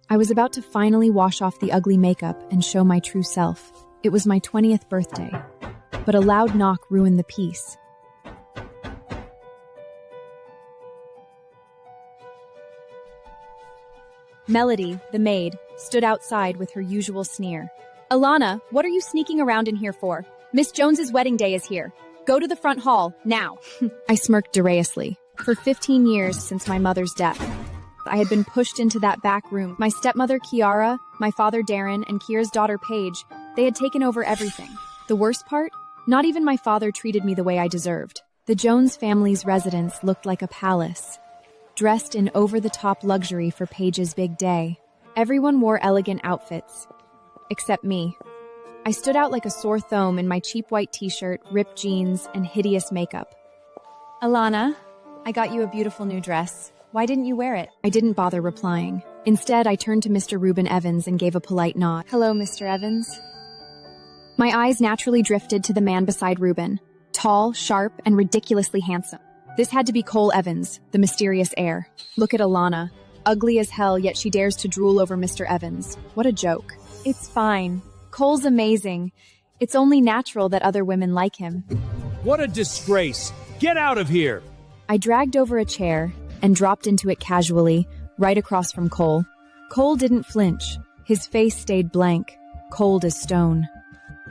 I was about to finally wash off the ugly makeup and show my true self. It was my 20th birthday, but a loud knock ruined the peace. Melody, the maid, stood outside with her usual sneer. "Elliana, what are you sneaking around in here for? Miss Jones's wedding day is here. Go to the front hall, now." I smirked derisously. For 15 years since my mother's death, I had been pushed into that back room. My stepmother, Kiara, my father, Darren, and Kiera's daughter, Paige, they had taken over everything. The worst part? Not even my father treated me the way I deserved. The Jones family's residence looked like a palace, dressed in over-the-top luxury for Paige's big day. Everyone wore elegant outfits, except me. I stood out like a sore thumb in my cheap white t-shirt, ripped jeans, and hideous makeup. "Elliana, I got you a beautiful new dress. Why didn't you wear it?" I didn't bother replying. Instead, I turned to Mr. Reuben Evans and gave a polite nod. "Hello, Mr. Evans." My eyes naturally drifted to the man beside Reuben, tall, sharp, and ridiculously handsome. This had to be Cole Evans, the mysterious heir. Look at Elliana. Ugly as hell, yet she dares to drool over Mr. Evans. What a joke. It's fine. Cole's amazing. It's only natural that other women like him. What a disgrace! Get out of here! I dragged over a chair and dropped into it casually, right across from Cole. Cole didn't flinch. His face stayed blank, cold as stone.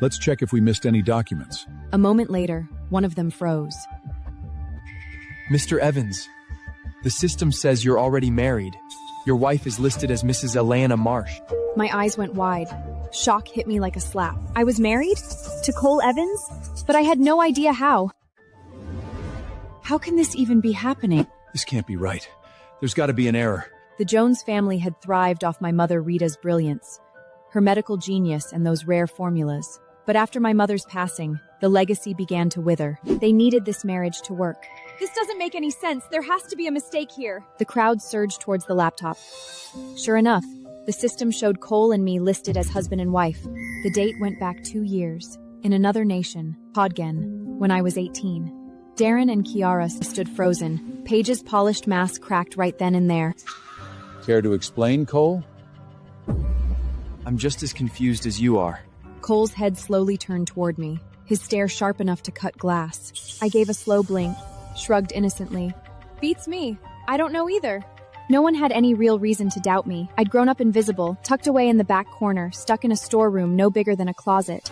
Let's check if we missed any documents. A moment later, one of them froze. Mr. Evans, the system says you're already married. Your wife is listed as Mrs. Elliana Marsh. My eyes went wide. Shock hit me like a slap. I was married? To Cole Evans? But I had no idea how. How can this even be happening? This can't be right. There's got to be an error. The Jones family had thrived off my mother Rita's brilliance, her medical genius, and those rare formulas. But after my mother's passing, the legacy began to wither. They needed this marriage to work. This doesn't make any sense. There has to be a mistake here. The crowd surged towards the laptop. Sure enough, the system showed Cole and me listed as husband and wife. The date went back 2 years, in another nation, Podgen, when I was 18. Darren and Kiara stood frozen. Paige's polished mask cracked right then and there. Care to explain, Cole? I'm just as confused as you are. Cole's head slowly turned toward me, his stare sharp enough to cut glass. I gave a slow blink, shrugged innocently. Beats me. I don't know either. No one had any real reason to doubt me. I'd grown up invisible, tucked away in the back corner, stuck in a storeroom no bigger than a closet.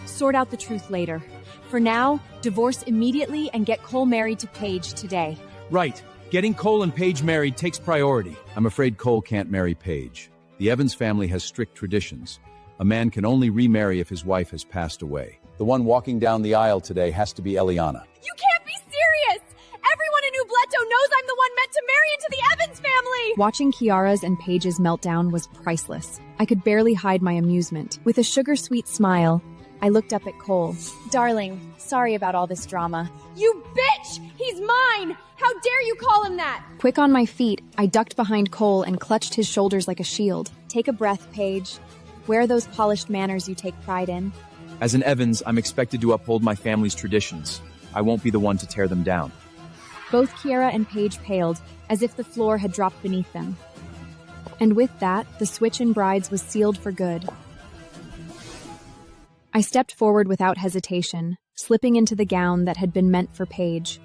Sort out the truth later. For now, divorce immediately and get Cole married to Paige today. Right. Getting Cole and Paige married takes priority. I'm afraid Cole can't marry Paige. The Evans family has strict traditions. A man can only remarry if his wife has passed away. The one walking down the aisle today has to be Elliana. You can't be serious! Everyone in New Bledsoe knows I'm the one meant to marry into the Evans family! Watching Kiara's and Paige's meltdown was priceless. I could barely hide my amusement. With a sugar-sweet smile, I looked up at Cole. Darling, sorry about all this drama. You bitch! He's mine! How dare you call him that? Quick on my feet, I ducked behind Cole and clutched his shoulders like a shield. Take a breath, Paige. Where are those polished manners you take pride in? As an Evans, I'm expected to uphold my family's traditions. I won't be the one to tear them down. Both Kiara and Paige paled, as if the floor had dropped beneath them. And with that, the switch in brides was sealed for good. I stepped forward without hesitation, slipping into the gown that had been meant for Paige.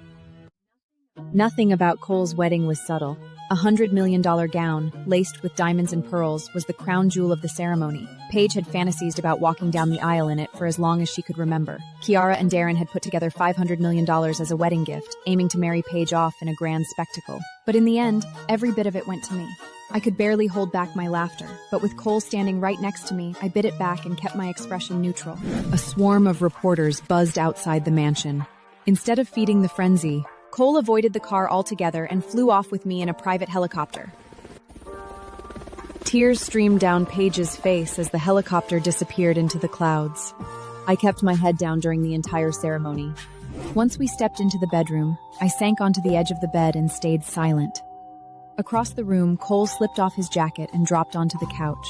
Nothing about Cole's wedding was subtle. A $100 million gown, laced with diamonds and pearls, was the crown jewel of the ceremony. Paige had fantasized about walking down the aisle in it for as long as she could remember. Kiara and Darren had put together $500 million as a wedding gift, aiming to marry Paige off in a grand spectacle. But in the end, every bit of it went to me. I could barely hold back my laughter, but with Cole standing right next to me, I bit it back and kept my expression neutral. A swarm of reporters buzzed outside the mansion. Instead of feeding the frenzy, Cole avoided the car altogether and flew off with me in a private helicopter. Tears streamed down Paige's face as the helicopter disappeared into the clouds. I kept my head down during the entire ceremony. Once we stepped into the bedroom, I sank onto the edge of the bed and stayed silent. Across the room, Cole slipped off his jacket and dropped onto the couch.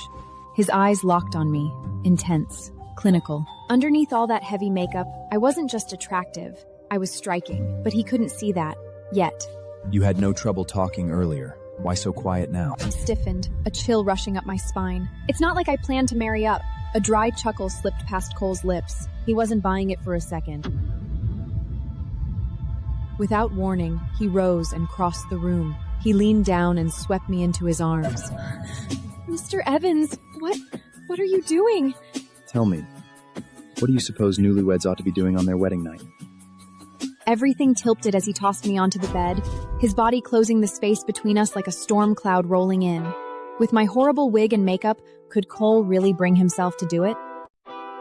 His eyes locked on me, intense, clinical. Underneath all that heavy makeup, I wasn't just attractive. I was striking, but he couldn't see that, yet. You had no trouble talking earlier. Why so quiet now? I stiffened, a chill rushing up my spine. It's not like I planned to marry up. A dry chuckle slipped past Cole's lips. He wasn't buying it for a second. Without warning, he rose and crossed the room. He leaned down and swept me into his arms. Mr. Evans, what are you doing? Tell me, what do you suppose newlyweds ought to be doing on their wedding night? Everything tilted as he tossed me onto the bed, his body closing the space between us like a storm cloud rolling in. With my horrible wig and makeup, could Cole really bring himself to do it?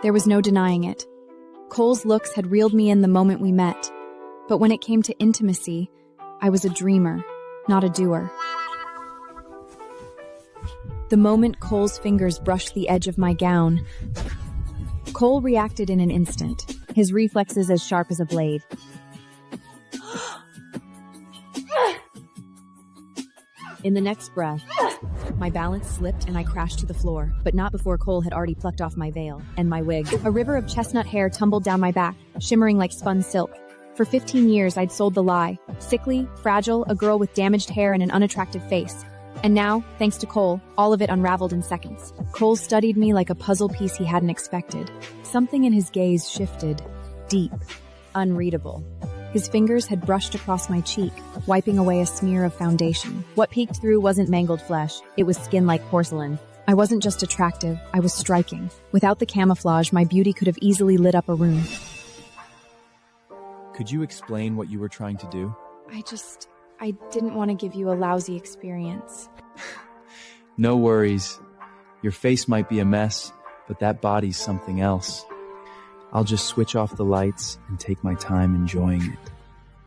There was no denying it. Cole's looks had reeled me in the moment we met. But when it came to intimacy, I was a dreamer, not a doer. The moment Cole's fingers brushed the edge of my gown, Cole reacted in an instant, his reflexes as sharp as a blade. In the next breath, my balance slipped and I crashed to the floor, but not before Cole had already plucked off my veil and my wig. A river of chestnut hair tumbled down my back, shimmering like spun silk. For 15 years, I'd sold the lie. Sickly, fragile, a girl with damaged hair and an unattractive face. And now, thanks to Cole, all of it unraveled in seconds. Cole studied me like a puzzle piece he hadn't expected. Something in his gaze shifted. Deep. Unreadable. His fingers had brushed across my cheek, wiping away a smear of foundation. What peeked through wasn't mangled flesh. It was skin like porcelain. I wasn't just attractive, I was striking. Without the camouflage, my beauty could have easily lit up a room. Could you explain what you were trying to do? I didn't want to give you a lousy experience. No worries. Your face might be a mess, but that body's something else. I'll just switch off the lights and take my time enjoying it.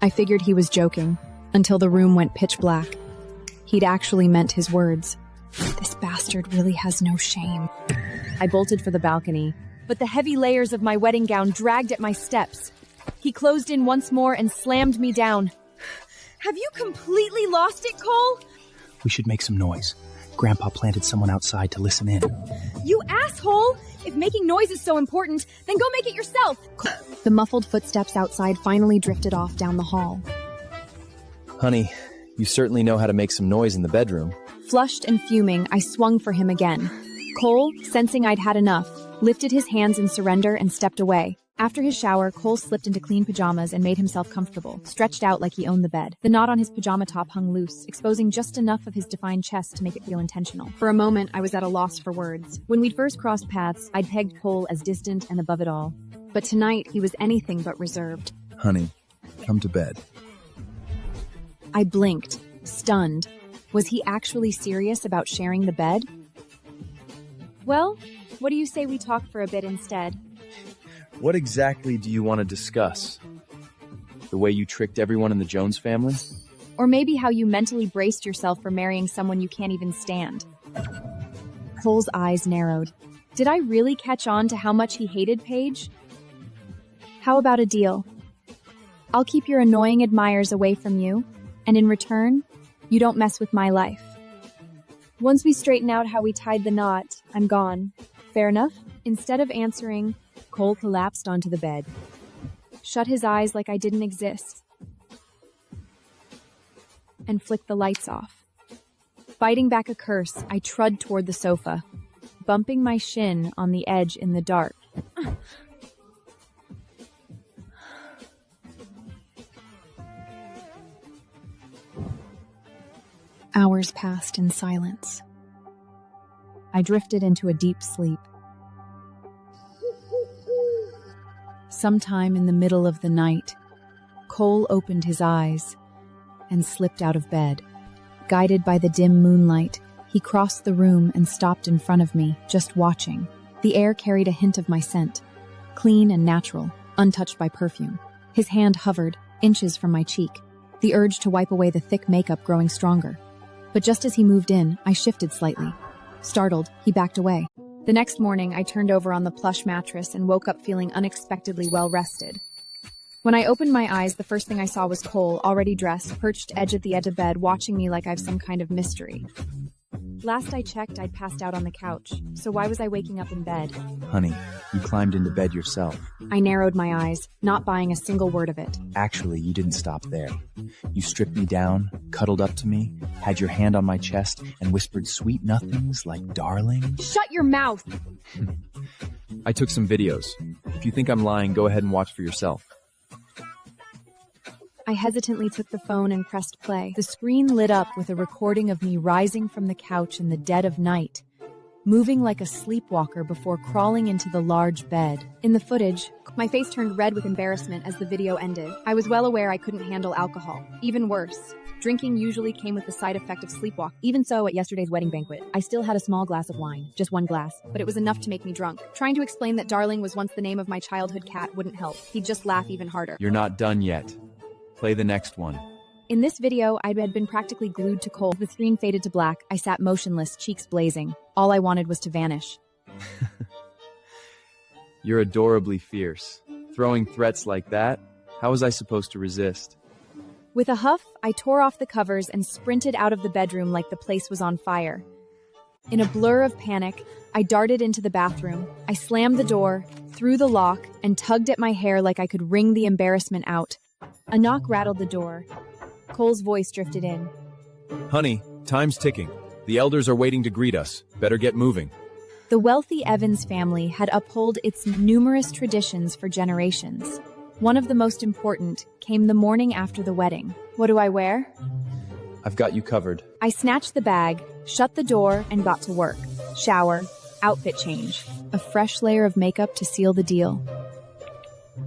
I figured he was joking, until the room went pitch black. He'd actually meant his words. This bastard really has no shame. I bolted for the balcony, but the heavy layers of my wedding gown dragged at my steps. He closed in once more and slammed me down. Have you completely lost it, Cole? We should make some noise. Grandpa planted someone outside to listen in. You asshole! If making noise is so important, then go make it yourself! The muffled footsteps outside finally drifted off down the hall. Honey, you certainly know how to make some noise in the bedroom. Flushed and fuming, I swung for him again. Cole, sensing I'd had enough, lifted his hands in surrender and stepped away. After his shower, Cole slipped into clean pajamas and made himself comfortable, stretched out like he owned the bed. The knot on his pajama top hung loose, exposing just enough of his defined chest to make it feel intentional. For a moment, I was at a loss for words. When we'd first crossed paths, I'd pegged Cole as distant and above it all. But tonight, he was anything but reserved. Honey, come to bed. I blinked, stunned. Was he actually serious about sharing the bed? Well, what do you say we talk for a bit instead? What exactly do you want to discuss? The way you tricked everyone in the Jones family? Or maybe how you mentally braced yourself for marrying someone you can't even stand. Cole's eyes narrowed. Did I really catch on to how much he hated Paige? How about a deal? I'll keep your annoying admirers away from you, and in return, you don't mess with my life. Once we straighten out how we tied the knot, I'm gone. Fair enough? Instead of answering, Cole collapsed onto the bed, shut his eyes like I didn't exist, and flicked the lights off. Fighting back a curse, I trudged toward the sofa, bumping my shin on the edge in the dark. Hours passed in silence. I drifted into a deep sleep. Sometime in the middle of the night, Cole opened his eyes and slipped out of bed. Guided by the dim moonlight, he crossed the room and stopped in front of me, just watching. The air carried a hint of my scent, clean and natural, untouched by perfume. His hand hovered, inches from my cheek, the urge to wipe away the thick makeup growing stronger. But just as he moved in, I shifted slightly. Startled, he backed away. The next morning, I turned over on the plush mattress and woke up feeling unexpectedly well-rested. When I opened my eyes, the first thing I saw was Cole, already dressed, perched edge at the edge of bed, watching me like I've some kind of mystery. Last I checked, I'd passed out on the couch, so why was I waking up in bed? Honey, you climbed into bed yourself. I narrowed my eyes, not buying a single word of it. Actually, you didn't stop there. You stripped me down, cuddled up to me, had your hand on my chest, and whispered sweet nothings like darling. Shut your mouth! I took some videos. If you think I'm lying, go ahead and watch for yourself. I hesitantly took the phone and pressed play. The screen lit up with a recording of me rising from the couch in the dead of night, moving like a sleepwalker before crawling into the large bed. In the footage, my face turned red with embarrassment as the video ended. I was well aware I couldn't handle alcohol. Even worse, drinking usually came with the side effect of sleepwalk. Even so, at yesterday's wedding banquet, I still had a small glass of wine. Just one glass, but it was enough to make me drunk. Trying to explain that Darling was once the name of my childhood cat wouldn't help. He'd just laugh even harder. You're not done yet. Play the next one. In this video, I had been practically glued to Cole. The screen faded to black. I sat motionless, cheeks blazing. All I wanted was to vanish. You're adorably fierce. Throwing threats like that? How was I supposed to resist? With a huff, I tore off the covers and sprinted out of the bedroom like the place was on fire. In a blur of panic, I darted into the bathroom. I slammed the door, threw the lock, and tugged at my hair like I could wring the embarrassment out. A knock rattled the door. Cole's voice drifted in. Honey, time's ticking. The elders are waiting to greet us. Better get moving. The wealthy Evans family had upheld its numerous traditions for generations. One of the most important came the morning after the wedding. What do I wear? I've got you covered. I snatched the bag, shut the door, and got to work. Shower, outfit change, a fresh layer of makeup to seal the deal.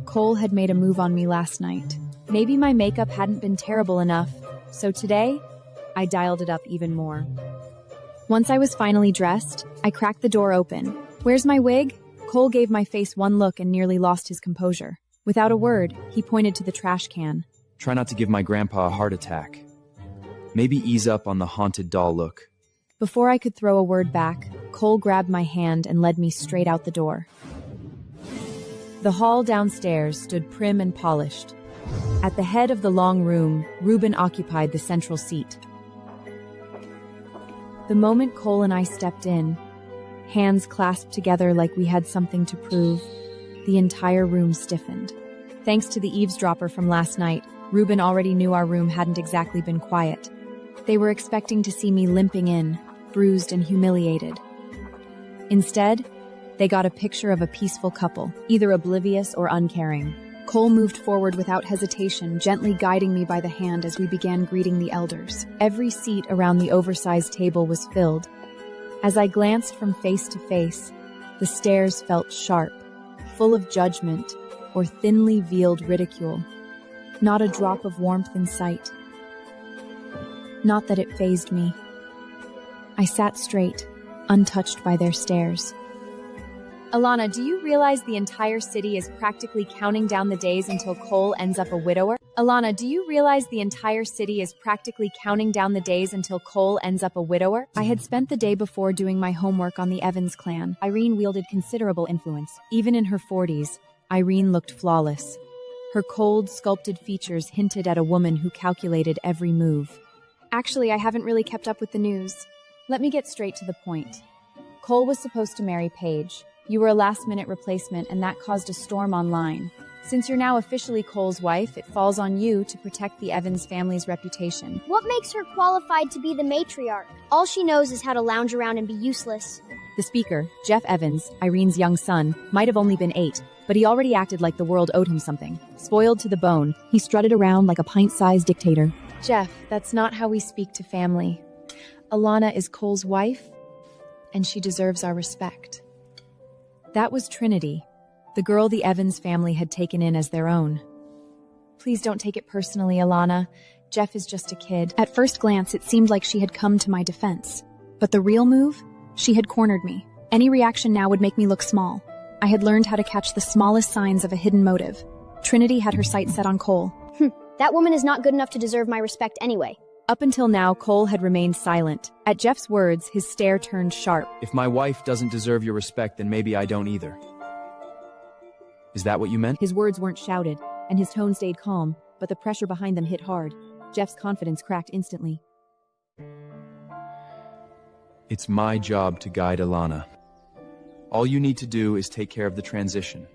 Cole had made a move on me last night. Maybe my makeup hadn't been terrible enough, so today, I dialed it up even more. Once I was finally dressed, I cracked the door open. Where's my wig? Cole gave my face one look and nearly lost his composure. Without a word, he pointed to the trash can. Try not to give my grandpa a heart attack. Maybe ease up on the haunted doll look. Before I could throw a word back, Cole grabbed my hand and led me straight out the door. The hall downstairs stood prim and polished. At the head of the long room, Reuben occupied the central seat. The moment Cole and I stepped in, hands clasped together like we had something to prove, the entire room stiffened. Thanks to the eavesdropper from last night, Reuben already knew our room hadn't exactly been quiet. They were expecting to see me limping in, bruised and humiliated. Instead, they got a picture of a peaceful couple, either oblivious or uncaring. Cole moved forward without hesitation, gently guiding me by the hand as we began greeting the elders. Every seat around the oversized table was filled. As I glanced from face to face, the stares felt sharp, full of judgment or thinly veiled ridicule. Not a drop of warmth in sight. Not that it fazed me. I sat straight, untouched by their stares. Elliana, do you realize the entire city is practically counting down the days until Cole ends up a widower? Elliana, do you realize the entire city is practically counting down the days until Cole ends up a widower? I had spent the day before doing my homework on the Evans clan. Irene wielded considerable influence. Even in her 40s, Irene looked flawless. Her cold, sculpted features hinted at a woman who calculated every move. Actually, I haven't really kept up with the news. Let me get straight to the point. Cole was supposed to marry Paige. You were a last-minute replacement, and that caused a storm online. Since you're now officially Cole's wife, it falls on you to protect the Evans family's reputation. What makes her qualified to be the matriarch? All she knows is how to lounge around and be useless. The speaker, Jeff Evans, Irene's young son, might have only been 8, but he already acted like the world owed him something. Spoiled to the bone, he strutted around like a pint-sized dictator. Jeff, that's not how we speak to family. Elliana is Cole's wife, and she deserves our respect. That was Trinity, the girl the Evans family had taken in as their own. Please don't take it personally, Elliana. Jeff is just a kid. At first glance, it seemed like she had come to my defense. But the real move? She had cornered me. Any reaction now would make me look small. I had learned how to catch the smallest signs of a hidden motive. Trinity had her sights set on Cole. That woman is not good enough to deserve my respect anyway. Up until now, Cole had remained silent. At Jeff's words, his stare turned sharp. If my wife doesn't deserve your respect, then maybe I don't either. Is that what you meant? His words weren't shouted, and his tone stayed calm, but the pressure behind them hit hard. Jeff's confidence cracked instantly. It's my job to guide Elliana. All you need to do is take care of the transition.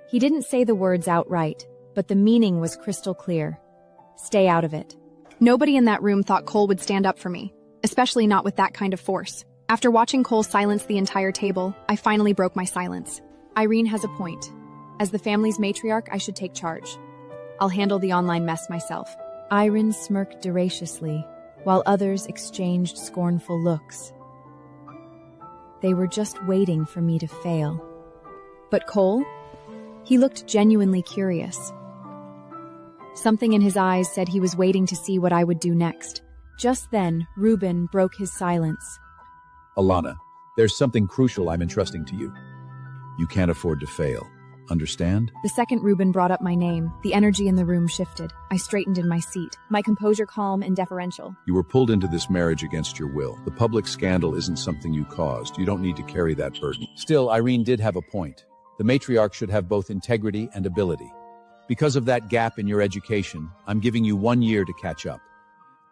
He didn't say the words outright, but the meaning was crystal clear. Stay out of it. Nobody in that room thought Cole would stand up for me, especially not with that kind of force. After watching Cole silence the entire table, I finally broke my silence. Irene has a point. As the family's matriarch, I should take charge. I'll handle the online mess myself. Irene smirked derisively, while others exchanged scornful looks. They were just waiting for me to fail. But Cole? He looked genuinely curious. Something in his eyes said he was waiting to see what I would do next. Just then, Reuben broke his silence. Elliana, there's something crucial I'm entrusting to you. You can't afford to fail. Understand? The second Reuben brought up my name, the energy in the room shifted. I straightened in my seat, my composure calm and deferential. You were pulled into this marriage against your will. The public scandal isn't something you caused. You don't need to carry that burden. Still, Irene did have a point. The matriarch should have both integrity and ability. Because of that gap in your education, I'm giving you 1 year to catch up.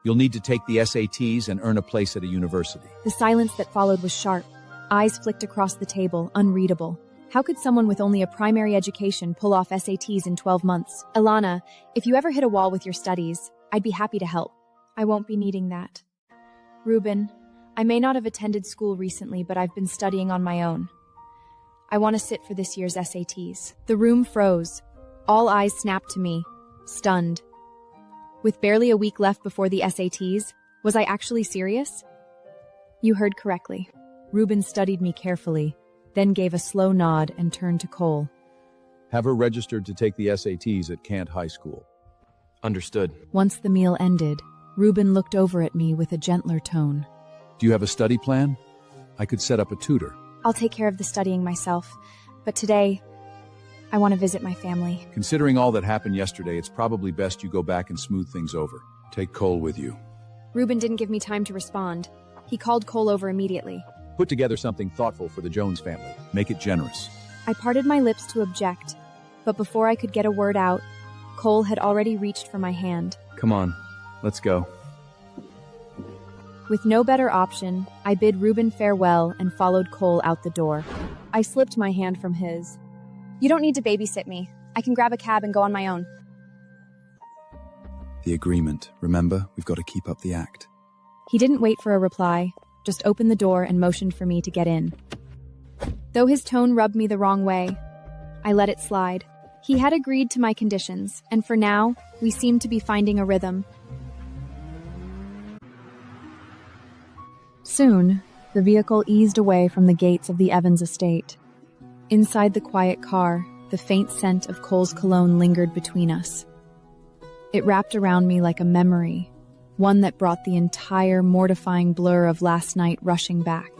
You'll need to take the SATs and earn a place at a university. The silence that followed was sharp. Eyes flicked across the table, unreadable. How could someone with only a primary education pull off SATs in 12 months? Elliana, if you ever hit a wall with your studies, I'd be happy to help. I won't be needing that. Reuben, I may not have attended school recently, but I've been studying on my own. I want to sit for this year's SATs. The room froze. All eyes snapped to me, stunned. With barely a week left before the SATs, was I actually serious? You heard correctly. Reuben studied me carefully, then gave a slow nod and turned to Cole. Have her registered to take the SATs at Kent High School. Understood. Once the meal ended, Reuben looked over at me with a gentler tone. Do you have a study plan? I could set up a tutor. I'll take care of the studying myself, but today, I want to visit my family. Considering all that happened yesterday, it's probably best you go back and smooth things over. Take Cole with you. Reuben didn't give me time to respond. He called Cole over immediately. Put together something thoughtful for the Jones family. Make it generous. I parted my lips to object, but before I could get a word out, Cole had already reached for my hand. Come on, let's go. With no better option, I bid Reuben farewell and followed Cole out the door. I slipped my hand from his. You don't need to babysit me. I can grab a cab and go on my own. The agreement. Remember, we've got to keep up the act. He didn't wait for a reply, just opened the door and motioned for me to get in. Though his tone rubbed me the wrong way, I let it slide. He had agreed to my conditions, and for now, we seemed to be finding a rhythm. Soon, the vehicle eased away from the gates of the Evans estate. Inside the quiet car, the faint scent of Cole's cologne lingered between us. It wrapped around me like a memory, one that brought the entire mortifying blur of last night rushing back.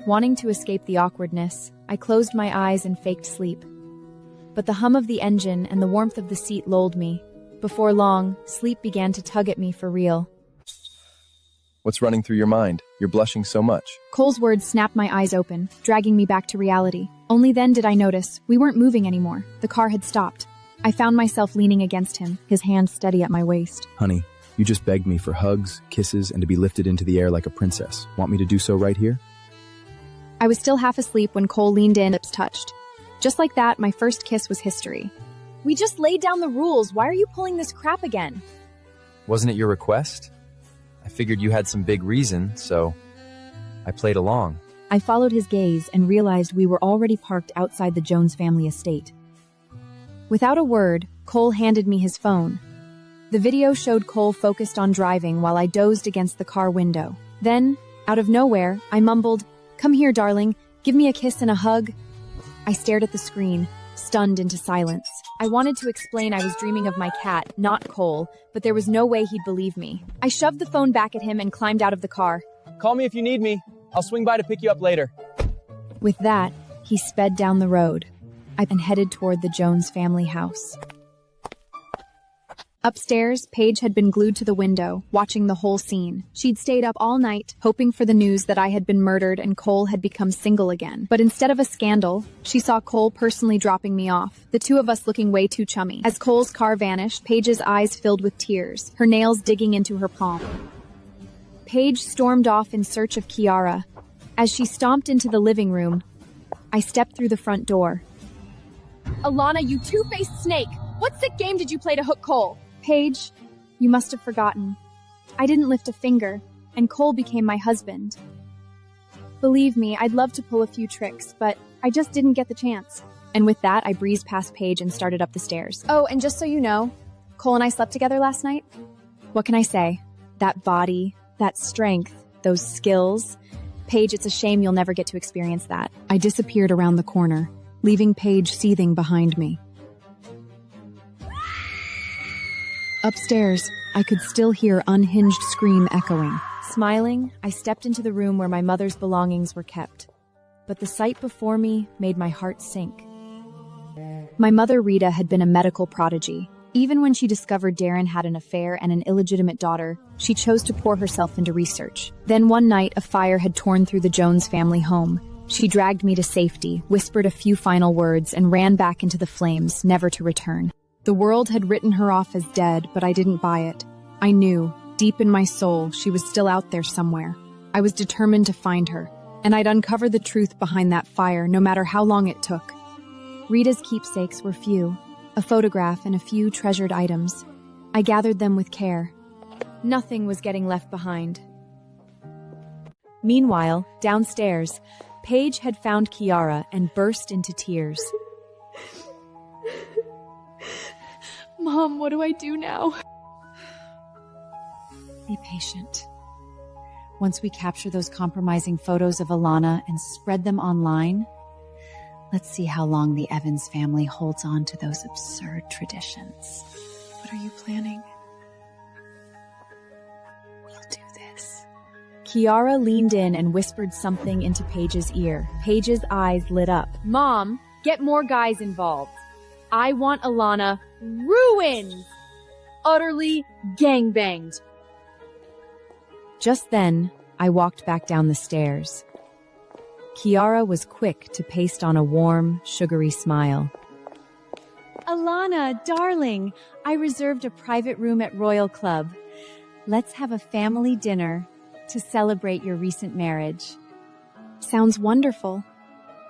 Wanting to escape the awkwardness, I closed my eyes and faked sleep. But the hum of the engine and the warmth of the seat lulled me. Before long, sleep began to tug at me for real. What's running through your mind? You're blushing so much. Cole's words snapped my eyes open, dragging me back to reality. Only then did I notice we weren't moving anymore. The car had stopped. I found myself leaning against him, his hand steady at my waist. Honey, you just begged me for hugs, kisses, and to be lifted into the air like a princess. Want me to do so right here? I was still half asleep when Cole leaned in, lips touched. Just like that, my first kiss was history. We just laid down the rules. Why are you pulling this crap again? Wasn't it your request? I figured you had some big reason, so I played along. I followed his gaze and realized we were already parked outside the Jones family estate. Without a word, Cole handed me his phone. The video showed Cole focused on driving while I dozed against the car window. Then, out of nowhere, I mumbled, "Come here, darling. Give me a kiss and a hug." I stared at the screen, stunned into silence. I wanted to explain I was dreaming of my cat, not Cole, but there was no way he'd believe me. I shoved the phone back at him and climbed out of the car. Call me if you need me. I'll swing by to pick you up later. With that, he sped down the road. I headed toward the Jones family house. Upstairs, Paige had been glued to the window, watching the whole scene. She'd stayed up all night, hoping for the news that I had been murdered and Cole had become single again. But instead of a scandal, she saw Cole personally dropping me off, the two of us looking way too chummy. As Cole's car vanished, Paige's eyes filled with tears, her nails digging into her palm. Paige stormed off in search of Kiara. As she stomped into the living room, I stepped through the front door. Elliana, you two-faced snake! What sick game did you play to hook Cole? Paige, you must have forgotten. I didn't lift a finger, and Cole became my husband. Believe me, I'd love to pull a few tricks, but I just didn't get the chance. And with that, I breezed past Paige and started up the stairs. Oh, and just so you know, Cole and I slept together last night. What can I say? That body, that strength, those skills. Paige, it's a shame you'll never get to experience that. I disappeared around the corner, leaving Paige seething behind me. Upstairs, I could still hear unhinged scream echoing. Smiling, I stepped into the room where my mother's belongings were kept. But the sight before me made my heart sink. My mother, Rita, had been a medical prodigy. Even when she discovered Darren had an affair and an illegitimate daughter, she chose to pour herself into research. Then one night, a fire had torn through the Jones family home. She dragged me to safety, whispered a few final words, and ran back into the flames, never to return. The world had written her off as dead, but I didn't buy it. I knew, deep in my soul, she was still out there somewhere. I was determined to find her, and I'd uncover the truth behind that fire, no matter how long it took. Rita's keepsakes were few, a photograph and a few treasured items. I gathered them with care. Nothing was getting left behind. Meanwhile, downstairs, Paige had found Kiara and burst into tears. Mom, what do I do now? Be patient. Once we capture those compromising photos of Elliana and spread them online, let's see how long the Evans family holds on to those absurd traditions. What are you planning? We'll do this. Kiara leaned in and whispered something into Paige's ear. Paige's eyes lit up. Mom, get more guys involved. I want Elliana ruined! Utterly gangbanged. Just then, I walked back down the stairs. Kiara was quick to paste on a warm, sugary smile. Elliana, darling, I reserved a private room at Royal Club. Let's have a family dinner to celebrate your recent marriage. Sounds wonderful.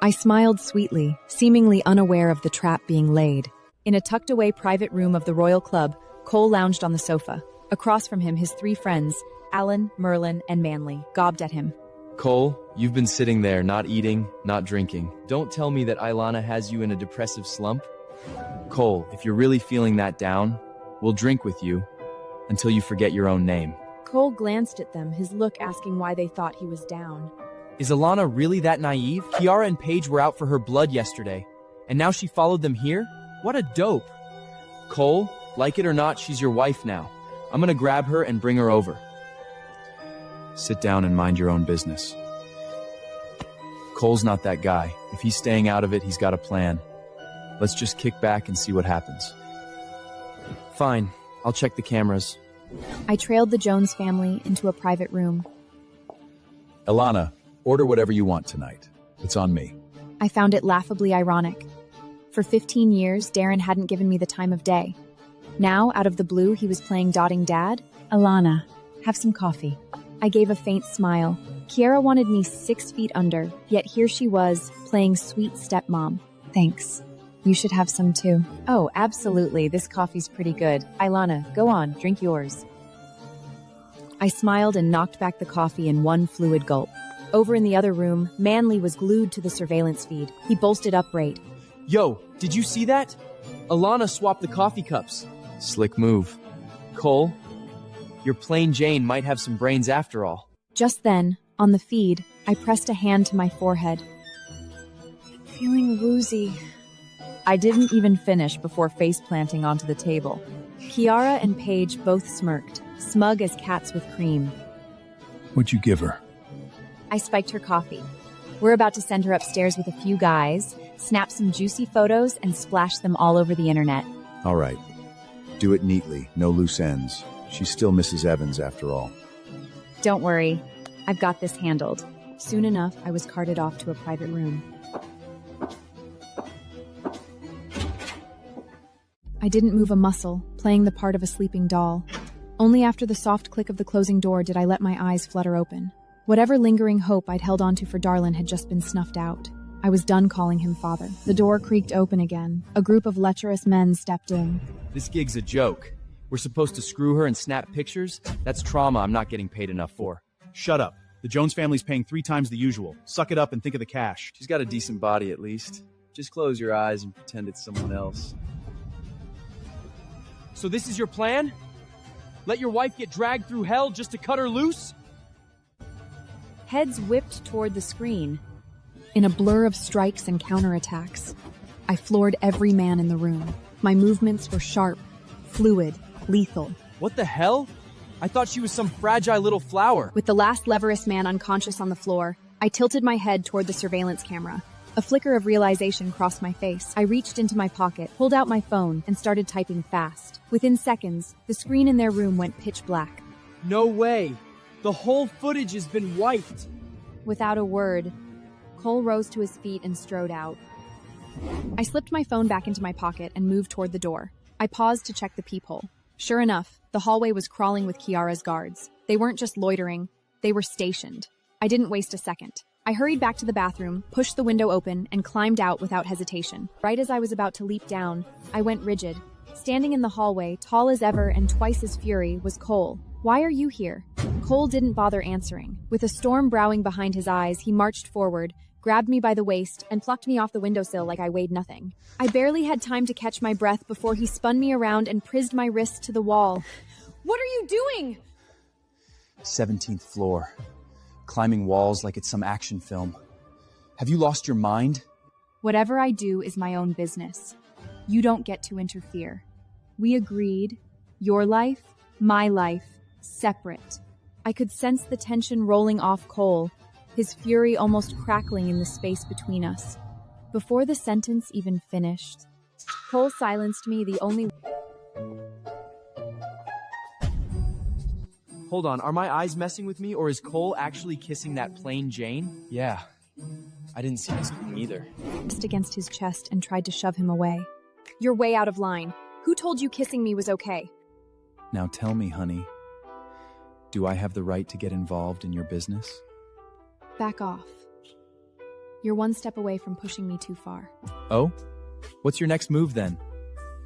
I smiled sweetly, seemingly unaware of the trap being laid. In a tucked-away private room of the Royal Club, Cole lounged on the sofa. Across from him, his three friends, Alan, Merlin, and Manly, gawped at him. Cole, you've been sitting there, not eating, not drinking. Don't tell me that Elliana has you in a depressive slump. Cole, if you're really feeling that down, we'll drink with you until you forget your own name. Cole glanced at them, his look asking why they thought he was down. Is Elliana really that naive? Kiara and Paige were out for her blood yesterday, and now she followed them here? What a dope. Cole, like it or not, she's your wife now. I'm gonna grab her and bring her over. Sit down and mind your own business. Cole's not that guy. If he's staying out of it, he's got a plan. Let's just kick back and see what happens. Fine, I'll check the cameras. I trailed the Jones family into a private room. Elliana, order whatever you want tonight. It's on me. I found it laughably ironic. For 15 years, Darren hadn't given me the time of day. Now, out of the blue, he was playing Dotting Dad. Elliana, have some coffee. I gave a faint smile. Kiara wanted me 6 feet under, yet here she was, playing sweet stepmom. Thanks. You should have some too. Oh, absolutely. This coffee's pretty good. Elliana, go on, drink yours. I smiled and knocked back the coffee in one fluid gulp. Over in the other room, Manly was glued to the surveillance feed. He bolstered upright. Yo, did you see that? Elliana swapped the coffee cups. Slick move. Cole, your plain Jane might have some brains after all. Just then, on the feed, I pressed a hand to my forehead. Feeling woozy. I didn't even finish before face-planting onto the table. Kiara and Paige both smirked, smug as cats with cream. What'd you give her? I spiked her coffee. We're about to send her upstairs with a few guys, snap some juicy photos, and splash them all over the internet. All right. Do it neatly, no loose ends. She's still Mrs. Evans after all. Don't worry, I've got this handled. Soon enough, I was carted off to a private room. I didn't move a muscle, playing the part of a sleeping doll. Only after the soft click of the closing door did I let my eyes flutter open. Whatever lingering hope I'd held onto for Darlin had just been snuffed out. I was done calling him father. The door creaked open again. A group of lecherous men stepped in. This gig's a joke. We're supposed to screw her and snap pictures? That's trauma I'm not getting paid enough for. Shut up. The Jones family's paying 3 times the usual. Suck it up and think of the cash. She's got a decent body at least. Just close your eyes and pretend it's someone else. So this is your plan? Let your wife get dragged through hell just to cut her loose? Heads whipped toward the screen. In a blur of strikes and counterattacks, I floored every man in the room. My movements were sharp, fluid, lethal. What the hell? I thought she was some fragile little flower. With the last leverous man unconscious on the floor, I tilted my head toward the surveillance camera. A flicker of realization crossed my face. I reached into my pocket, pulled out my phone, and started typing fast. Within seconds, the screen in their room went pitch black. No way. The whole footage has been wiped. Without a word, Cole rose to his feet and strode out. I slipped my phone back into my pocket and moved toward the door. I paused to check the peephole. Sure enough, the hallway was crawling with Kiara's guards. They weren't just loitering, they were stationed. I didn't waste a second. I hurried back to the bathroom, pushed the window open, and climbed out without hesitation. Right as I was about to leap down, I went rigid. Standing in the hallway, tall as ever and twice as fury, was Cole. "Why are you here?" Cole didn't bother answering. With a storm brewing behind his eyes, he marched forward, grabbed me by the waist, and plucked me off the windowsill like I weighed nothing. I barely had time to catch my breath before he spun me around and prised my wrist to the wall. What are you doing? 17th floor. Climbing walls like it's some action film. Have you lost your mind? Whatever I do is my own business. You don't get to interfere. We agreed. Your life, my life, separate. I could sense the tension rolling off Cole, his fury almost crackling in the space between us. Before the sentence even finished, Cole silenced me the only... Hold on, are my eyes messing with me, or is Cole actually kissing that plain Jane? Yeah. I didn't see this coming either. against his chest and tried to shove him away. "You're way out of line. Who told you kissing me was okay?" Now tell me, honey, do I have the right to get involved in your business? Back off. You're one step away from pushing me too far. Oh? What's your next move then?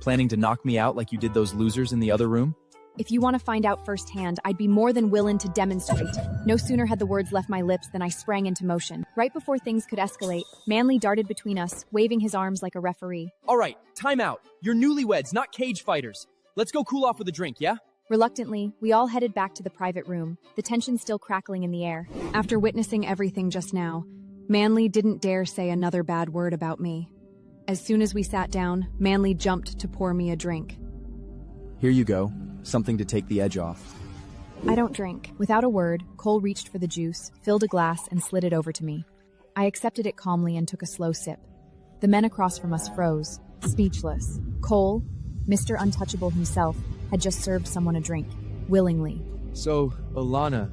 Planning to knock me out like you did those losers in the other room? If you want to find out firsthand, I'd be more than willing to demonstrate. No sooner had the words left my lips than I sprang into motion. Right before things could escalate, Manley darted between us, waving his arms like a referee. All right, time out. You're newlyweds, not cage fighters. Let's go cool off with a drink, yeah? Reluctantly, we all headed back to the private room, the tension still crackling in the air. After witnessing everything just now, Manley didn't dare say another bad word about me. As soon as we sat down, Manley jumped to pour me a drink. Here you go. Something to take the edge off. I don't drink. Without a word, Cole reached for the juice, filled a glass, and slid it over to me. I accepted it calmly and took a slow sip. The men across from us froze, speechless. Cole, Mr. Untouchable himself, had just served someone a drink, willingly. So, Elliana,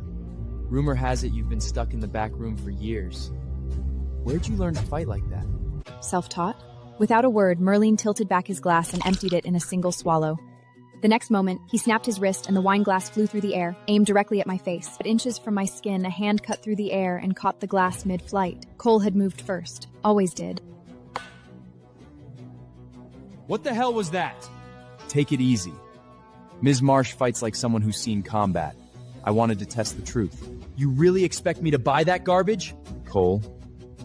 rumor has it you've been stuck in the back room for years. Where'd you learn to fight like that? Self-taught? Without a word, Merlin tilted back his glass and emptied it in a single swallow. The next moment, he snapped his wrist and the wine glass flew through the air, aimed directly at my face. At inches from my skin, a hand cut through the air and caught the glass mid-flight. Cole had moved first. Always did. What the hell was that? Take it easy. Ms. Marsh fights like someone who's seen combat. I wanted to test the truth. You really expect me to buy that garbage? Cole,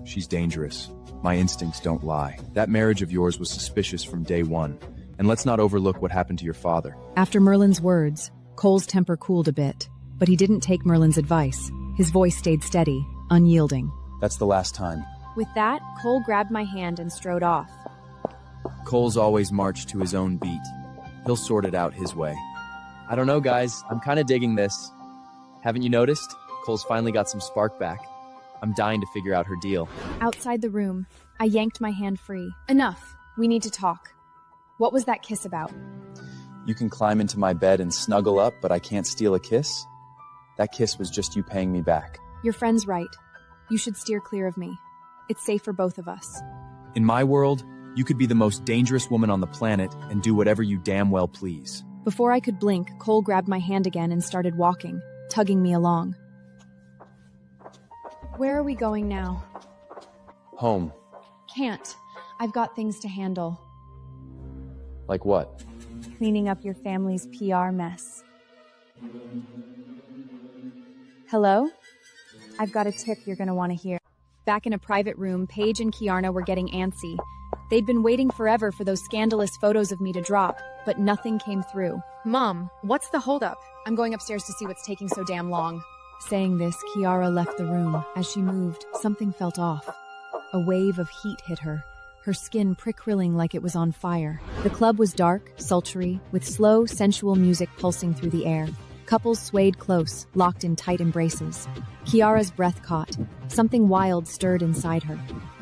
she's dangerous. My instincts don't lie. That marriage of yours was suspicious from day one. And let's not overlook what happened to your father. After Merlin's words, Cole's temper cooled a bit, but he didn't take Merlin's advice. His voice stayed steady, unyielding. That's the last time. With that, Cole grabbed my hand and strode off. Cole's always marched to his own beat. He'll sort it out his way. I don't know, guys. I'm kind of digging this. Haven't you noticed? Cole's finally got some spark back. I'm dying to figure out her deal. Outside the room, I yanked my hand free. Enough. We need to talk. What was that kiss about? You can climb into my bed and snuggle up, but I can't steal a kiss? That kiss was just you paying me back. Your friend's right. You should steer clear of me. It's safe for both of us. In my world, you could be the most dangerous woman on the planet and do whatever you damn well please. Before I could blink, Cole grabbed my hand again and started walking, tugging me along. Where are we going now? Home. Can't. I've got things to handle. Like what? Cleaning up your family's PR mess. Hello? I've got a tip you're gonna want to hear. Back in a private room, Paige and Kiarna were getting antsy. They'd been waiting forever for those scandalous photos of me to drop, but nothing came through. Mom, what's the holdup? I'm going upstairs to see what's taking so damn long. Saying this, Kiara left the room. As she moved, something felt off. A wave of heat hit her, her skin prickling like it was on fire. The club was dark, sultry, with slow, sensual music pulsing through the air. Couples swayed close, locked in tight embraces. Kiara's breath caught. Something wild stirred inside her.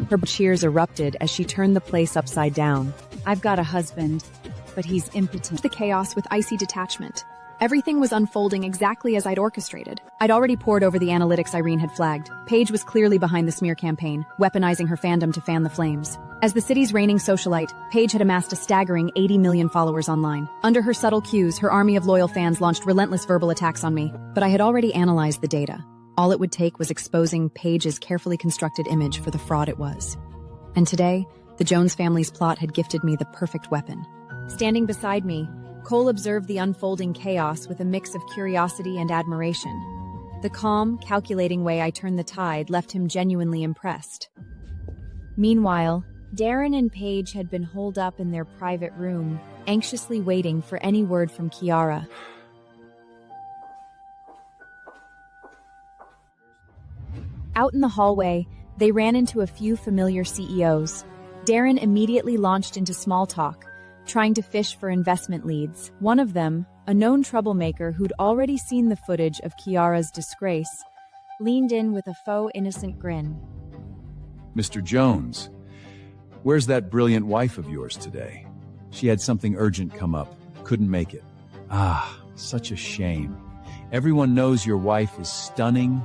Her cheers erupted as she turned the place upside down. I've got a husband, but he's impotent. The chaos with icy detachment. Everything was unfolding exactly as I'd orchestrated. I'd already pored over the analytics Irene had flagged. Paige was clearly behind the smear campaign, weaponizing her fandom to fan the flames. As the city's reigning socialite, Paige had amassed a staggering 80 million followers online. Under her subtle cues, her army of loyal fans launched relentless verbal attacks on me. But I had already analyzed the data. All it would take was exposing Paige's carefully constructed image for the fraud it was. And today, the Jones family's plot had gifted me the perfect weapon. Standing beside me, Cole observed the unfolding chaos with a mix of curiosity and admiration. The calm, calculating way I turned the tide left him genuinely impressed. Meanwhile, Darren and Paige had been holed up in their private room, anxiously waiting for any word from Kiara. Out in the hallway, they ran into a few familiar CEOs. Darren immediately launched into small talk, trying to fish for investment leads. One of them, a known troublemaker who'd already seen the footage of Kiara's disgrace, leaned in with a faux innocent grin. Mr. Jones, where's that brilliant wife of yours today? She had something urgent come up, couldn't make it. Ah, such a shame. Everyone knows your wife is stunning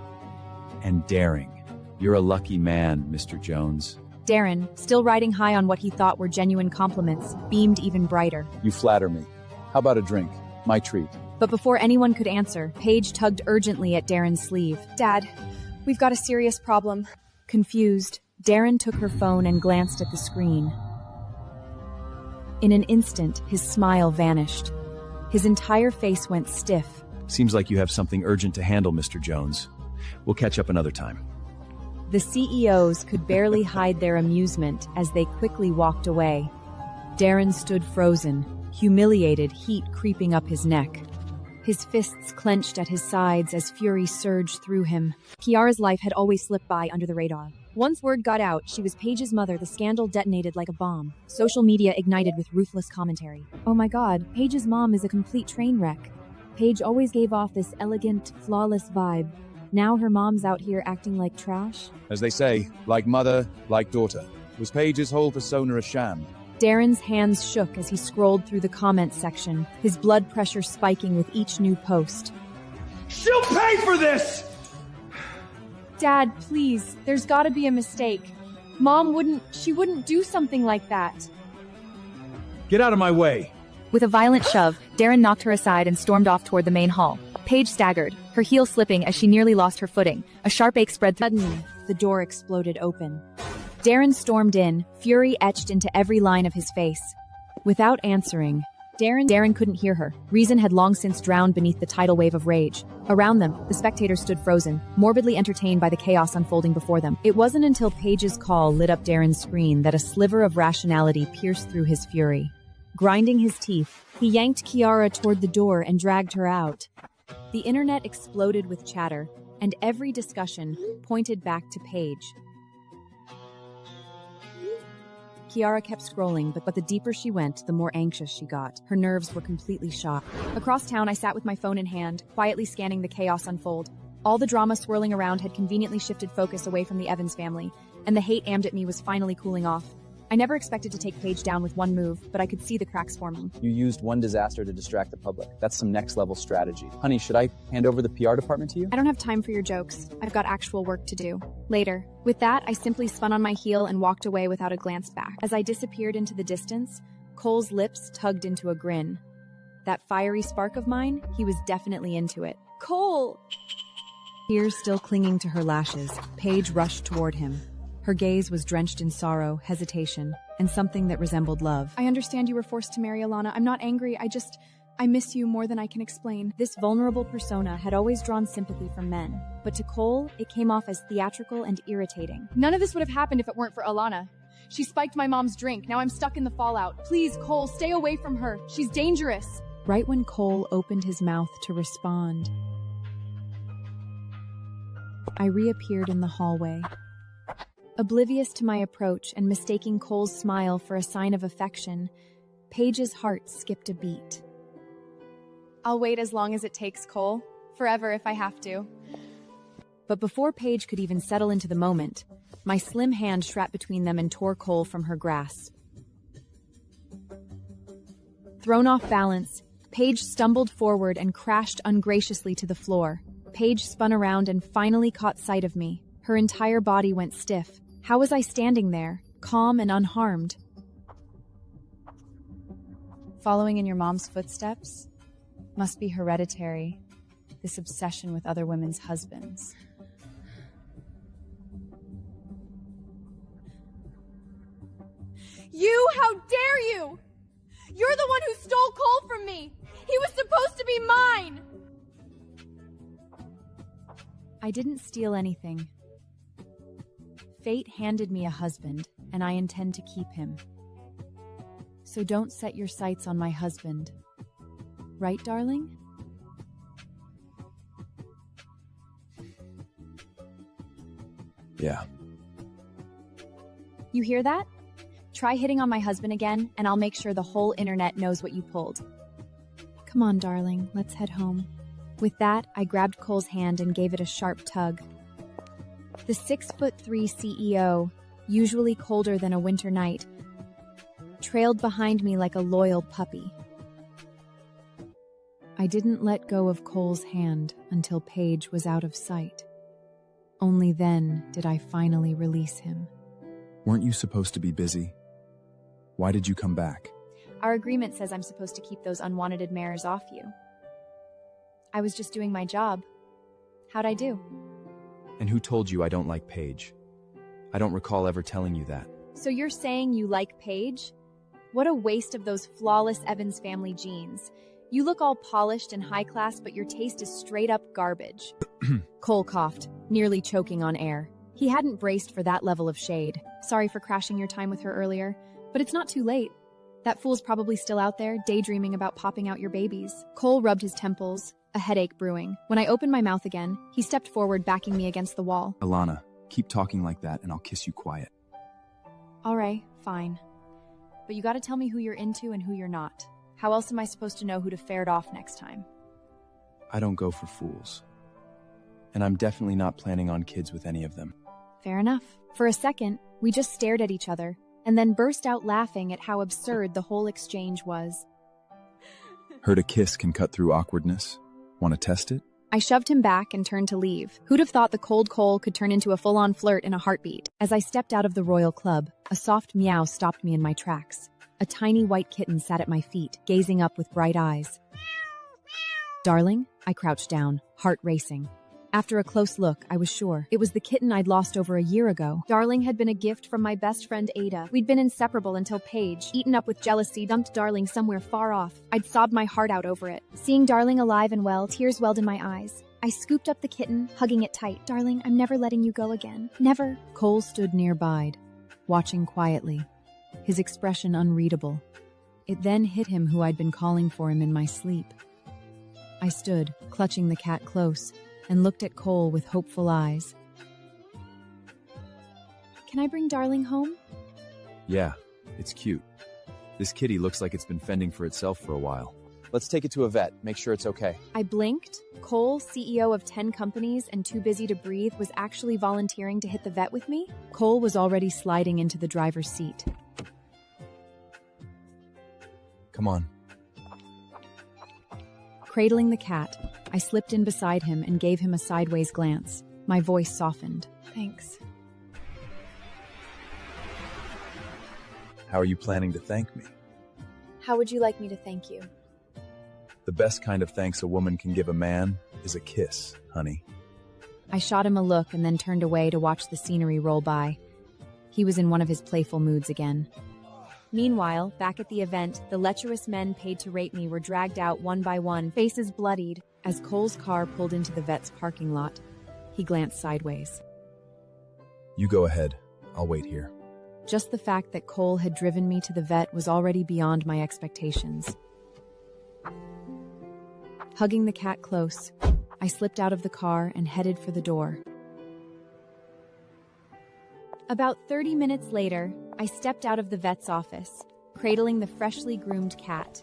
and daring. You're a lucky man, Mr. Jones. Darren, still riding high on what he thought were genuine compliments, beamed even brighter. You flatter me. How about a drink? My treat. But before anyone could answer, Paige tugged urgently at Darren's sleeve. Dad, we've got a serious problem. Confused, Darren took her phone and glanced at the screen. In an instant, his smile vanished. His entire face went stiff. Seems like you have something urgent to handle, Mr. Jones. We'll catch up another time. The CEOs could barely hide their amusement as they quickly walked away. Darren stood frozen, humiliated, heat creeping up his neck. His fists clenched at his sides as fury surged through him. Kiara's life had always slipped by under the radar. Once word got out she was Paige's mother, the scandal detonated like a bomb. Social media ignited with ruthless commentary. Oh my god, Paige's mom is a complete train wreck. Paige always gave off this elegant, flawless vibe. Now her mom's out here acting like trash? As they say, like mother, like daughter. Was Paige's whole persona a sham? Darren's hands shook as he scrolled through the comments section, his blood pressure spiking with each new post. She'll pay for this! Dad, please, there's gotta be a mistake. Mom wouldn't do something like that. Get out of my way. With a violent shove, Darren knocked her aside and stormed off toward the main hall. Paige staggered, her heel slipping as she nearly lost her footing. A sharp ache spread through. Suddenly, the door exploded open. Darren stormed in, fury etched into every line of his face. Without answering, Darren couldn't hear her. Reason had long since drowned beneath the tidal wave of rage. Around them, the spectators stood frozen, morbidly entertained by the chaos unfolding before them. It wasn't until Paige's call lit up Darren's screen that a sliver of rationality pierced through his fury. Grinding his teeth, he yanked Kiara toward the door and dragged her out. The internet exploded with chatter, and every discussion pointed back to Paige. Kiara kept scrolling, but the deeper she went, the more anxious she got. Her nerves were completely shot. Across town, I sat with my phone in hand, quietly scanning the chaos unfold. All the drama swirling around had conveniently shifted focus away from the Evans family, and the hate aimed at me was finally cooling off. I never expected to take Paige down with one move, but I could see the cracks forming. You used one disaster to distract the public. That's some next-level strategy. Honey, should I hand over the PR department to you? I don't have time for your jokes. I've got actual work to do. Later. With that, I simply spun on my heel and walked away without a glance back. As I disappeared into the distance, Cole's lips tugged into a grin. That fiery spark of mine, he was definitely into it. Cole! Tears still clinging to her lashes, Paige rushed toward him. Her gaze was drenched in sorrow, hesitation, and something that resembled love. I understand you were forced to marry Elliana. I'm not angry. I miss you more than I can explain. This vulnerable persona had always drawn sympathy from men, but to Cole, it came off as theatrical and irritating. None of this would have happened if it weren't for Elliana. She spiked my mom's drink. Now I'm stuck in the fallout. Please, Cole, stay away from her. She's dangerous. Right when Cole opened his mouth to respond, I reappeared in the hallway. Oblivious to my approach and mistaking Cole's smile for a sign of affection, Paige's heart skipped a beat. I'll wait as long as it takes, Cole. Forever if I have to. But before Paige could even settle into the moment, my slim hand strapped between them and tore Cole from her grasp. Thrown off balance, Paige stumbled forward and crashed ungraciously to the floor. Paige spun around and finally caught sight of me. Her entire body went stiff. How was I standing there, calm and unharmed? Following in your mom's footsteps? Must be hereditary, this obsession with other women's husbands. You! How dare you! You're the one who stole Cole from me! He was supposed to be mine! I didn't steal anything. Fate handed me a husband, and I intend to keep him. So don't set your sights on my husband. Right, darling? Yeah. You hear that? Try hitting on my husband again, and I'll make sure the whole internet knows what you pulled. Come on, darling, let's head home. With that, I grabbed Cole's hand and gave it a sharp tug. The 6'3" CEO, usually colder than a winter night, trailed behind me like a loyal puppy. I didn't let go of Cole's hand until Paige was out of sight. Only then did I finally release him. Weren't you supposed to be busy? Why did you come back? Our agreement says I'm supposed to keep those unwanted admirers off you. I was just doing my job. How'd I do? And who told you I don't like Paige? I don't recall ever telling you that. So you're saying you like Paige? What a waste of those flawless Evans family genes. You look all polished and high class, but your taste is straight up garbage. Cole coughed, nearly choking on air. He hadn't braced for that level of shade. Sorry for crashing your time with her earlier, but it's not too late. That fool's probably still out there, daydreaming about popping out your babies. Cole rubbed his temples, a headache brewing. When I opened my mouth again, he stepped forward, backing me against the wall. Elliana, keep talking like that and I'll kiss you quiet. All right, fine. But you gotta tell me who you're into and who you're not. How else am I supposed to know who to ferret off next time? I don't go for fools. And I'm definitely not planning on kids with any of them. Fair enough. For a second, we just stared at each other, and then burst out laughing at how absurd the whole exchange was. Heard a kiss can cut through awkwardness. Want to test it? I shoved him back and turned to leave. Who'd have thought the cold Cole could turn into a full-on flirt in a heartbeat? As I stepped out of the royal club, a soft meow stopped me in my tracks. A tiny white kitten sat at my feet, gazing up with bright eyes. Darling? I crouched down, heart racing. After a close look, I was sure it was the kitten I'd lost over a year ago. Darling had been a gift from my best friend Ada. We'd been inseparable until Paige, eaten up with jealousy, dumped Darling somewhere far off. I'd sobbed my heart out over it. Seeing Darling alive and well, tears welled in my eyes. I scooped up the kitten, hugging it tight. Darling, I'm never letting you go again. Never. Cole stood nearby, watching quietly, his expression unreadable. It then hit him who I'd been calling for him in my sleep. I stood, clutching the cat close, and looked at Cole with hopeful eyes. Can I bring Darling home? Yeah, it's cute. This kitty looks like it's been fending for itself for a while. Let's take it to a vet, make sure it's okay. I blinked. Cole, CEO of 10 companies and too busy to breathe, was actually volunteering to hit the vet with me? Cole was already sliding into the driver's seat. Come on. Cradling the cat, I slipped in beside him and gave him a sideways glance. My voice softened. Thanks. How are you planning to thank me? How would you like me to thank you? The best kind of thanks a woman can give a man is a kiss, honey. I shot him a look and then turned away to watch the scenery roll by. He was in one of his playful moods again. Meanwhile, back at the event, the lecherous men paid to rape me were dragged out one by one, faces bloodied, as Cole's car pulled into the vet's parking lot. He glanced sideways. You go ahead. I'll wait here. Just the fact that Cole had driven me to the vet was already beyond my expectations. Hugging the cat close, I slipped out of the car and headed for the door. About 30 minutes later, I stepped out of the vet's office, cradling the freshly groomed cat.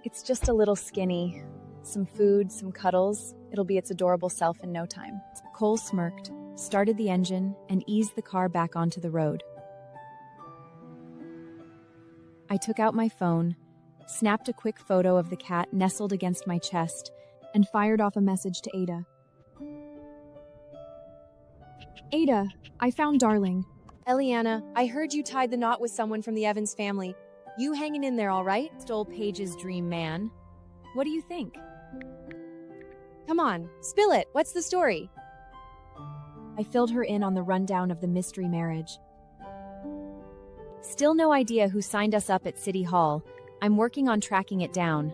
It's just a little skinny. Some food, some cuddles. It'll be its adorable self in no time. Cole smirked, started the engine, and eased the car back onto the road. I took out my phone, snapped a quick photo of the cat nestled against my chest, and fired off a message to Ada. Ada, I found Darling. Elliana, I heard you tied the knot with someone from the Evans family. You hanging in there all right? Stole Paige's dream man. What do you think? Come on, spill it. What's the story? I filled her in on the rundown of the mystery marriage. Still no idea who signed us up at City Hall. I'm working on tracking it down.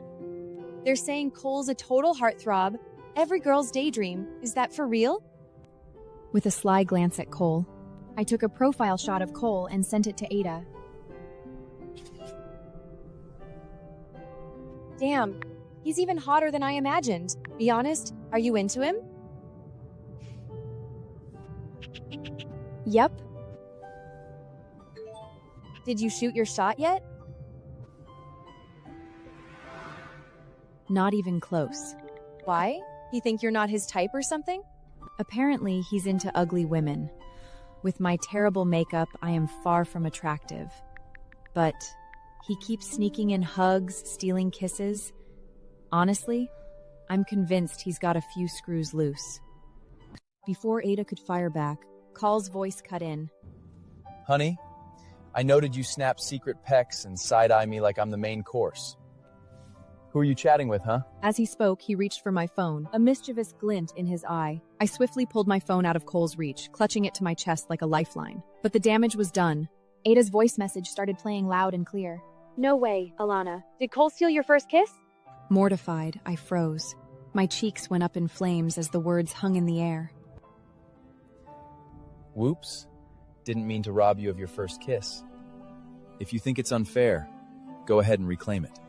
They're saying Cole's a total heartthrob. Every girl's daydream. Is that for real? With a sly glance at Cole, I took a profile shot of Cole and sent it to Ada. Damn, he's even hotter than I imagined. Be honest, are you into him? Yep. Did you shoot your shot yet? Not even close. Why? You think you're not his type or something? Apparently, he's into ugly women. With my terrible makeup, I am far from attractive. But he keeps sneaking in hugs, stealing kisses. Honestly, I'm convinced he's got a few screws loose. Before Ada could fire back, Call's voice cut in. Honey, I noted you snap secret pecs and side-eye me like I'm the main course. Who are you chatting with, huh? As he spoke, he reached for my phone, a mischievous glint in his eye. I swiftly pulled my phone out of Cole's reach, clutching it to my chest like a lifeline. But the damage was done. Ada's voice message started playing loud and clear. No way, Elliana. Did Cole steal your first kiss? Mortified, I froze. My cheeks went up in flames as the words hung in the air. Whoops. Didn't mean to rob you of your first kiss. If you think it's unfair, go ahead and reclaim it.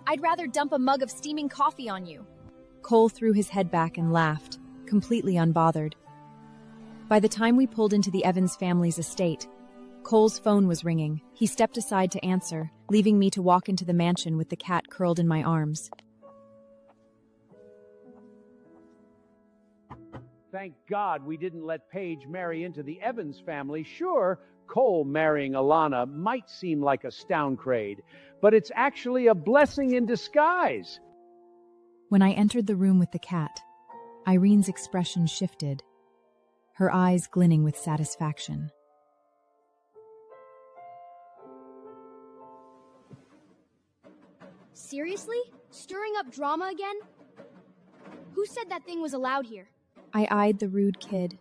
I'd rather dump a mug of steaming coffee on you. Cole threw his head back and laughed, completely unbothered. By the time we pulled into the Evans family's estate, Cole's phone was ringing. He stepped aside to answer, leaving me to walk into the mansion with the cat curled in my arms. Thank God we didn't let Paige marry into the Evans family. Sure, Cole marrying Elliana might seem like a stouncrade, but it's actually a blessing in disguise. When I entered the room with the cat, Irene's expression shifted, her eyes glinting with satisfaction. Seriously? Stirring up drama again? Who said that thing was allowed here? I eyed the rude kid,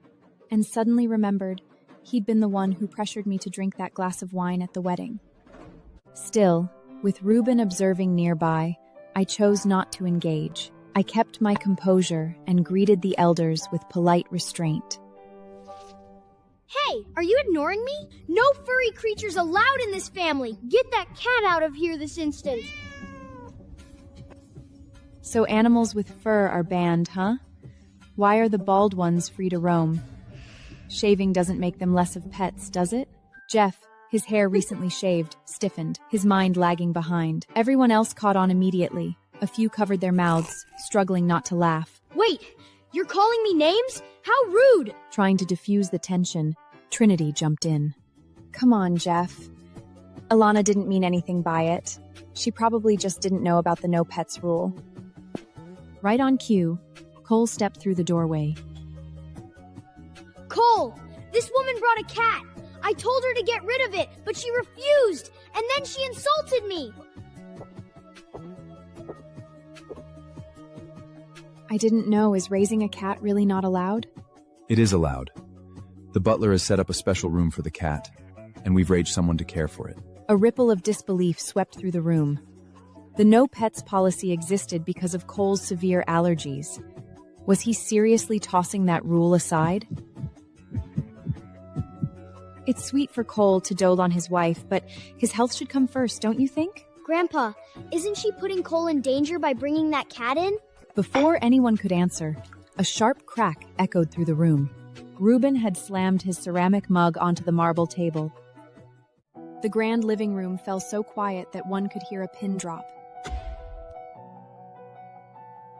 and suddenly remembered he'd been the one who pressured me to drink that glass of wine at the wedding. Still, with Reuben observing nearby, I chose not to engage. I kept my composure and greeted the elders with polite restraint. Hey, are you ignoring me? No furry creatures allowed in this family. Get that cat out of here this instant. So animals with fur are banned, huh? Why are the bald ones free to roam? Shaving doesn't make them less of pets, does it? Jeff, his hair recently shaved, stiffened, his mind lagging behind. Everyone else caught on immediately. A few covered their mouths, struggling not to laugh. Wait, you're calling me names? How rude! Trying to diffuse the tension, Trinity jumped in. Come on, Jeff. Elliana didn't mean anything by it. She probably just didn't know about the no pets rule. Right on cue, Cole stepped through the doorway. Cole, this woman brought a cat. I told her to get rid of it, but she refused, and then she insulted me. I didn't know. Is raising a cat really not allowed? It is allowed. The butler has set up a special room for the cat, and we've arranged someone to care for it. A ripple of disbelief swept through the room. The no pets policy existed because of Cole's severe allergies. Was he seriously tossing that rule aside? It's sweet for Cole to dote on his wife, but his health should come first, don't you think? Grandpa, isn't she putting Cole in danger by bringing that cat in? Before anyone could answer, a sharp crack echoed through the room. Reuben had slammed his ceramic mug onto the marble table. The grand living room fell so quiet that one could hear a pin drop.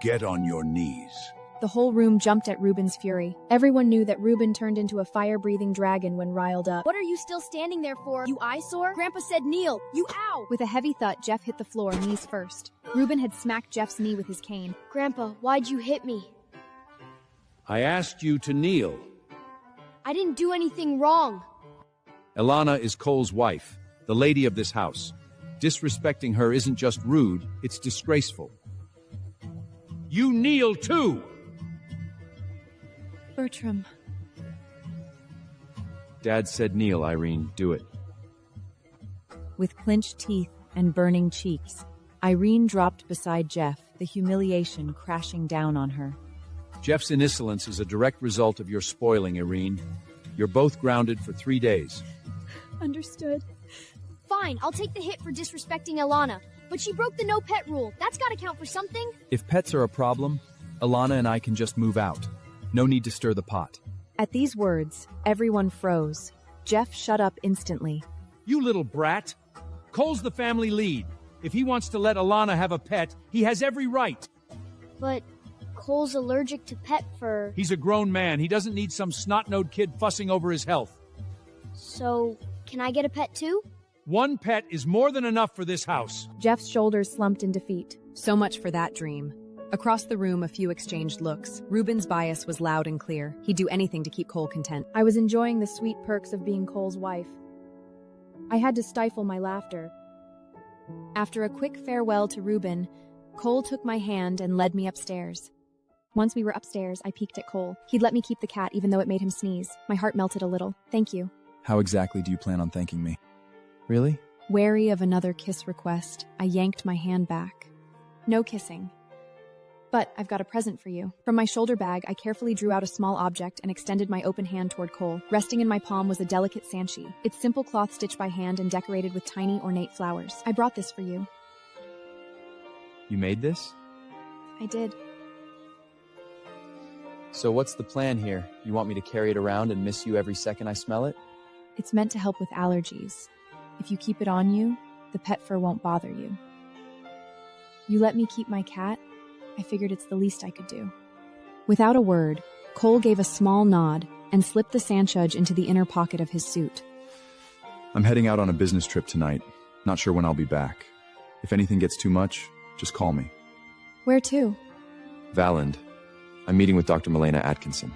Get on your knees. The whole room jumped at Reuben's fury. Everyone knew that Reuben turned into a fire-breathing dragon when riled up. What are you still standing there for, you eyesore? Grandpa said kneel, you ow! With a heavy thud, Jeff hit the floor, knees first. Reuben had smacked Jeff's knee with his cane. Grandpa, why'd you hit me? I asked you to kneel. I didn't do anything wrong. Elliana is Cole's wife, the lady of this house. Disrespecting her isn't just rude, it's disgraceful. You kneel too! Bertram. Dad said kneel, Irene. Do it. With clenched teeth and burning cheeks, Irene dropped beside Jeff, the humiliation crashing down on her. Jeff's insolence is a direct result of your spoiling, Irene. You're both grounded for 3 days. Understood. Fine, I'll take the hit for disrespecting Elliana, but she broke the no pet rule. That's gotta count for something. If pets are a problem, Elliana and I can just move out. No need to stir the pot. At these words, everyone froze. Jeff shut up instantly. You little brat. Cole's the family lead. If he wants to let Elliana have a pet, he has every right. But Cole's allergic to pet fur. He's a grown man. He doesn't need some snot-nosed kid fussing over his health. So, can I get a pet too? One pet is more than enough for this house. Jeff's shoulders slumped in defeat. So much for that dream. Across the room, a few exchanged looks. Reuben's bias was loud and clear. He'd do anything to keep Cole content. I was enjoying the sweet perks of being Cole's wife. I had to stifle my laughter. After a quick farewell to Reuben, Cole took my hand and led me upstairs. Once we were upstairs, I peeked at Cole. He'd let me keep the cat even though it made him sneeze. My heart melted a little. Thank you. How exactly do you plan on thanking me? Really? Wary of another kiss request, I yanked my hand back. No kissing. But I've got a present for you. From my shoulder bag, I carefully drew out a small object and extended my open hand toward Cole. Resting in my palm was a delicate sanchi. Its simple cloth stitched by hand and decorated with tiny, ornate flowers. I brought this for you. You made this? I did. So what's the plan here? You want me to carry it around and miss you every second I smell it? It's meant to help with allergies. If you keep it on you, the pet fur won't bother you. You let me keep my cat? I figured it's the least I could do. Without a word, Cole gave a small nod and slipped the sandshudge into the inner pocket of his suit. I'm heading out on a business trip tonight. Not sure when I'll be back. If anything gets too much, just call me. Where to? Valand. I'm meeting with Dr. Elliana Atkinson.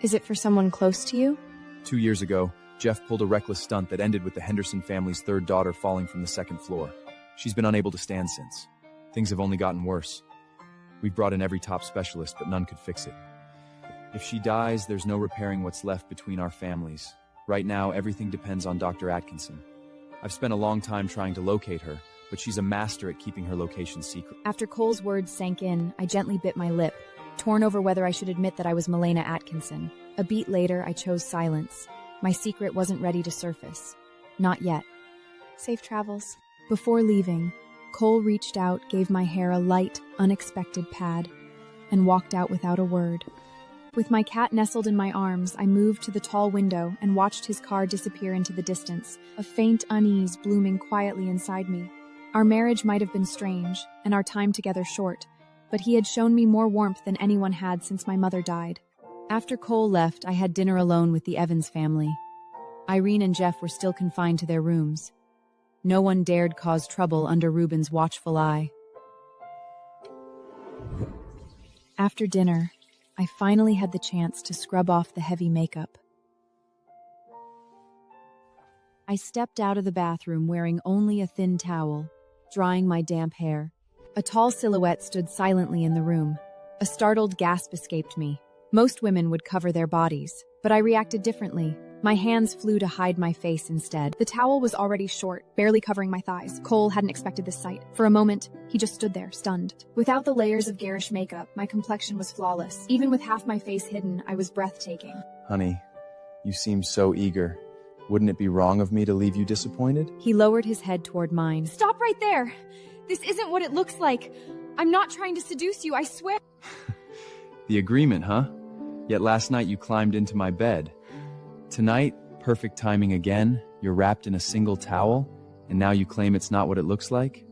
Is it for someone close to you? 2 years ago, Jeff pulled a reckless stunt that ended with the Henderson family's third daughter falling from the second floor. She's been unable to stand since. Things have only gotten worse. We've brought in every top specialist, but none could fix it. If she dies, there's no repairing what's left between our families. Right now, everything depends on Dr. Atkinson. I've spent a long time trying to locate her, but she's a master at keeping her location secret. After Cole's words sank in, I gently bit my lip, torn over whether I should admit that I was Elliana Atkinson. A beat later, I chose silence. My secret wasn't ready to surface. Not yet. Safe travels. Before leaving, Cole reached out, gave my hair a light, unexpected pad, and walked out without a word. With my cat nestled in my arms, I moved to the tall window and watched his car disappear into the distance, a faint unease blooming quietly inside me. Our marriage might have been strange, and our time together short, but he had shown me more warmth than anyone had since my mother died. After Cole left, I had dinner alone with the Evans family. Irene and Jeff were still confined to their rooms. No one dared cause trouble under Reuben's watchful eye. After dinner, I finally had the chance to scrub off the heavy makeup. I stepped out of the bathroom wearing only a thin towel, drying my damp hair. A tall silhouette stood silently in the room. A startled gasp escaped me. Most women would cover their bodies, but I reacted differently. My hands flew to hide my face instead. The towel was already short, barely covering my thighs. Cole hadn't expected this sight. For a moment, he just stood there, stunned. Without the layers of garish makeup, my complexion was flawless. Even with half my face hidden, I was breathtaking. Honey, you seem so eager. Wouldn't it be wrong of me to leave you disappointed? He lowered his head toward mine. Stop right there! This isn't what it looks like. I'm not trying to seduce you, I swear. The agreement, huh? Yet last night you climbed into my bed. Tonight, perfect timing again, you're wrapped in a single towel, and now you claim it's not what it looks like?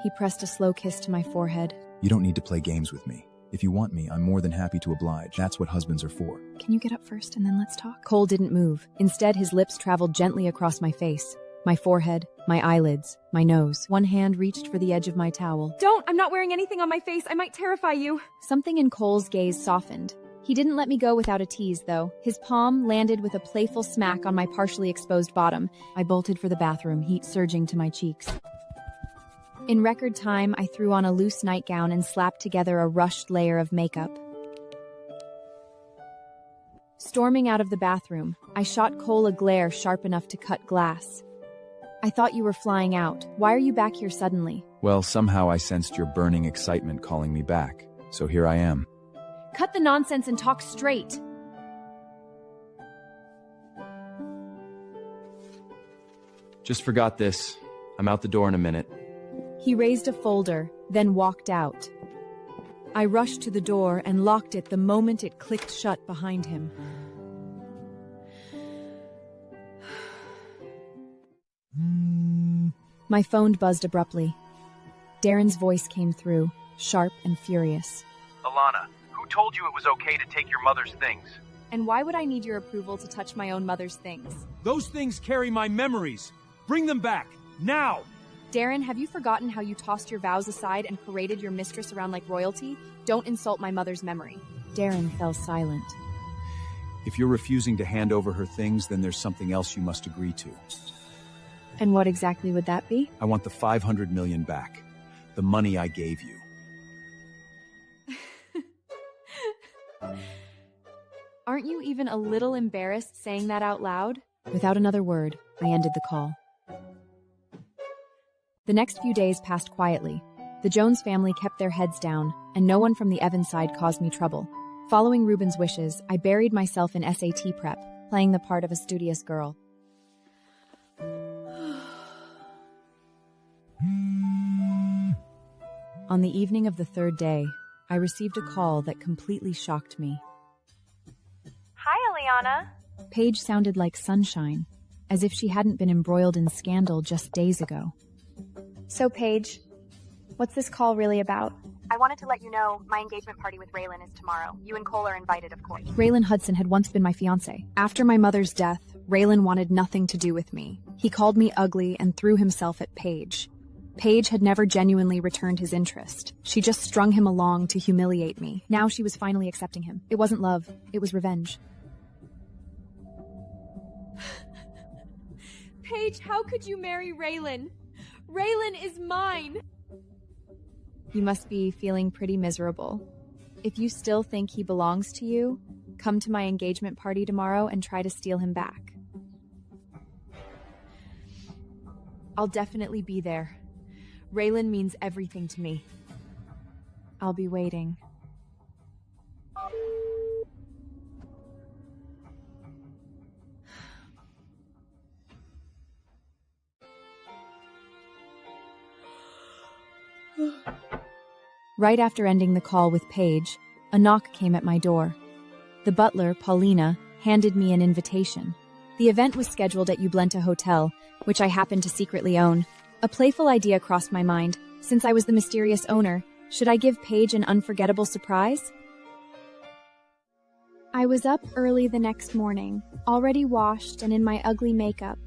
He pressed a slow kiss to my forehead. You don't need to play games with me. If you want me, I'm more than happy to oblige. That's what husbands are for. Can you get up first and then let's talk? Cole didn't move. Instead, his lips traveled gently across my face, my forehead, my eyelids, my nose. One hand reached for the edge of my towel. Don't! I'm not wearing anything on my face. I might terrify you. Something in Cole's gaze softened. He didn't let me go without a tease, though. His palm landed with a playful smack on my partially exposed bottom. I bolted for the bathroom, heat surging to my cheeks. In record time, I threw on a loose nightgown and slapped together a rushed layer of makeup. Storming out of the bathroom, I shot Cole a glare sharp enough to cut glass. I thought you were flying out. Why are you back here suddenly? Well, somehow I sensed your burning excitement calling me back. So here I am. Cut the nonsense and talk straight. Just forgot this. I'm out the door in a minute. He raised a folder, then walked out. I rushed to the door and locked it the moment it clicked shut behind him. My phone buzzed abruptly. Darren's voice came through, sharp and furious. Elliana, who told you it was okay to take your mother's things? And why would I need your approval to touch my own mother's things? Those things carry my memories. Bring them back, now! Darren, have you forgotten how you tossed your vows aside and paraded your mistress around like royalty? Don't insult my mother's memory. Darren fell silent. If you're refusing to hand over her things, then there's something else you must agree to. And what exactly would that be? I want the $500 million back. The money I gave you. Aren't you even a little embarrassed saying that out loud? Without another word, I ended the call. The next few days passed quietly. The Jones family kept their heads down, and no one from the Evans side caused me trouble. Following Ruben's wishes, I buried myself in SAT prep, playing the part of a studious girl. On the evening of the third day, I received a call that completely shocked me. Hi, Elliana. Paige sounded like sunshine, as if she hadn't been embroiled in scandal just days ago. So, Paige, what's this call really about? I wanted to let you know my engagement party with Raylan is tomorrow. You and Cole are invited, of course. Raylan Hudson had once been my fiancé. After my mother's death, Raylan wanted nothing to do with me. He called me ugly and threw himself at Paige. Paige had never genuinely returned his interest. She just strung him along to humiliate me. Now she was finally accepting him. It wasn't love, it was revenge. Paige, how could you marry Raylan? Raylan is mine! You must be feeling pretty miserable. If you still think he belongs to you, come to my engagement party tomorrow and try to steal him back. I'll definitely be there. Raylan means everything to me. I'll be waiting. Right after ending the call with Paige, a knock came at my door. The butler, Paulina, handed me an invitation. The event was scheduled at Ublenta Hotel, which I happened to secretly own. A playful idea crossed my mind. Since I was the mysterious owner, should I give Paige an unforgettable surprise? I was up early the next morning, already washed and in my ugly makeup.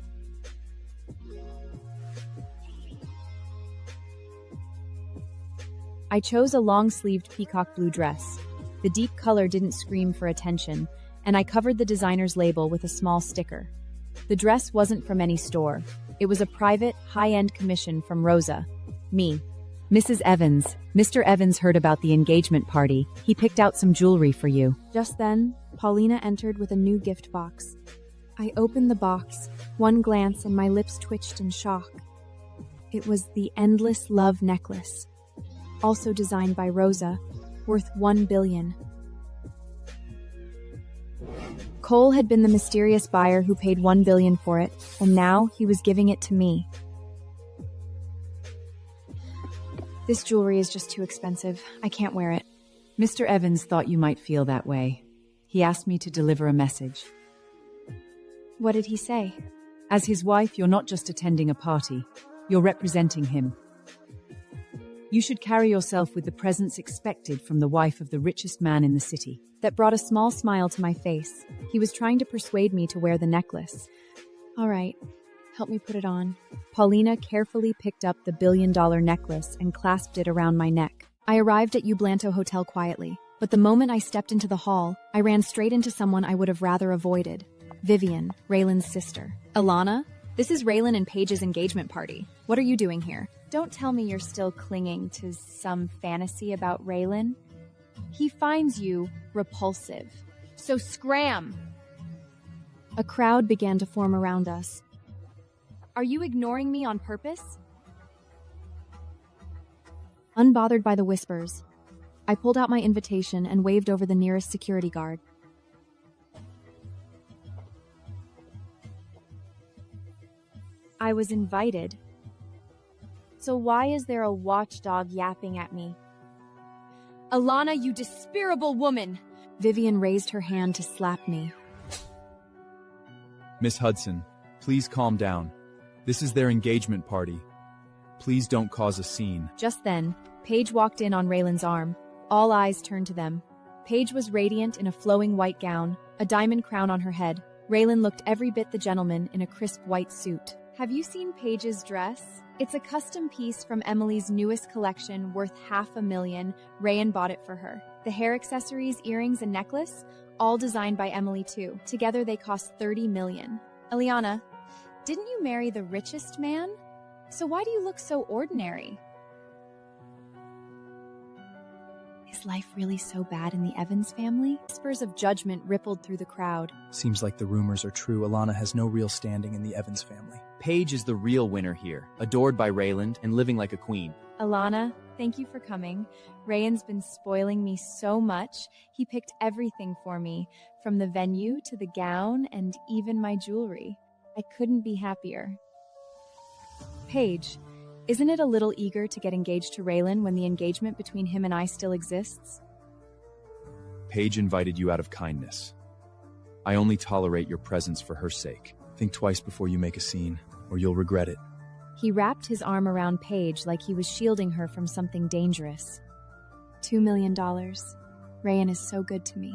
I chose a long-sleeved peacock blue dress. The deep color didn't scream for attention, and I covered the designer's label with a small sticker. The dress wasn't from any store. It was a private, high-end commission from Rosa. Me. Mrs. Evans. Mr. Evans heard about the engagement party. He picked out some jewelry for you. Just then, Paulina entered with a new gift box. I opened the box, one glance, and my lips twitched in shock. It was the Endless Love Necklace, also designed by Rosa, worth $1 billion. Cole had been the mysterious buyer who paid $1 billion for it, and now he was giving it to me. This jewelry is just too expensive. I can't wear it. Mr. Evans thought you might feel that way. He asked me to deliver a message. What did he say? As his wife, you're not just attending a party. You're representing him. You should carry yourself with the presence expected from the wife of the richest man in the city. That brought a small smile to my face. He was trying to persuade me to wear the necklace. All right, help me put it on. Paulina carefully picked up the $1 billion necklace and clasped it around my neck. I arrived at Ublanto Hotel quietly, but the moment I stepped into the hall, I ran straight into someone I would have rather avoided. Vivian, Raylan's sister. Elliana, this is Raylan and Paige's engagement party. What are you doing here? Don't tell me you're still clinging to some fantasy about Raylan. He finds you repulsive. So scram! A crowd began to form around us. Are you ignoring me on purpose? Unbothered by the whispers, I pulled out my invitation and waved over the nearest security guard. I was invited. So why is there a watchdog yapping at me? Elliana, you despicable woman! Vivian raised her hand to slap me. Miss Hudson, please calm down. This is their engagement party. Please don't cause a scene. Just then, Paige walked in on Raylan's arm. All eyes turned to them. Paige was radiant in a flowing white gown, a diamond crown on her head. Raylan looked every bit the gentleman in a crisp white suit. Have you seen Paige's dress? It's a custom piece from Emily's newest collection worth $500,000. Rayan bought it for her. The hair accessories, earrings, and necklace, all designed by Emily too. Together they cost $30 million. Elliana, didn't you marry the richest man? So why do you look so ordinary? Is life really so bad in the Evans family? Whispers of judgment rippled through the crowd. Seems like the rumors are true. Elliana has no real standing in the Evans family. Paige is the real winner here, adored by Rayland and living like a queen. Elliana, thank you for coming. Rayan's been spoiling me so much. He picked everything for me, from the venue to the gown and even my jewelry. I couldn't be happier. Paige, isn't it a little eager to get engaged to Raylan when the engagement between him and I still exists? Paige invited you out of kindness. I only tolerate your presence for her sake. Think twice before you make a scene, or you'll regret it. He wrapped his arm around Paige like he was shielding her from something dangerous. $2 million. Rayan is so good to me.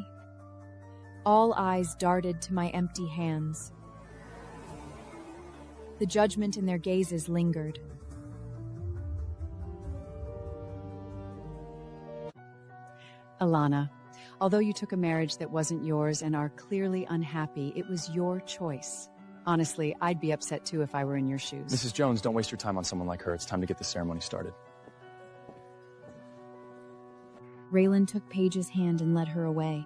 All eyes darted to my empty hands. The judgment in their gazes lingered. Elliana, although you took a marriage that wasn't yours and are clearly unhappy, it was your choice. Honestly, I'd be upset too if I were in your shoes. Mrs. Jones, don't waste your time on someone like her. It's time to get the ceremony started. Raylan took Paige's hand and led her away.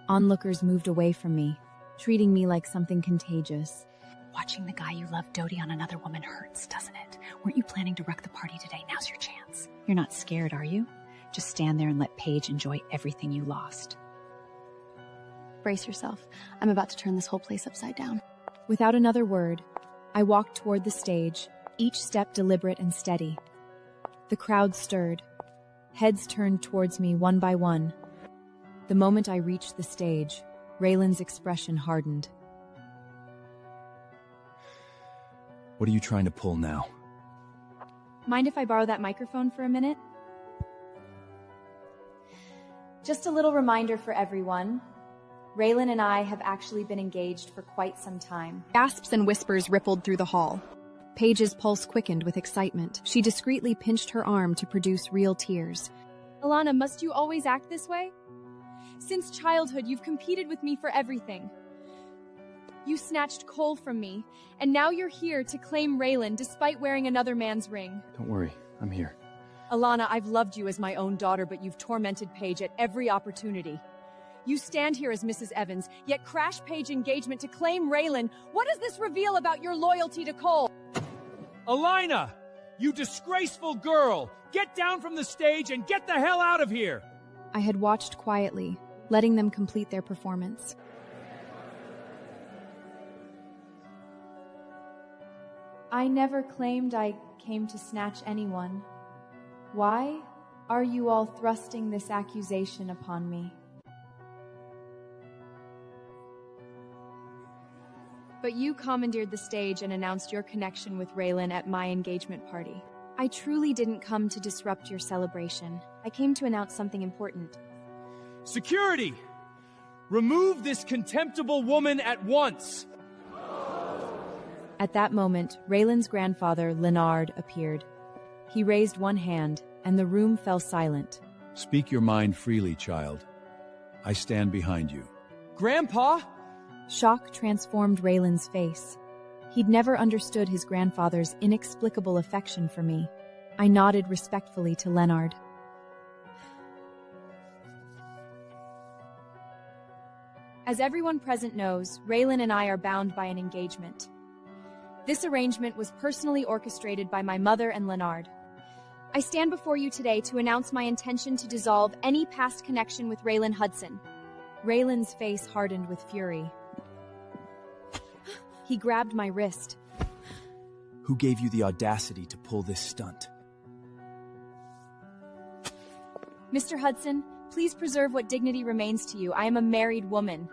Onlookers moved away from me, treating me like something contagious. Watching the guy you love doting on another woman hurts, doesn't it? Weren't you planning to wreck the party today? Now's your chance. You're not scared, are you? Just stand there and let Paige enjoy everything you lost. Brace yourself. I'm about to turn this whole place upside down. Without another word, I walked toward the stage, each step deliberate and steady. The crowd stirred. Heads turned towards me one by one. The moment I reached the stage, Raylan's expression hardened. What are you trying to pull now? Mind if I borrow that microphone for a minute? Just a little reminder for everyone. Raylan and I have actually been engaged for quite some time. Gasps and whispers rippled through the hall. Paige's pulse quickened with excitement. She discreetly pinched her arm to produce real tears. Elliana, must you always act this way? Since childhood, you've competed with me for everything. You snatched Cole from me, and now you're here to claim Raylan despite wearing another man's ring. Don't worry, I'm here. Alana, I've loved you as my own daughter, but you've tormented Paige at every opportunity. You stand here as Mrs. Evans, yet crash Paige engagement to claim Raylan. What does this reveal about your loyalty to Cole? Elliana! You disgraceful girl! Get down from the stage and get the hell out of here! I had watched quietly, letting them complete their performance. I never claimed I came to snatch anyone. Why are you all thrusting this accusation upon me? But you commandeered the stage and announced your connection with Raylan at my engagement party. I truly didn't come to disrupt your celebration. I came to announce something important. Security! Remove this contemptible woman at once! At that moment, Raylan's grandfather, Leonard, appeared. He raised one hand, and the room fell silent. Speak your mind freely, child. I stand behind you. Grandpa? Shock transformed Raylan's face. He'd never understood his grandfather's inexplicable affection for me. I nodded respectfully to Leonard. As everyone present knows, Raylan and I are bound by an engagement. This arrangement was personally orchestrated by my mother and Leonard. I stand before you today to announce my intention to dissolve any past connection with Raylan Hudson. Raylan's face hardened with fury. He grabbed my wrist. Who gave you the audacity to pull this stunt? Mr. Hudson, please preserve what dignity remains to you. I am a married woman.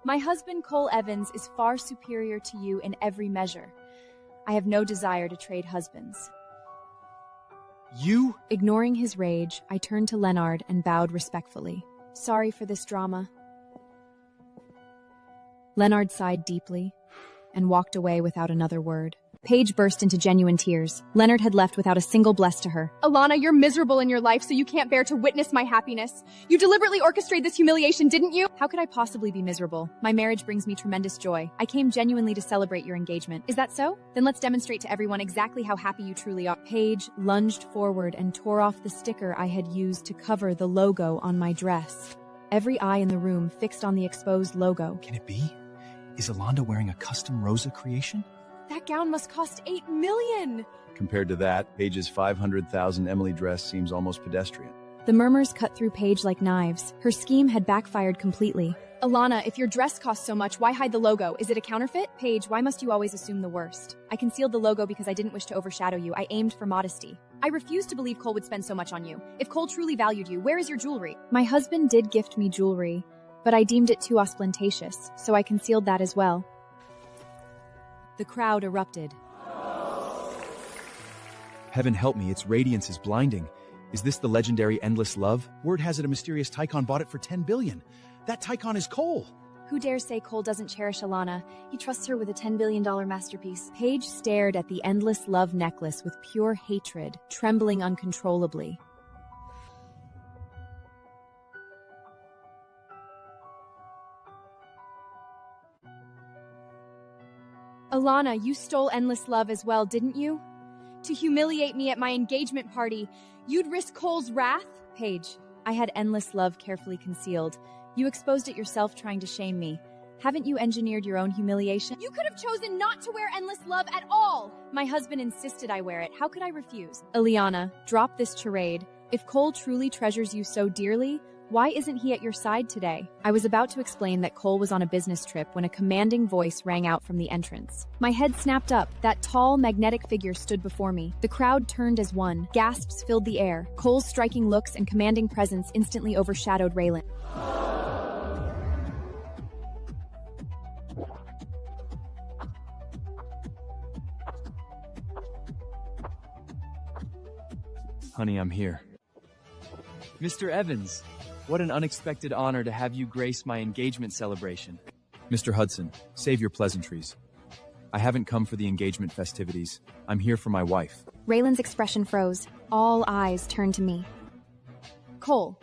My husband, Cole Evans, is far superior to you in every measure. I have no desire to trade husbands. You? Ignoring his rage, I turned to Leonard and bowed respectfully. Sorry for this drama. Leonard sighed deeply and walked away without another word. Paige burst into genuine tears. Leonard had left without a single bless to her. Elliana, you're miserable in your life, so you can't bear to witness my happiness. You deliberately orchestrated this humiliation, didn't you? How could I possibly be miserable? My marriage brings me tremendous joy. I came genuinely to celebrate your engagement. Is that so? Then let's demonstrate to everyone exactly how happy you truly are. Paige lunged forward and tore off the sticker I had used to cover the logo on my dress. Every eye in the room fixed on the exposed logo. Can it be? Is Alonda wearing a custom Rosa creation? That gown must cost $8 million! Compared to that, Paige's $500,000 Emily dress seems almost pedestrian. The murmurs cut through Paige like knives. Her scheme had backfired completely. Alana, if your dress costs so much, why hide the logo? Is it a counterfeit? Paige, why must you always assume the worst? I concealed the logo because I didn't wish to overshadow you. I aimed for modesty. I refused to believe Cole would spend so much on you. If Cole truly valued you, where is your jewelry? My husband did gift me jewelry, but I deemed it too ostentatious, so I concealed that as well. The crowd erupted. Heaven help me, its radiance is blinding. Is this the legendary Endless Love? Word has it a mysterious Tycon bought it for $10 billion. That Tycon is Cole. Who dares say Cole doesn't cherish Alana? He trusts her with a $10 billion masterpiece. Paige stared at the Endless Love necklace with pure hatred, trembling uncontrollably. Alana, you stole Endless Love as well, didn't you? To humiliate me at my engagement party, you'd risk Cole's wrath? Paige, I had Endless Love carefully concealed. You exposed it yourself trying to shame me. Haven't you engineered your own humiliation? You could have chosen not to wear Endless Love at all! My husband insisted I wear it. How could I refuse? Elliana, drop this charade. If Cole truly treasures you so dearly, why isn't he at your side today? I was about to explain that Cole was on a business trip when a commanding voice rang out from the entrance. My head snapped up. That tall, magnetic figure stood before me. The crowd turned as one. Gasps filled the air. Cole's striking looks and commanding presence instantly overshadowed Raylan. Honey, I'm here. Mr. Evans, what an unexpected honor to have you grace my engagement celebration. Mr. Hudson, save your pleasantries. I haven't come for the engagement festivities. I'm here for my wife. Raylan's expression froze. All eyes turned to me. Cole,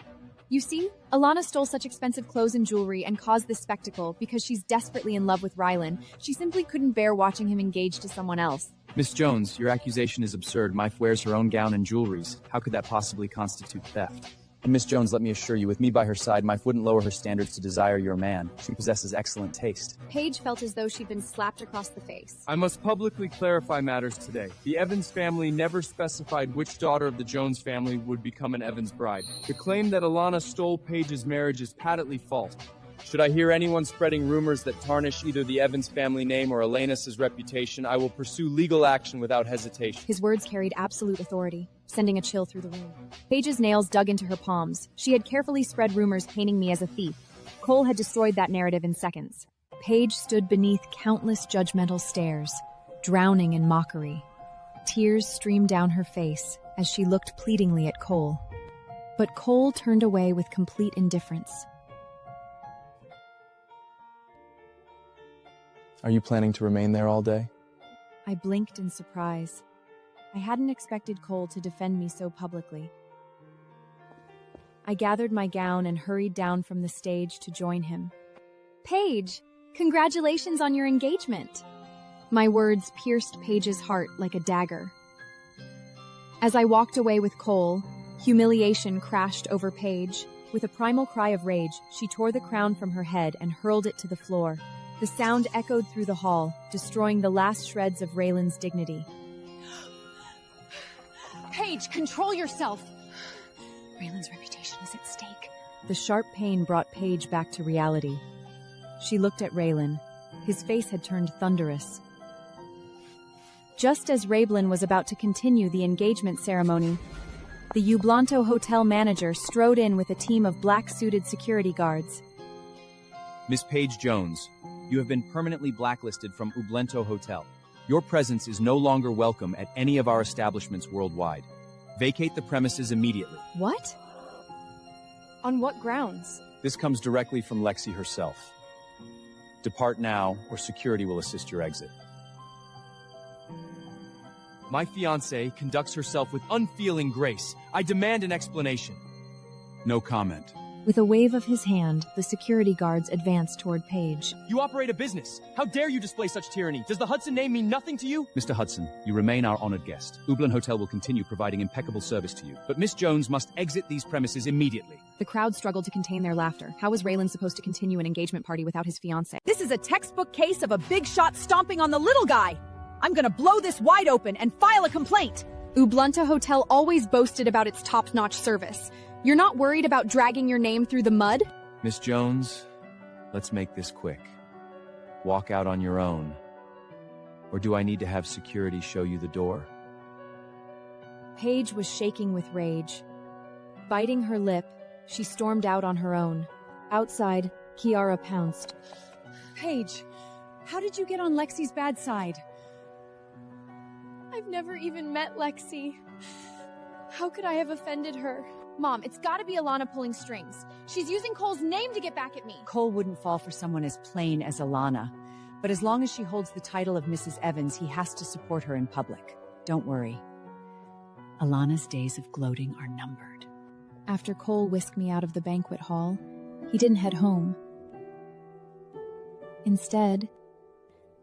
You see, Elliana stole such expensive clothes and jewelry and caused this spectacle because she's desperately in love with Rylan. She simply couldn't bear watching him engaged to someone else. Miss Jones, your accusation is absurd. My wife wears her own gown and jewelries. How could that possibly constitute theft? And Miss Jones, let me assure you, with me by her side, my wife wouldn't lower her standards to desire your man. She possesses excellent taste. Paige felt as though she'd been slapped across the face. I must publicly clarify matters today. The Evans family never specified which daughter of the Jones family would become an Evans bride. The claim that Elliana stole Paige's marriage is patently false. Should I hear anyone spreading rumors that tarnish either the Evans family name or Elena's reputation, I will pursue legal action without hesitation. His words carried absolute authority, sending a chill through the room. Paige's nails dug into her palms. She had carefully spread rumors painting me as a thief. Cole had destroyed that narrative in seconds. Paige stood beneath countless judgmental stares, drowning in mockery. Tears streamed down her face as she looked pleadingly at Cole. But Cole turned away with complete indifference. Are you planning to remain there all day? I blinked in surprise. I hadn't expected Cole to defend me so publicly. I gathered my gown and hurried down from the stage to join him. Paige, congratulations on your engagement. My words pierced Paige's heart like a dagger. As I walked away with Cole, humiliation crashed over Paige. With a primal cry of rage, she tore the crown from her head and hurled it to the floor. The sound echoed through the hall, destroying the last shreds of Raylan's dignity. Paige, control yourself! Raylan's reputation is at stake. The sharp pain brought Paige back to reality. She looked at Raylan. His face had turned thunderous. Just as Raylan was about to continue the engagement ceremony, the Ublanto hotel manager strode in with a team of black-suited security guards. Miss Paige Jones, you have been permanently blacklisted from Ublanto Hotel. Your presence is no longer welcome at any of our establishments worldwide. Vacate the premises immediately. What? On what grounds? This comes directly from Lexi herself. Depart now, or security will assist your exit. My fiancée conducts herself with unfeeling grace. I demand an explanation. No comment. With a wave of his hand, the security guards advanced toward Paige. You operate a business. How dare you display such tyranny? Does the Hudson name mean nothing to you? Mr. Hudson, you remain our honored guest. Ublan Hotel will continue providing impeccable service to you. But Miss Jones must exit these premises immediately. The crowd struggled to contain their laughter. How was Raylan supposed to continue an engagement party without his fiancée? This is a textbook case of a big shot stomping on the little guy. I'm gonna blow this wide open and file a complaint. Ublanto Hotel always boasted about its top-notch service. You're not worried about dragging your name through the mud? Miss Jones, let's make this quick. Walk out on your own. Or do I need to have security show you the door? Paige was shaking with rage. Biting her lip, she stormed out on her own. Outside, Kiara pounced. Paige, how did you get on Lexi's bad side? I've never even met Lexi. How could I have offended her? Mom, it's gotta be Elliana pulling strings. She's using Cole's name to get back at me. Cole wouldn't fall for someone as plain as Elliana. But as long as she holds the title of Mrs. Evans, he has to support her in public. Don't worry. Elliana's days of gloating are numbered. After Cole whisked me out of the banquet hall, he didn't head home. Instead,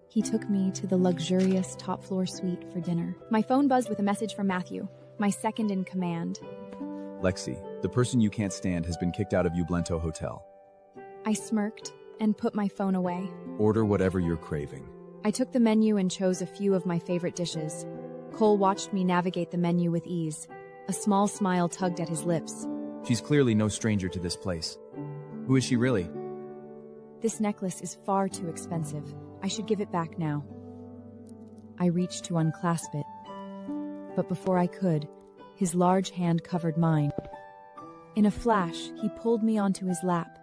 he took me to the luxurious top-floor suite for dinner. My phone buzzed with a message from Matthew, my second in command. Lexi, the person you can't stand has been kicked out of Ublanto Hotel. I smirked and put my phone away. Order whatever you're craving. I took the menu and chose a few of my favorite dishes. Cole watched me navigate the menu with ease. A small smile tugged at his lips. She's clearly no stranger to this place. Who is she really? This necklace is far too expensive. I should give it back now. I reached to unclasp it. But before I could, his large hand covered mine. In a flash, he pulled me onto his lap.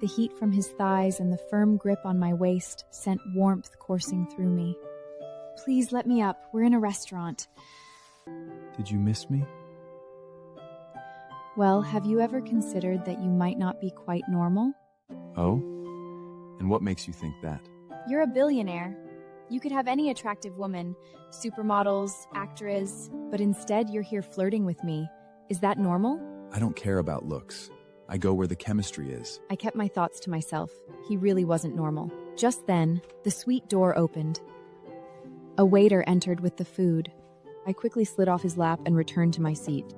The heat from his thighs and the firm grip on my waist sent warmth coursing through me. Please let me up. We're in a restaurant. Did you miss me? Well, have you ever considered that you might not be quite normal? Oh? And what makes you think that? You're a billionaire. You could have any attractive woman, supermodels, actors, but instead you're here flirting with me, Is that normal? I don't care about looks. I go where the chemistry is. I kept my thoughts to myself. He really wasn't normal. Just then, the suite door opened. A waiter entered with the food. I quickly slid off his lap and returned to my seat.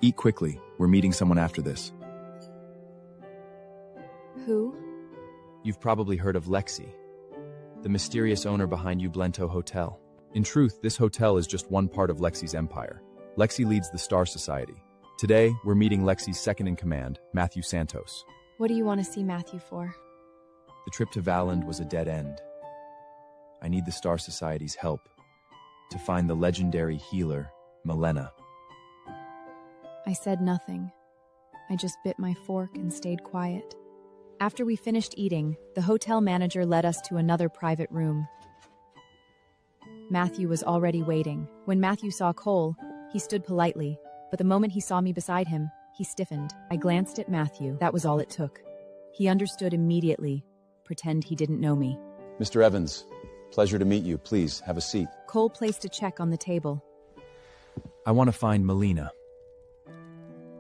Eat quickly. We're meeting someone after this. Who? You've probably heard of Lexi, the mysterious owner behind Ublento Hotel. In truth, this hotel is just one part of Lexi's empire. Lexi leads the Star Society. Today, we're meeting Lexi's second-in-command, Matthew Santos. What do you want to see Matthew for? The trip to Valand was a dead end. I need the Star Society's help to find the legendary healer, Milena. I said nothing. I just bit my fork and stayed quiet. After we finished eating, the hotel manager led us to another private room. Matthew was already waiting. When Matthew saw Cole, he stood politely, but the moment he saw me beside him, he stiffened. I glanced at Matthew. That was all it took. He understood immediately. Pretend he didn't know me. Mr. Evans, pleasure to meet you. Please, have a seat. Cole placed a check on the table. I want to find Melina.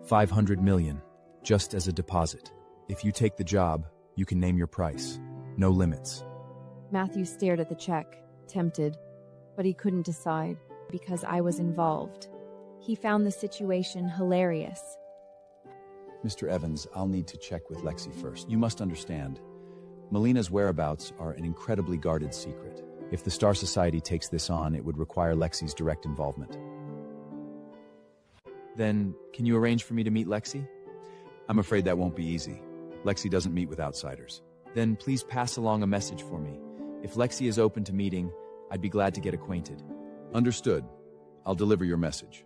500 million, just as a deposit. If you take the job, you can name your price. No limits. Matthew stared at the check, tempted, but he couldn't decide because I was involved. He found the situation hilarious. Mr. Evans, I'll need to check with Lexi first. You must understand, Melina's whereabouts are an incredibly guarded secret. If the Star Society takes this on, it would require Lexi's direct involvement. Then, can you arrange for me to meet Lexi? I'm afraid that won't be easy. Lexi doesn't meet with outsiders. Then please pass along a message for me. If Lexi is open to meeting, I'd be glad to get acquainted. Understood. I'll deliver your message.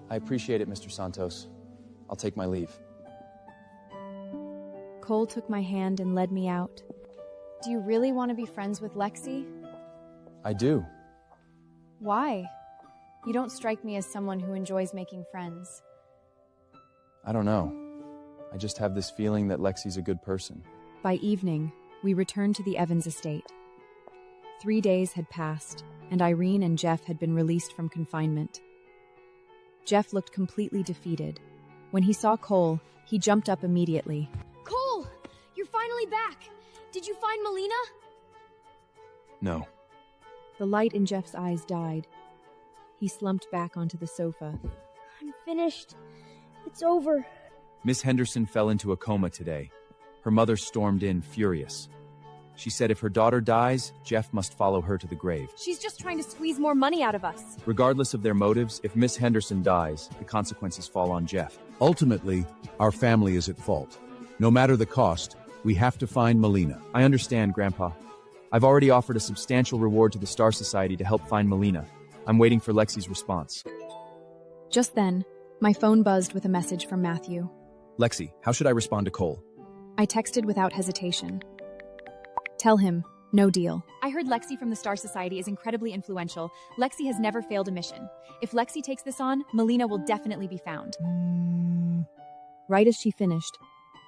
I appreciate it, Mr. Santos. I'll take my leave. Cole took my hand and led me out. Do you really want to be friends with Lexi? I do. Why? You don't strike me as someone who enjoys making friends. I don't know. I just have this feeling that Lexi's a good person. By evening, we returned to the Evans estate. 3 days had passed, and Irene and Jeff had been released from confinement. Jeff looked completely defeated. When he saw Cole, he jumped up immediately. Cole! You're finally back! Did you find Melina? No. The light in Jeff's eyes died. He slumped back onto the sofa. I'm finished. It's over. Miss Henderson fell into a coma today. Her mother stormed in, furious. She said if her daughter dies, Jeff must follow her to the grave. She's just trying to squeeze more money out of us. Regardless of their motives, if Miss Henderson dies, the consequences fall on Jeff. Ultimately, our family is at fault. No matter the cost, we have to find Melina. I understand, Grandpa. I've already offered a substantial reward to the Star Society to help find Melina. I'm waiting for Lexi's response. Just then, my phone buzzed with a message from Matthew. Lexi, how should I respond to Cole? I texted without hesitation. Tell him, no deal. I heard Lexi from the Star Society is incredibly influential. Lexi has never failed a mission. If Lexi takes this on, Melina will definitely be found. Right as she finished,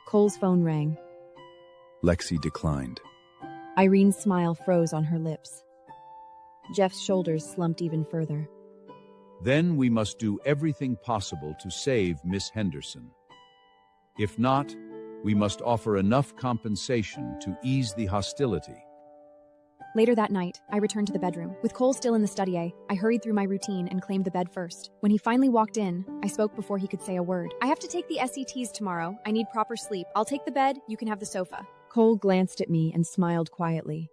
Cole's phone rang. Lexi declined. Irene's smile froze on her lips. Jeff's shoulders slumped even further. Then we must do everything possible to save Miss Henderson. If not, we must offer enough compensation to ease the hostility. Later that night, I returned to the bedroom. With Cole still in the study, I hurried through my routine and claimed the bed first. When he finally walked in, I spoke before he could say a word. I have to take the SETs tomorrow. I need proper sleep. I'll take the bed, you can have the sofa. Cole glanced at me and smiled quietly.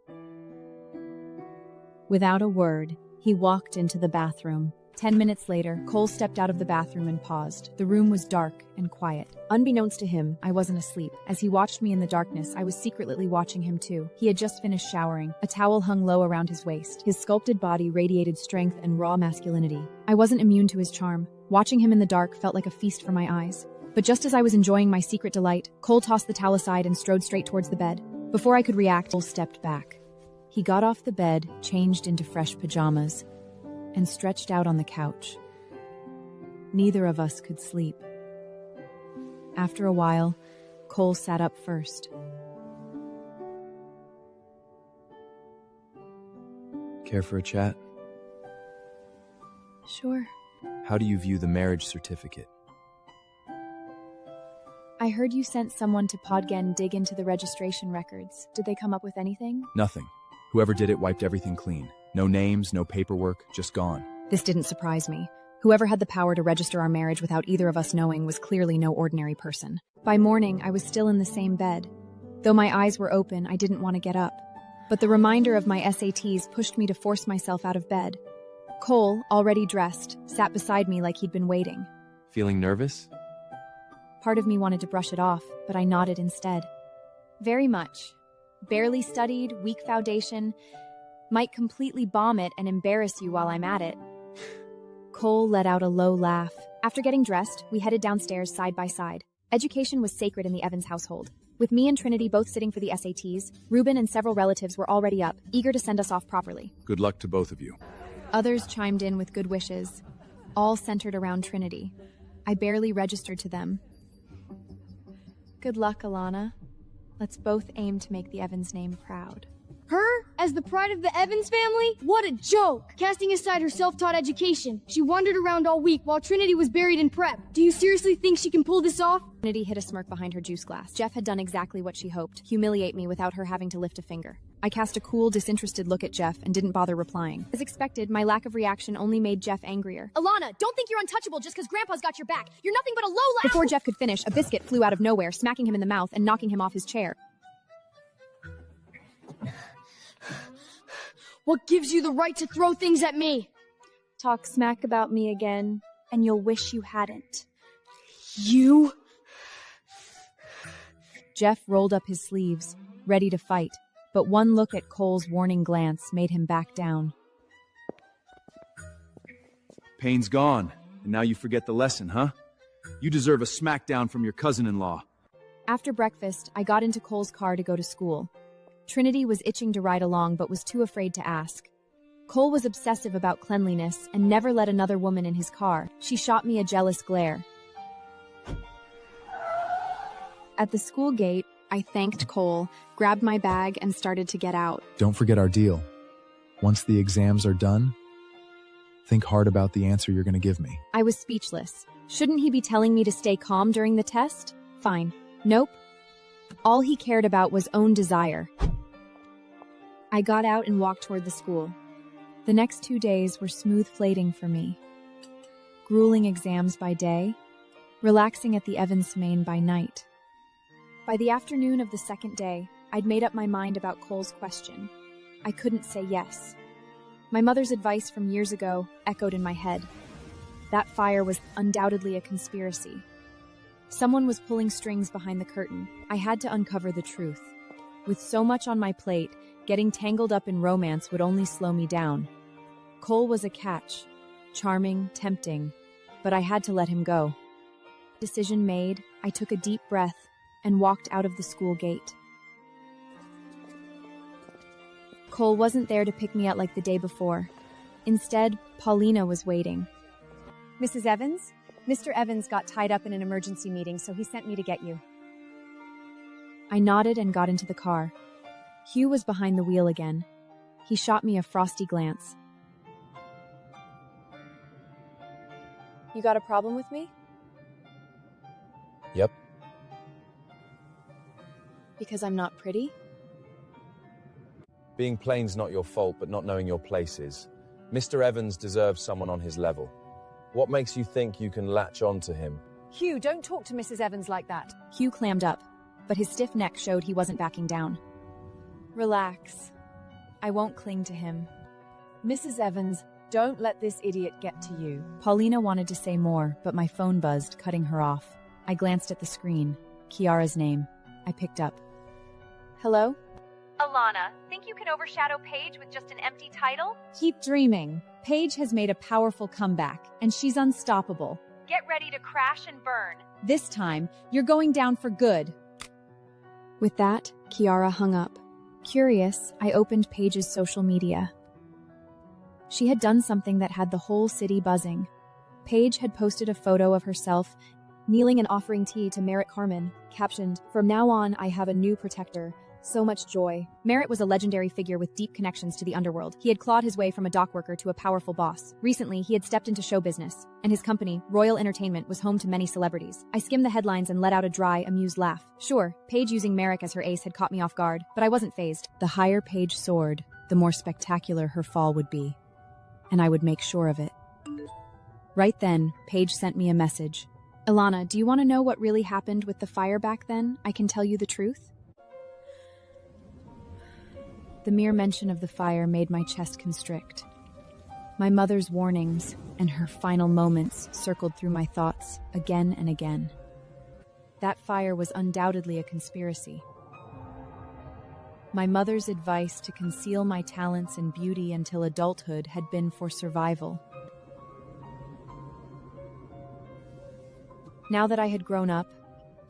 Without a word, he walked into the bathroom. 10 minutes later, Cole stepped out of the bathroom and paused. The room was dark and quiet. Unbeknownst to him, I wasn't asleep. As he watched me in the darkness, I was secretly watching him too. He had just finished showering. A towel hung low around his waist. His sculpted body radiated strength and raw masculinity. I wasn't immune to his charm. Watching him in the dark felt like a feast for my eyes. But just as I was enjoying my secret delight, Cole tossed the towel aside and strode straight towards the bed. Before I could react, Cole stepped back. He got off the bed, changed into fresh pajamas, and stretched out on the couch. Neither of us could sleep. After a while, Cole sat up first. Care for a chat? Sure. How do you view the marriage certificate? I heard you sent someone to Podgen dig into the registration records. Did they come up with anything? Nothing. Whoever did it wiped everything clean. No names, no paperwork, just gone. This didn't surprise me. Whoever had the power to register our marriage without either of us knowing was clearly no ordinary person. By morning, I was still in the same bed. Though my eyes were open, I didn't want to get up. But the reminder of my SATs pushed me to force myself out of bed. Cole, already dressed, sat beside me like he'd been waiting. Feeling nervous? Part of me wanted to brush it off, but I nodded instead. Very much. Barely studied, weak foundation. Might completely bomb it and embarrass you while I'm at it. Cole let out a low laugh. After getting dressed, we headed downstairs side by side. Education was sacred in the Evans household. With me and Trinity both sitting for the SATs, Reuben and several relatives were already up, eager to send us off properly. Good luck to both of you. Others chimed in with good wishes, all centered around Trinity. I barely registered to them. Good luck, Elliana. Let's both aim to make the Evans name proud. Her? As the pride of the Evans family? What a joke! Casting aside her self-taught education, she wandered around all week while Trinity was buried in prep. Do you seriously think she can pull this off? Trinity hid a smirk behind her juice glass. Jeff had done exactly what she hoped, humiliate me without her having to lift a finger. I cast a cool, disinterested look at Jeff and didn't bother replying. As expected, my lack of reaction only made Jeff angrier. Elliana, don't think you're untouchable just because Grandpa's got your back. You're nothing but a low-life— Before Jeff could finish, a biscuit flew out of nowhere, smacking him in the mouth and knocking him off his chair. What gives you the right to throw things at me? Talk smack about me again, and you'll wish you hadn't. You? Jeff rolled up his sleeves, ready to fight, but one look at Cole's warning glance made him back down. Pain's gone, and now you forget the lesson, huh? You deserve a smackdown from your cousin-in-law. After breakfast, I got into Cole's car to go to school. Trinity was itching to ride along but was too afraid to ask. Cole was obsessive about cleanliness and never let another woman in his car. She shot me a jealous glare. At the school gate, I thanked Cole, grabbed my bag, and started to get out. Don't forget our deal. Once the exams are done, think hard about the answer you're going to give me. I was speechless. Shouldn't he be telling me to stay calm during the test? Fine. Nope. All he cared about was own desire. I got out and walked toward the school. The next 2 days were smooth flating for me. Grueling exams by day, relaxing at the Evans Main by night. By the afternoon of the second day, I'd made up my mind about Cole's question. I couldn't say yes. My mother's advice from years ago echoed in my head. That fire was undoubtedly a conspiracy. Someone was pulling strings behind the curtain. I had to uncover the truth. With so much on my plate, getting tangled up in romance would only slow me down. Cole was a catch. Charming, tempting, but I had to let him go. Decision made, I took a deep breath and walked out of the school gate. Cole wasn't there to pick me up like the day before. Instead, Paulina was waiting. Mrs. Evans? Mr. Evans got tied up in an emergency meeting, so he sent me to get you. I nodded and got into the car. Hugh was behind the wheel again. He shot me a frosty glance. You got a problem with me? Yep. Because I'm not pretty? Being plain's not your fault, but not knowing your place is. Mr. Evans deserves someone on his level. What makes you think you can latch on to him? Hugh, don't talk to Mrs. Evans like that. Hugh clammed up, but his stiff neck showed he wasn't backing down. Relax. I won't cling to him. Mrs. Evans, don't let this idiot get to you. Paulina wanted to say more, but my phone buzzed, cutting her off. I glanced at the screen. Kiara's name. I picked up. Hello? Elliana, think you can overshadow Paige with just an empty title? Keep dreaming. Paige has made a powerful comeback, and she's unstoppable. Get ready to crash and burn. This time, you're going down for good. With that, Kiara hung up. Curious, I opened Paige's social media. She had done something that had the whole city buzzing. Paige had posted a photo of herself kneeling and offering tea to Merritt Carmen, captioned, "From now on, I have a new protector, So much joy. Merritt was a legendary figure with deep connections to the underworld. He had clawed his way from a dock worker to a powerful boss. Recently, he had stepped into show business, and his company, Royal Entertainment, was home to many celebrities. I skimmed the headlines and let out a dry, amused laugh. Sure, Paige using Merrick as her ace had caught me off guard, but I wasn't fazed. The higher Paige soared, the more spectacular her fall would be. And I would make sure of it. Right then, Paige sent me a message. Elliana, do you want to know what really happened with the fire back then? I can tell you the truth. The mere mention of the fire made my chest constrict. My mother's warnings and her final moments circled through my thoughts again and again. That fire was undoubtedly a conspiracy. My mother's advice to conceal my talents and beauty until adulthood had been for survival. Now that I had grown up,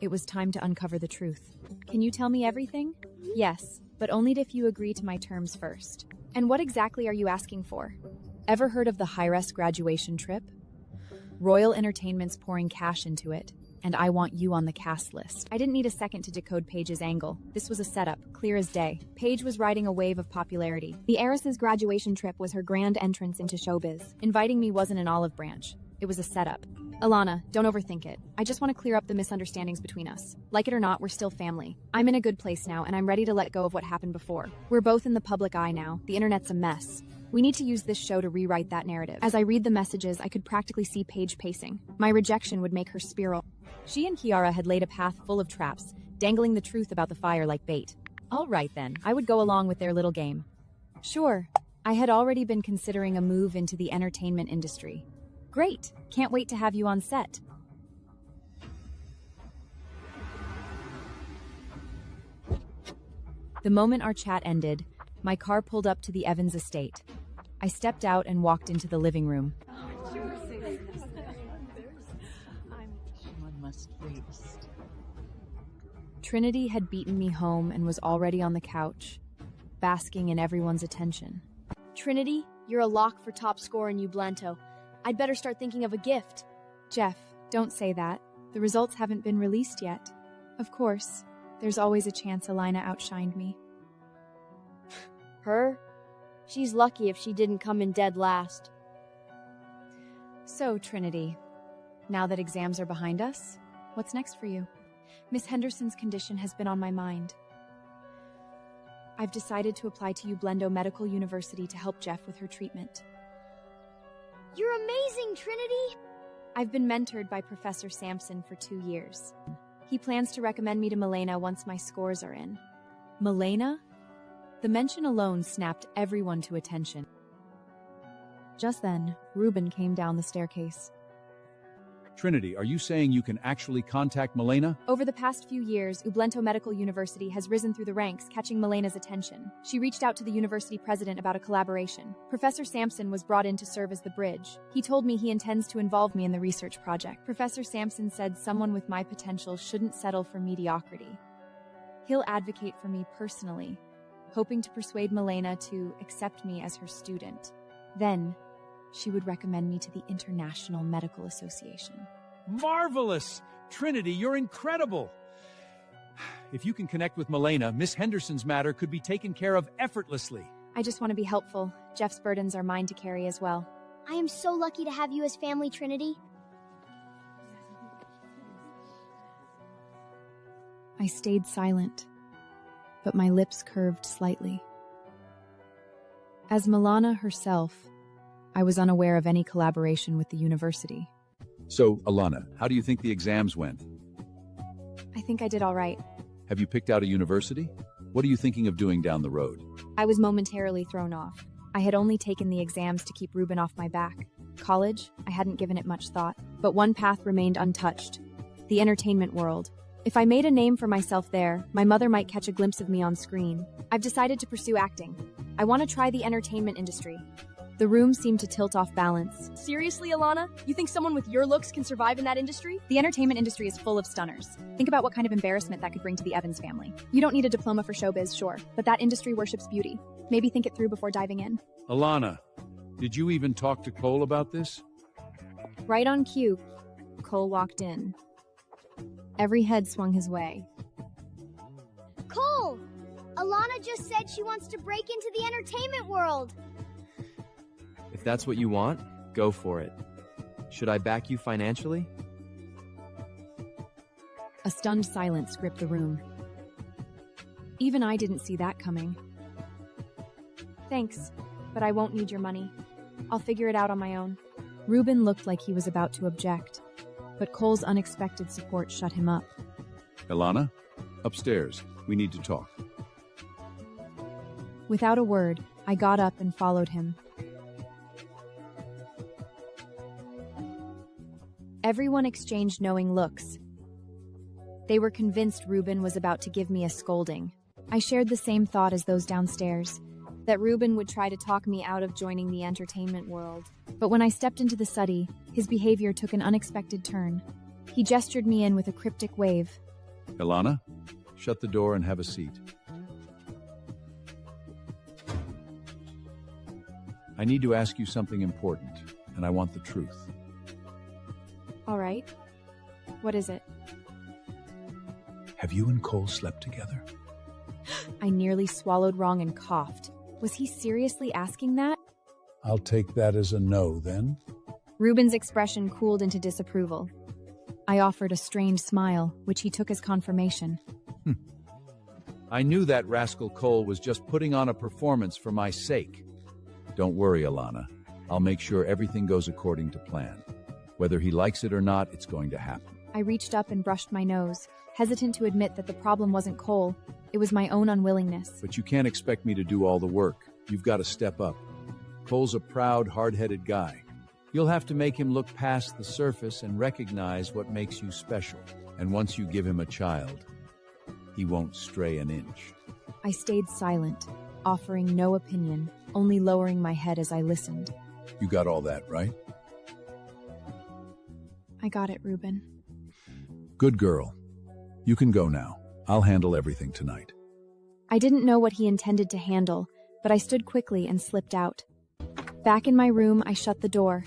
it was time to uncover the truth. Can you tell me everything? Yes, but only if you agree to my terms first. And what exactly are you asking for? Ever heard of the Hi-Res graduation trip? Royal Entertainment's pouring cash into it, and I want you on the cast list. I didn't need a second to decode Paige's angle. This was a setup, clear as day. Paige was riding a wave of popularity. The heiress's graduation trip was her grand entrance into showbiz. Inviting me wasn't an olive branch. It was a setup. Elliana, don't overthink it. I just want to clear up the misunderstandings between us. Like it or not, we're still family. I'm in a good place now, and I'm ready to let go of what happened before. We're both in the public eye now. The internet's a mess. We need to use this show to rewrite that narrative. As I read the messages, I could practically see Paige pacing. My rejection would make her spiral. She and Kiara had laid a path full of traps, dangling the truth about the fire like bait. All right then, I would go along with their little game. Sure. I had already been considering a move into the entertainment industry. Great! Can't wait to have you on set. The moment our chat ended, my car pulled up to the Evans estate. I stepped out and walked into the living room. Trinity had beaten me home and was already on the couch, basking in everyone's attention. Trinity, you're a lock for top score in Ublanto. I'd better start thinking of a gift. Jeff, don't say that. The results haven't been released yet. Of course, there's always a chance Elliana outshined me. Her? She's lucky if she didn't come in dead last. So, Trinity, now that exams are behind us, what's next for you? Miss Henderson's condition has been on my mind. I've decided to apply to Ublendo Medical University to help Jeff with her treatment. You're amazing, Trinity! I've been mentored by Professor Sampson for 2 years. He plans to recommend me to Milena once my scores are in. Milena? The mention alone snapped everyone to attention. Just then, Ruben came down the staircase. Trinity, are you saying you can actually contact Milena? Over the past few years, Ublento Medical University has risen through the ranks, catching Milena's attention. She reached out to the university president about a collaboration. Professor Sampson was brought in to serve as the bridge. He told me he intends to involve me in the research project. Professor Sampson said someone with my potential shouldn't settle for mediocrity. He'll advocate for me personally, hoping to persuade Milena to accept me as her student. Then, she would recommend me to the International Medical Association. Marvelous! Trinity, you're incredible! If you can connect with Milena, Miss Henderson's matter could be taken care of effortlessly. I just want to be helpful. Jeff's burdens are mine to carry as well. I am so lucky to have you as family, Trinity. I stayed silent, but my lips curved slightly. As Milana herself, I was unaware of any collaboration with the university. So, Elliana, how do you think the exams went? I think I did all right. Have you picked out a university? What are you thinking of doing down the road? I was momentarily thrown off. I had only taken the exams to keep Ruben off my back. College, I hadn't given it much thought. But one path remained untouched. The entertainment world. If I made a name for myself there, my mother might catch a glimpse of me on screen. I've decided to pursue acting. I want to try the entertainment industry. The room seemed to tilt off balance. Seriously, Elliana? You think someone with your looks can survive in that industry? The entertainment industry is full of stunners. Think about what kind of embarrassment that could bring to the Evans family. You don't need a diploma for showbiz, sure, but that industry worships beauty. Maybe think it through before diving in. Elliana, did you even talk to Cole about this? Right on cue, Cole walked in. Every head swung his way. Cole! Elliana just said she wants to break into the entertainment world. If that's what you want, go for it. Should I back you financially? A stunned silence gripped the room. Even I didn't see that coming. Thanks, but I won't need your money. I'll figure it out on my own. Reuben looked like he was about to object, but Cole's unexpected support shut him up. Elliana, upstairs. We need to talk. Without a word, I got up and followed him. Everyone exchanged knowing looks. They were convinced Reuben was about to give me a scolding. I shared the same thought as those downstairs, that Reuben would try to talk me out of joining the entertainment world. But when I stepped into the study, his behavior took an unexpected turn. He gestured me in with a cryptic wave. Elliana, shut the door and have a seat. I need to ask you something important, and I want the truth. All right. What is it? Have you and Cole slept together? I nearly swallowed wrong and coughed. Was he seriously asking that? I'll take that as a no, then. Reuben's expression cooled into disapproval. I offered a strange smile, which he took as confirmation. I knew that rascal Cole was just putting on a performance for my sake. Don't worry, Elliana. I'll make sure everything goes according to plan. Whether he likes it or not, it's going to happen. I reached up and brushed my nose, hesitant to admit that the problem wasn't Cole. It was my own unwillingness. But you can't expect me to do all the work. You've got to step up. Cole's a proud, hard-headed guy. You'll have to make him look past the surface and recognize what makes you special. And once you give him a child, he won't stray an inch. I stayed silent, offering no opinion, only lowering my head as I listened. You got all that, right? I got it, Reuben. Good girl. You can go now. I'll handle everything tonight. I didn't know what he intended to handle, but I stood quickly and slipped out. Back in my room, I shut the door.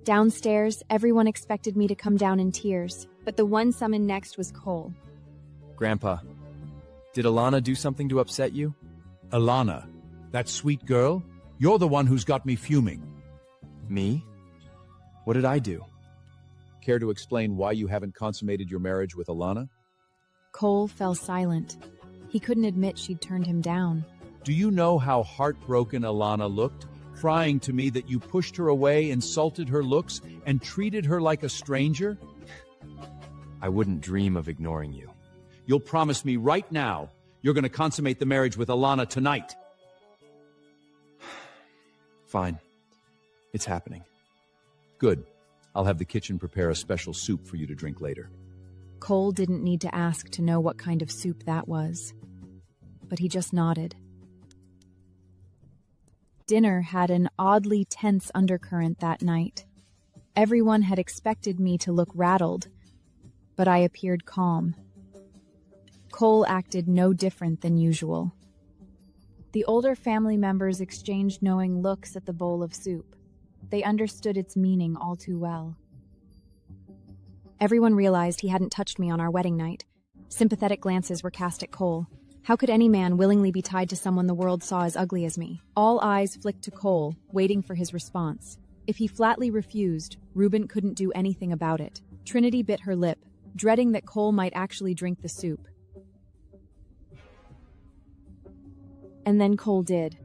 Downstairs, everyone expected me to come down in tears, but the one summoned next was Cole. Grandpa, did Elliana do something to upset you? Elliana, that sweet girl? You're the one who's got me fuming. Me? What did I do? Care to explain why you haven't consummated your marriage with Elliana? Cole fell silent. He couldn't admit she'd turned him down. Do you know how heartbroken Elliana looked, crying to me that you pushed her away, insulted her looks, and treated her like a stranger? I wouldn't dream of ignoring you. You'll promise me right now you're going to consummate the marriage with Elliana tonight. Fine. It's happening. Good. I'll have the kitchen prepare a special soup for you to drink later. Cole didn't need to ask to know what kind of soup that was, but he just nodded. Dinner had an oddly tense undercurrent that night. Everyone had expected me to look rattled, but I appeared calm. Cole acted no different than usual. The older family members exchanged knowing looks at the bowl of soup. They understood its meaning all too well. Everyone realized he hadn't touched me on our wedding night. Sympathetic glances were cast at Cole. How could any man willingly be tied to someone the world saw as ugly as me? All eyes flicked to Cole, waiting for his response. If he flatly refused, Reuben couldn't do anything about it. Trinity bit her lip, dreading that Cole might actually drink the soup. And then Cole did.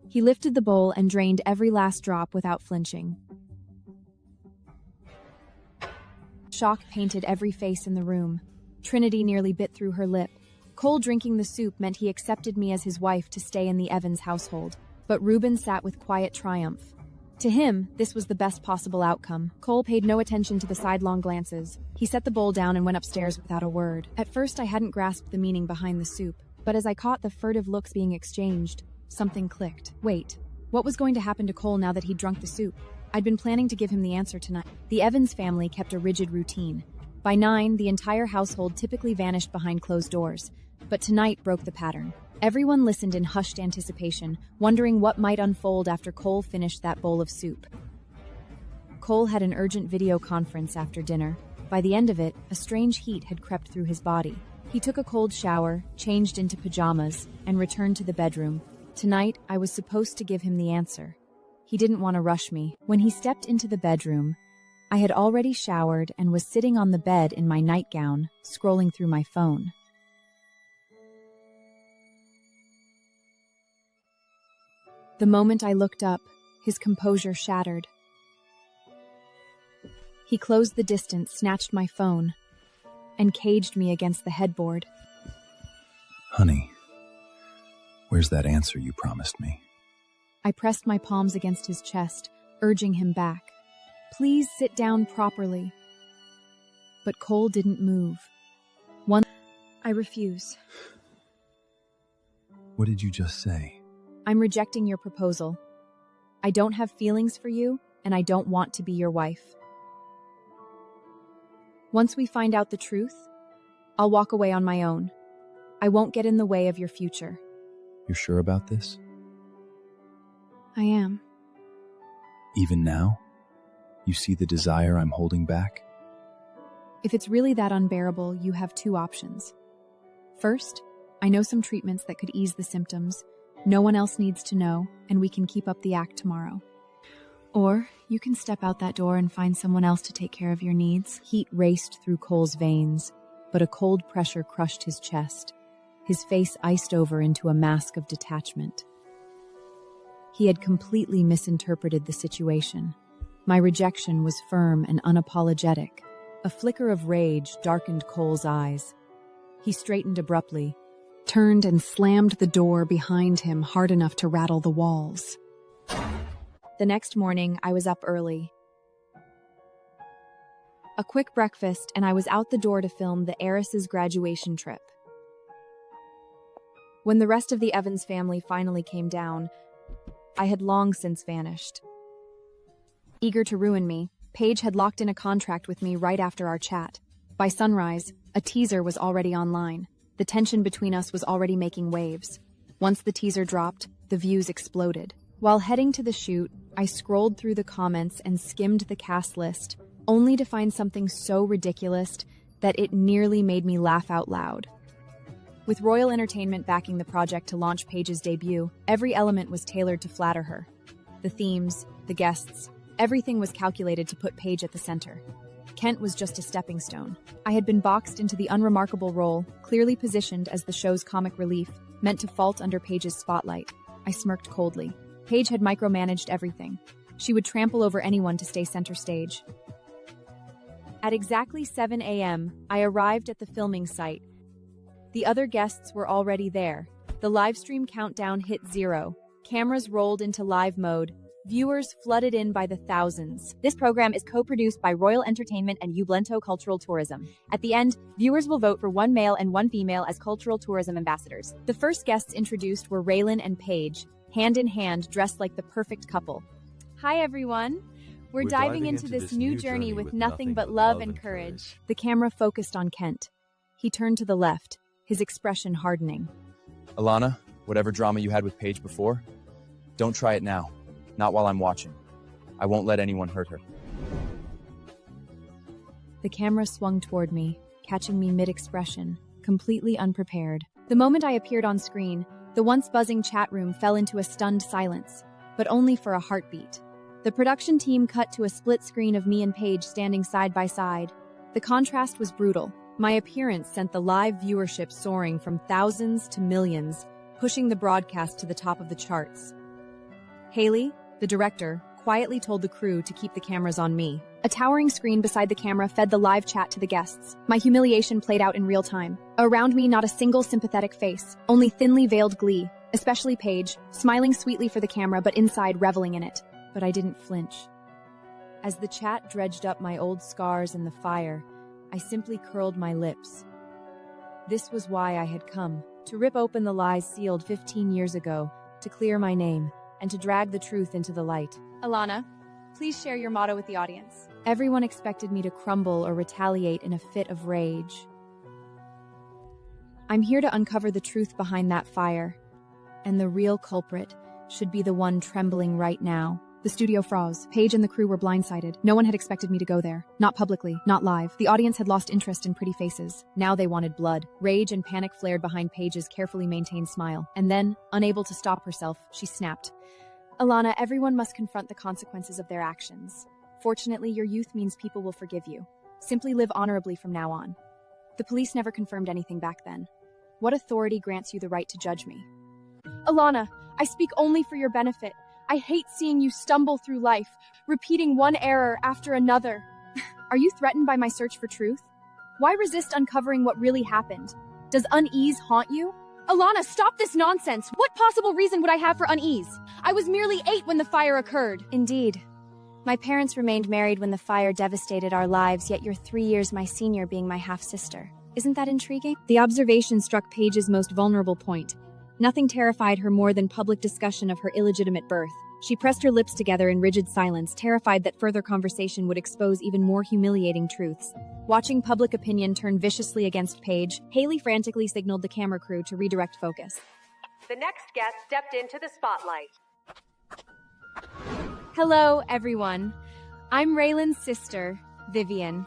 He lifted the bowl and drained every last drop without flinching. Shock painted every face in the room. Trinity nearly bit through her lip. Cole drinking the soup meant he accepted me as his wife to stay in the Evans household, but Reuben sat with quiet triumph. To him, this was the best possible outcome. Cole paid no attention to the sidelong glances. He set the bowl down and went upstairs without a word. At first, I hadn't grasped the meaning behind the soup, but as I caught the furtive looks being exchanged, something clicked. Wait, what was going to happen to Cole now that he'd drunk the soup? I'd been planning to give him the answer tonight. The Evans family kept a rigid routine. By 9, the entire household typically vanished behind closed doors, but tonight broke the pattern. Everyone listened in hushed anticipation, wondering what might unfold after Cole finished that bowl of soup. Cole had an urgent video conference after dinner. By the end of it, a strange heat had crept through his body. He took a cold shower, changed into pajamas, and returned to the bedroom. Tonight, I was supposed to give him the answer. He didn't want to rush me. When he stepped into the bedroom, I had already showered and was sitting on the bed in my nightgown, scrolling through my phone. The moment I looked up, his composure shattered. He closed the distance, snatched my phone, and caged me against the headboard. Honey, where's that answer you promised me? I pressed my palms against his chest, urging him back. Please sit down properly. But Cole didn't move. I refuse. What did you just say? I'm rejecting your proposal. I don't have feelings for you, and I don't want to be your wife. Once we find out the truth, I'll walk away on my own. I won't get in the way of your future. You're sure about this? I am. Even now? You see the desire I'm holding back? If it's really that unbearable, you have two options. First, I know some treatments that could ease the symptoms. No one else needs to know, and we can keep up the act tomorrow. Or you can step out that door and find someone else to take care of your needs. Heat raced through Cole's veins, but a cold pressure crushed his chest. His face iced over into a mask of detachment. He had completely misinterpreted the situation. My rejection was firm and unapologetic. A flicker of rage darkened Cole's eyes. He straightened abruptly, turned and slammed the door behind him hard enough to rattle the walls. The next morning, I was up early. A quick breakfast, and I was out the door to film the heiress's graduation trip. When the rest of the Evans family finally came down, I had long since vanished. Eager to ruin me, Paige had locked in a contract with me right after our chat. By sunrise, a teaser was already online. The tension between us was already making waves. Once the teaser dropped, the views exploded. While heading to the shoot, I scrolled through the comments and skimmed the cast list, only to find something so ridiculous that it nearly made me laugh out loud. With Royal Entertainment backing the project to launch Paige's debut, every element was tailored to flatter her. The themes, the guests, everything was calculated to put Paige at the center. Kent was just a stepping stone. I had been boxed into the unremarkable role, clearly positioned as the show's comic relief, meant to fault under Paige's spotlight. I smirked coldly. Paige had micromanaged everything. She would trample over anyone to stay center stage. At exactly 7 a.m., I arrived at the filming site. The other guests were already there. The livestream countdown hit 0. Cameras rolled into live mode. Viewers flooded in by the thousands. This program is co-produced by Royal Entertainment and Ublento Cultural Tourism. At the end, viewers will vote for one male and one female as cultural tourism ambassadors. The first guests introduced were Raylan and Paige, hand in hand, dressed like the perfect couple. Hi, everyone. We're diving into this new journey with nothing but love and courage. The camera focused on Kent. He turned to the left, his expression hardening. Elliana, whatever drama you had with Paige before, don't try it now. Not while I'm watching. I won't let anyone hurt her. The camera swung toward me, catching me mid-expression, completely unprepared. The moment I appeared on screen, the once buzzing chat room fell into a stunned silence, but only for a heartbeat. The production team cut to a split screen of me and Paige standing side by side. The contrast was brutal. My appearance sent the live viewership soaring from thousands to millions, pushing the broadcast to the top of the charts. Haley, the director, quietly told the crew to keep the cameras on me. A towering screen beside the camera fed the live chat to the guests. My humiliation played out in real time. Around me, not a single sympathetic face, only thinly veiled glee, especially Paige, smiling sweetly for the camera but inside reveling in it. But I didn't flinch. As the chat dredged up my old scars in the fire, I simply curled my lips. This was why I had come, to rip open the lies sealed 15 years ago, to clear my name, and to drag the truth into the light. Elliana, please share your motto with the audience. Everyone expected me to crumble or retaliate in a fit of rage. I'm here to uncover the truth behind that fire, and the real culprit should be the one trembling right now. The studio froze. Paige and the crew were blindsided. No one had expected me to go there. Not publicly, not live. The audience had lost interest in pretty faces. Now they wanted blood. Rage and panic flared behind Paige's carefully maintained smile. And then, unable to stop herself, she snapped. Alana, everyone must confront the consequences of their actions. Fortunately, your youth means people will forgive you. Simply live honorably from now on. The police never confirmed anything back then. What authority grants you the right to judge me? Alana, I speak only for your benefit. I hate seeing you stumble through life, repeating one error after another. Are you threatened by my search for truth? Why resist uncovering what really happened? Does unease haunt you? Alana, stop this nonsense! What possible reason would I have for unease? I was merely 8 when the fire occurred. Indeed. My parents remained married when the fire devastated our lives, yet you're 3 years my senior, being my half-sister. Isn't that intriguing? The observation struck Paige's most vulnerable point. Nothing terrified her more than public discussion of her illegitimate birth. She pressed her lips together in rigid silence, terrified that further conversation would expose even more humiliating truths. Watching public opinion turn viciously against Paige, Haley frantically signaled the camera crew to redirect focus. The next guest stepped into the spotlight. Hello, everyone. I'm Raylan's sister, Vivian.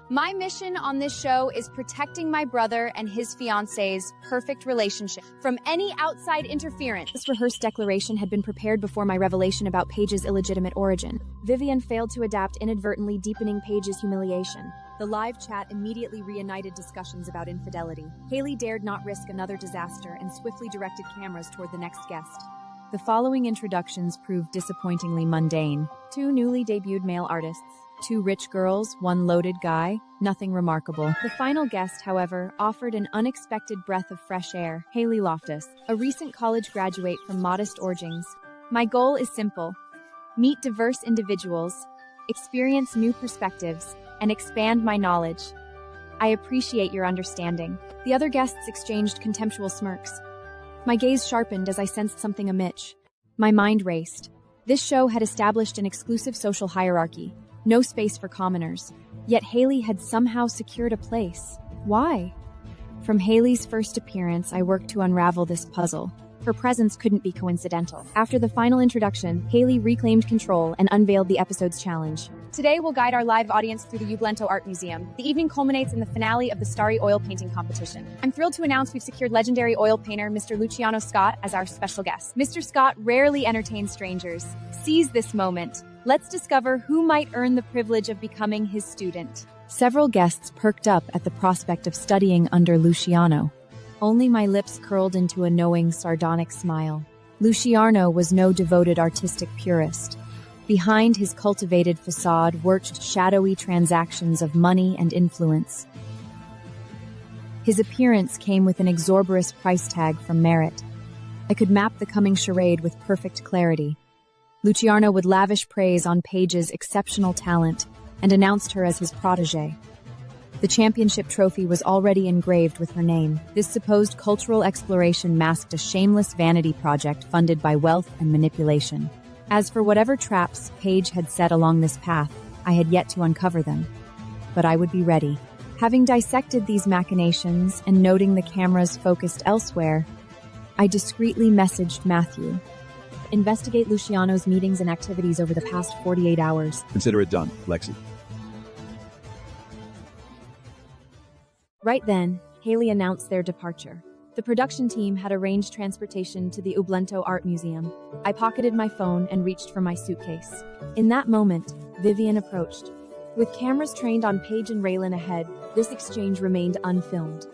My mission on this show is protecting my brother and his fiancée's perfect relationship from any outside interference. This rehearsed declaration had been prepared before my revelation about Paige's illegitimate origin. Vivian failed to adapt, inadvertently deepening Paige's humiliation. The live chat immediately reunited discussions about infidelity. Haley dared not risk another disaster and swiftly directed cameras toward the next guest. The following introductions proved disappointingly mundane. 2 newly debuted male artists. 2 rich girls, 1 loaded guy, nothing remarkable. The final guest, however, offered an unexpected breath of fresh air. Haley Loftus, a recent college graduate from modest origins. My goal is simple: meet diverse individuals, experience new perspectives, and expand my knowledge. I appreciate your understanding. The other guests exchanged contemptuous smirks. My gaze sharpened as I sensed something amiss. My mind raced. This show had established an exclusive social hierarchy. No space for commoners. Yet Haley had somehow secured a place. Why? From Haley's first appearance, I worked to unravel this puzzle. Her presence couldn't be coincidental. After the final introduction, Haley reclaimed control and unveiled the episode's challenge. Today, we'll guide our live audience through the Ublento Art Museum. The evening culminates in the finale of the Starry Oil Painting Competition. I'm thrilled to announce we've secured legendary oil painter Mr. Luciano Scott as our special guest. Mr. Scott rarely entertains strangers. Seize this moment. Let's discover who might earn the privilege of becoming his student. Several guests perked up at the prospect of studying under Luciano. Only my lips curled into a knowing, sardonic smile. Luciano was no devoted artistic purist. Behind his cultivated facade worked shadowy transactions of money and influence. His appearance came with an exorbitant price tag from merit. I could map the coming charade with perfect clarity. Luciano would lavish praise on Paige's exceptional talent and announced her as his protégé. The championship trophy was already engraved with her name. This supposed cultural exploration masked a shameless vanity project funded by wealth and manipulation. As for whatever traps Paige had set along this path, I had yet to uncover them. But I would be ready. Having dissected these machinations and noting the cameras focused elsewhere, I discreetly messaged Matthew. Investigate Luciano's meetings and activities over the past 48 hours. Consider it done, Lexi. Right then, Haley announced their departure. The production team had arranged transportation to the Ublento Art Museum. I pocketed my phone and reached for my suitcase. In that moment, Vivian approached. With cameras trained on Paige and Raylan ahead, this exchange remained unfilmed.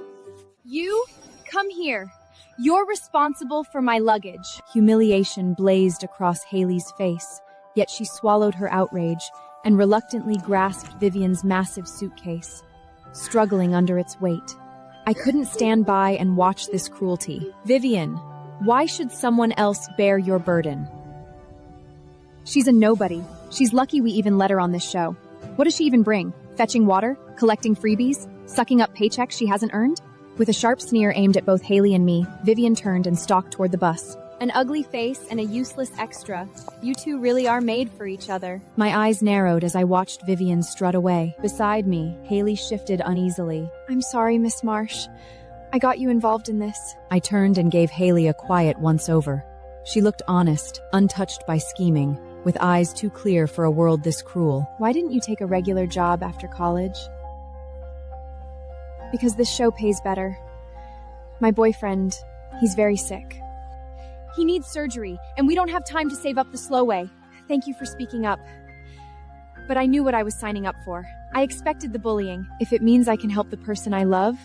You? Come here. You're responsible for my luggage. Humiliation blazed across Haley's face, yet she swallowed her outrage and reluctantly grasped Vivian's massive suitcase, struggling under its weight. I couldn't stand by and watch this cruelty. Vivian, why should someone else bear your burden? She's a nobody. She's lucky we even let her on this show. What does she even bring? Fetching water? Collecting freebies? Sucking up paychecks she hasn't earned? With a sharp sneer aimed at both Haley and me, Vivian turned and stalked toward the bus. An ugly face and a useless extra. You two really are made for each other. My eyes narrowed as I watched Vivian strut away. Beside me, Haley shifted uneasily. I'm sorry, Miss Marsh. I got you involved in this. I turned and gave Haley a quiet once-over. She looked honest, untouched by scheming. with eyes too clear for a world this cruel. Why didn't you take a regular job after college? Because this show pays better. My boyfriend, he's very sick. He needs surgery, and we don't have time to save up the slow way. Thank you for speaking up. But I knew what I was signing up for. I expected the bullying. If it means I can help the person I love,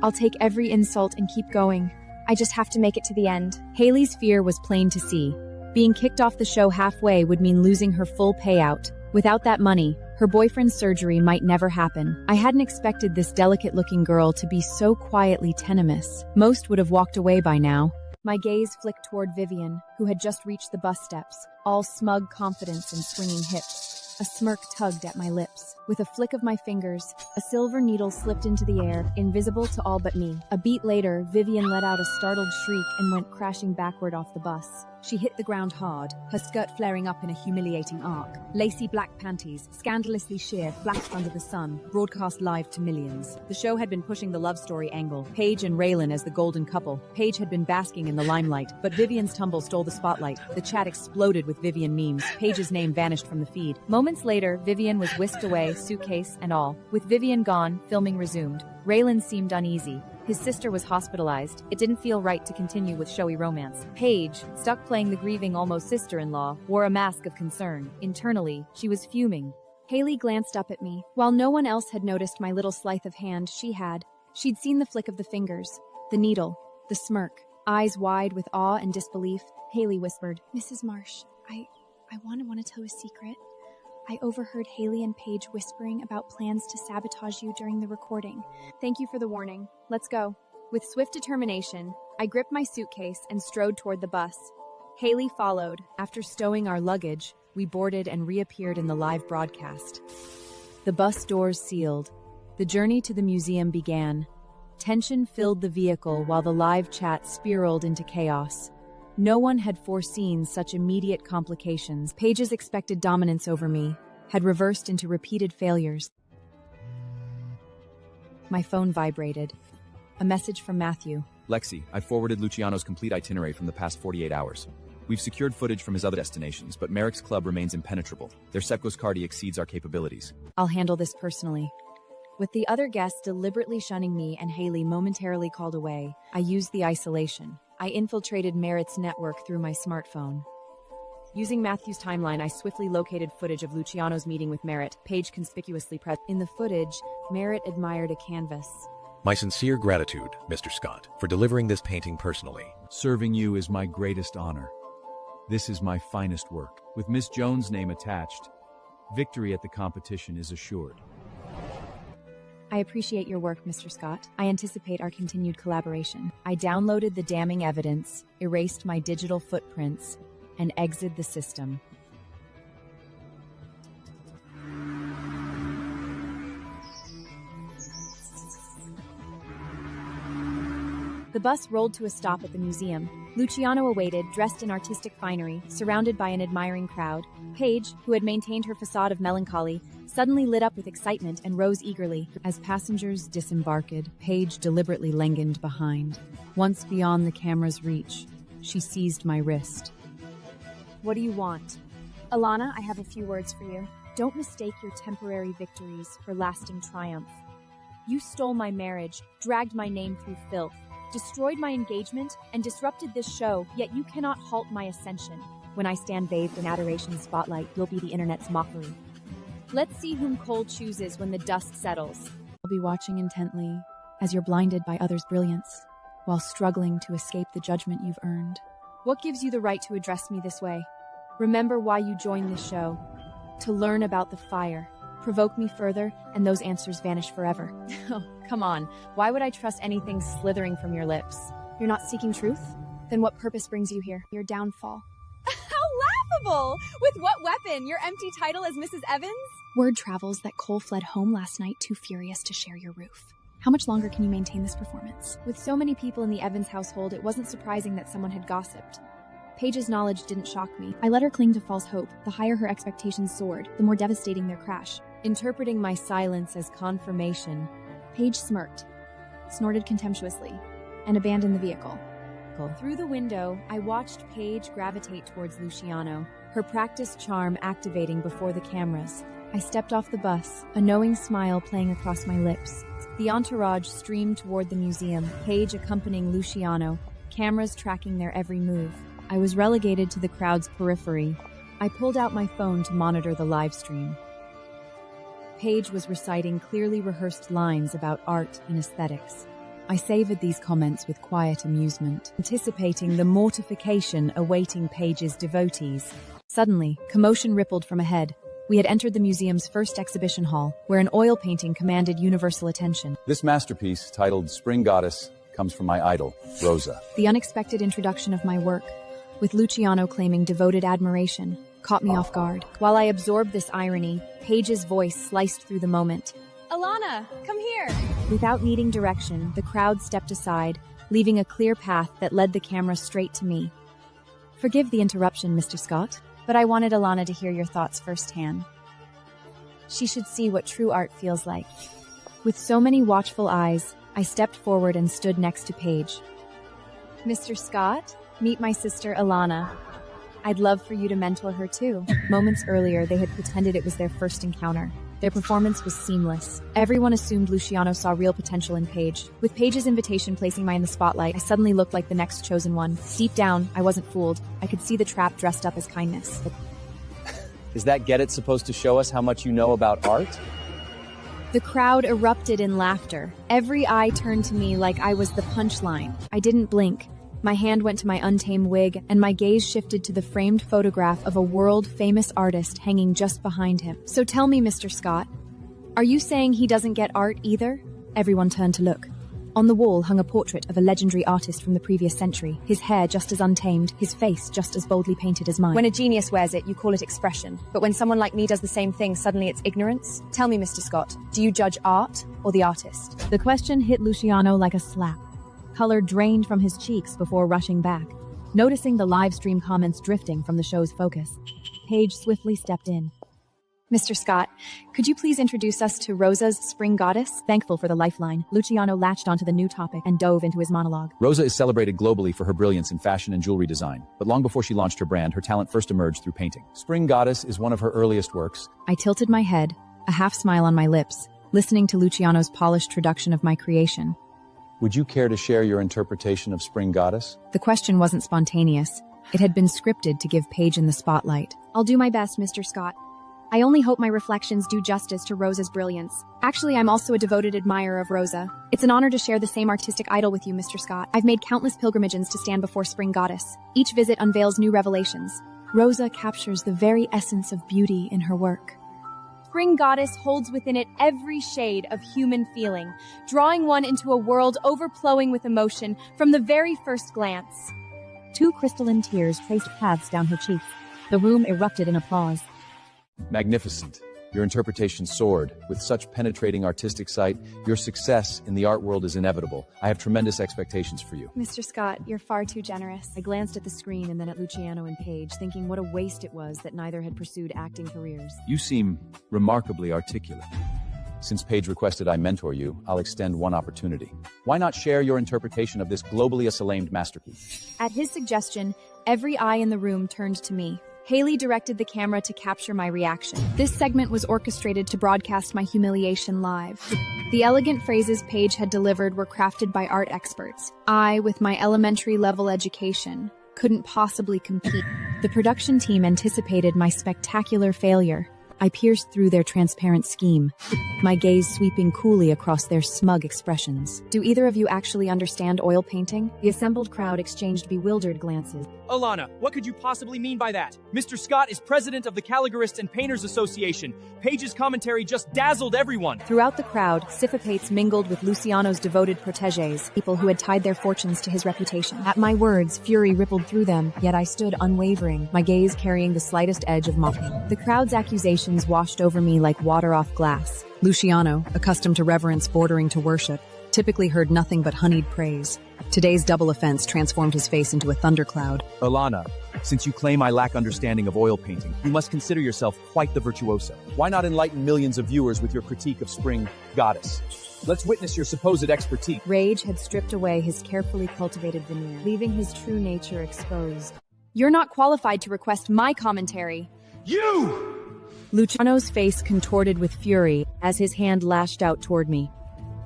I'll take every insult and keep going. I just have to make it to the end. Haley's fear was plain to see. Being kicked off the show halfway would mean losing her full payout. Without that money, her boyfriend's surgery might never happen. I hadn't expected this delicate-looking girl to be so quietly tenacious. Most would have walked away by now. My gaze flicked toward Vivian, who had just reached the bus steps, all smug confidence and swinging hips. A smirk tugged at my lips. With a flick of my fingers, a silver needle slipped into the air, invisible to all but me. A beat later, Vivian let out a startled shriek and went crashing backward off the bus. She hit the ground hard, her skirt flaring up in a humiliating arc. Lacy black panties, scandalously sheer, flashed under the sun, broadcast live to millions. The show had been pushing the love story angle, Paige and Raylan as the golden couple. Paige had been basking in the limelight, but Vivian's tumble stole the spotlight. The chat exploded with Vivian memes. Paige's name vanished from the feed. Moments later, Vivian was whisked away, suitcase and all. With Vivian gone, filming resumed. Raylan seemed uneasy. His sister was hospitalized. It didn't feel right to continue with showy romance. Paige, stuck playing the grieving almost sister-in-law, wore a mask of concern. Internally, she was fuming. Haley glanced up at me. While no one else had noticed my little sleight of hand, she had. She'd seen the flick of the fingers, the needle, the smirk. Eyes wide with awe and disbelief, Haley whispered, Mrs. Marsh, I want to tell a secret. I overheard Haley and Paige whispering about plans to sabotage you during the recording. Thank you for the warning. Let's go. With swift determination, I gripped my suitcase and strode toward the bus. Haley followed. After stowing our luggage, we boarded and reappeared in the live broadcast. The bus doors sealed. The journey to the museum began. Tension filled the vehicle while the live chat spiraled into chaos. No one had foreseen such immediate complications. Paige's expected dominance over me had reversed into repeated failures. My phone vibrated. A message from Matthew. Lexi, I forwarded Luciano's complete itinerary from the past 48 hours. We've secured footage from his other destinations, but Merrick's club remains impenetrable. Their Sepkos Cardi exceeds our capabilities. I'll handle this personally. With the other guests deliberately shunning me and Haley momentarily called away, I used the isolation. I infiltrated Merritt's network through my smartphone. Using Matthew's timeline, I swiftly located footage of Luciano's meeting with Merritt, Paige conspicuously present. In the footage, Merritt admired a canvas. My sincere gratitude, Mr. Scott, for delivering this painting personally. Serving you is my greatest honor. This is my finest work. With Miss Jones' name attached, victory at the competition is assured. I appreciate your work, Mr. Scott. I anticipate our continued collaboration. I downloaded the damning evidence, erased my digital footprints, and exited the system. The bus rolled to a stop at the museum. Luciano awaited, dressed in artistic finery, surrounded by an admiring crowd. Paige, who had maintained her facade of melancholy, suddenly lit up with excitement and rose eagerly. As passengers disembarked, Paige deliberately lengthened behind. Once beyond the camera's reach, she seized my wrist. What do you want? Elliana, I have a few words for you. Don't mistake your temporary victories for lasting triumph. You stole my marriage, dragged my name through filth, destroyed my engagement, and disrupted this show, yet you cannot halt my ascension. When I stand bathed in adoration's spotlight, you'll be the internet's mockery. Let's see whom Cole chooses when the dust settles. I'll be watching intently as you're blinded by others' brilliance, while struggling to escape the judgment you've earned. What gives you the right to address me this way? Remember why you joined this show. To learn about the fire. Provoke me further, and those answers vanish forever. Oh, come on. Why would I trust anything slithering from your lips? You're not seeking truth? Then what purpose brings you here? Your downfall. How laughable! With what weapon? Your empty title as Mrs. Evans? Word travels that Cole fled home last night too furious to share your roof. How much longer can you maintain this performance? With so many people in the Evans household, it wasn't surprising that someone had gossiped. Paige's knowledge didn't shock me. I let her cling to false hope. The higher her expectations soared, the more devastating their crash. Interpreting my silence as confirmation, Paige smirked, snorted contemptuously, and abandoned the vehicle. Through the window, I watched Paige gravitate towards Luciano. her practiced charm activating before the cameras. I stepped off the bus, a knowing smile playing across my lips. The entourage streamed toward the museum, Paige accompanying Luciano, cameras tracking their every move. I was relegated to the crowd's periphery. I pulled out my phone to monitor the live stream. Paige was reciting clearly rehearsed lines about art and aesthetics. I savored these comments with quiet amusement, anticipating the mortification awaiting Paige's devotees. Suddenly, commotion rippled from ahead. We had entered the museum's first exhibition hall, where an oil painting commanded universal attention. This masterpiece, titled Spring Goddess, comes from my idol, Rosa. The unexpected introduction of my work, with Luciano claiming devoted admiration, caught me off guard. While I absorbed this irony, Paige's voice sliced through the moment. Elliana, come here! Without needing direction, the crowd stepped aside, leaving a clear path that led the camera straight to me. Forgive the interruption, Mr. Scott, but I wanted Elliana to hear your thoughts firsthand. She should see what true art feels like. With so many watchful eyes, I stepped forward and stood next to Paige. Mr. Scott, meet my sister Elliana. I'd love for you to mentor her too. Moments earlier, they had pretended it was their first encounter. Their performance was seamless. Everyone assumed Luciano saw real potential in Paige. With Paige's invitation placing me in the spotlight, I suddenly looked like the next chosen one. Deep down, I wasn't fooled. I could see the trap dressed up as kindness. Is that get it supposed to show us how much you know about art? The crowd erupted in laughter. Every eye turned to me like I was the punchline. I didn't blink. My hand went to my untamed wig, and my gaze shifted to the framed photograph of a world-famous artist hanging just behind him. So tell me, Mr. Scott, are you saying he doesn't get art either? Everyone turned to look. On the wall hung a portrait of a legendary artist from the previous century, his hair just as untamed, his face just as boldly painted as mine. When a genius wears it, you call it expression. But when someone like me does the same thing, suddenly it's ignorance? Tell me, Mr. Scott, do you judge art or the artist? The question hit Luciano like a slap. Color drained from his cheeks before rushing back. Noticing the live stream comments drifting from the show's focus, Paige swiftly stepped in. Mr. Scott, could you please introduce us to Rosa's Spring Goddess? Thankful for the lifeline, Luciano latched onto the new topic and dove into his monologue. Rosa is celebrated globally for her brilliance in fashion and jewelry design, but long before she launched her brand, her talent first emerged through painting. Spring Goddess is one of her earliest works. I tilted my head, a half smile on my lips, listening to Luciano's polished traduction of my creation. Would you care to share your interpretation of Spring Goddess? The question wasn't spontaneous. It had been scripted to give Paige in the spotlight. I'll do my best, Mr. Scott. I only hope my reflections do justice to Rosa's brilliance. Actually, I'm also a devoted admirer of Rosa. It's an honor to share the same artistic idol with you, Mr. Scott. I've made countless pilgrimages to stand before Spring Goddess. Each visit unveils new revelations. Rosa captures the very essence of beauty in her work. Spring Goddess holds within it every shade of human feeling, drawing one into a world overflowing with emotion from the very first glance. 2 crystalline tears traced paths down her cheeks. The room erupted in applause. Magnificent. Your interpretation soared. With such penetrating artistic sight, your success in the art world is inevitable. I have tremendous expectations for you. Mr. Scott, you're far too generous. I glanced at the screen and then at Luciano and Paige, thinking what a waste it was that neither had pursued acting careers. You seem remarkably articulate. Since Paige requested I mentor you, I'll extend one opportunity. Why not share your interpretation of this globally acclaimed masterpiece? At his suggestion, every eye in the room turned to me. Haley directed the camera to capture my reaction. This segment was orchestrated to broadcast my humiliation live. The elegant phrases Paige had delivered were crafted by art experts. I, with my elementary level education, couldn't possibly compete. The production team anticipated my spectacular failure. I pierced through their transparent scheme, my gaze sweeping coolly across their smug expressions. Do either of you actually understand oil painting? The assembled crowd exchanged bewildered glances. Elliana, what could you possibly mean by that? Mr. Scott is president of the Calligarists and Painters Association. Paige's commentary just dazzled everyone. Throughout the crowd, syphipates mingled with Luciano's devoted protégés, people who had tied their fortunes to his reputation. At my words, fury rippled through them, yet I stood unwavering, my gaze carrying the slightest edge of mockery. The crowd's accusations washed over me like water off glass. Luciano, accustomed to reverence bordering to worship, typically heard nothing but honeyed praise. Today's double offense transformed his face into a thundercloud. Elliana, since you claim I lack understanding of oil painting, you must consider yourself quite the virtuosa. Why not enlighten millions of viewers with your critique of Spring Goddess? Let's witness your supposed expertise. Rage had stripped away his carefully cultivated veneer, leaving his true nature exposed. You're not qualified to request my commentary. You! Luciano's face contorted with fury as his hand lashed out toward me.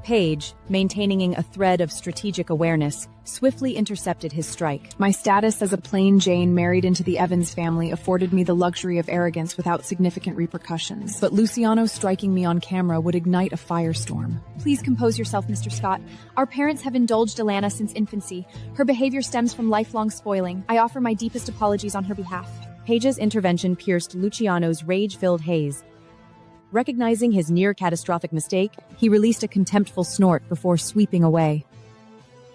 Paige, maintaining a thread of strategic awareness, swiftly intercepted his strike. My status as a plain Jane married into the Evans family afforded me the luxury of arrogance without significant repercussions. But Luciano striking me on camera would ignite a firestorm. Please compose yourself, Mr. Scott. Our parents have indulged Elliana since infancy. Her behavior stems from lifelong spoiling. I offer my deepest apologies on her behalf. Paige's intervention pierced Luciano's rage-filled haze. Recognizing his near-catastrophic mistake, he released a contemptful snort before sweeping away.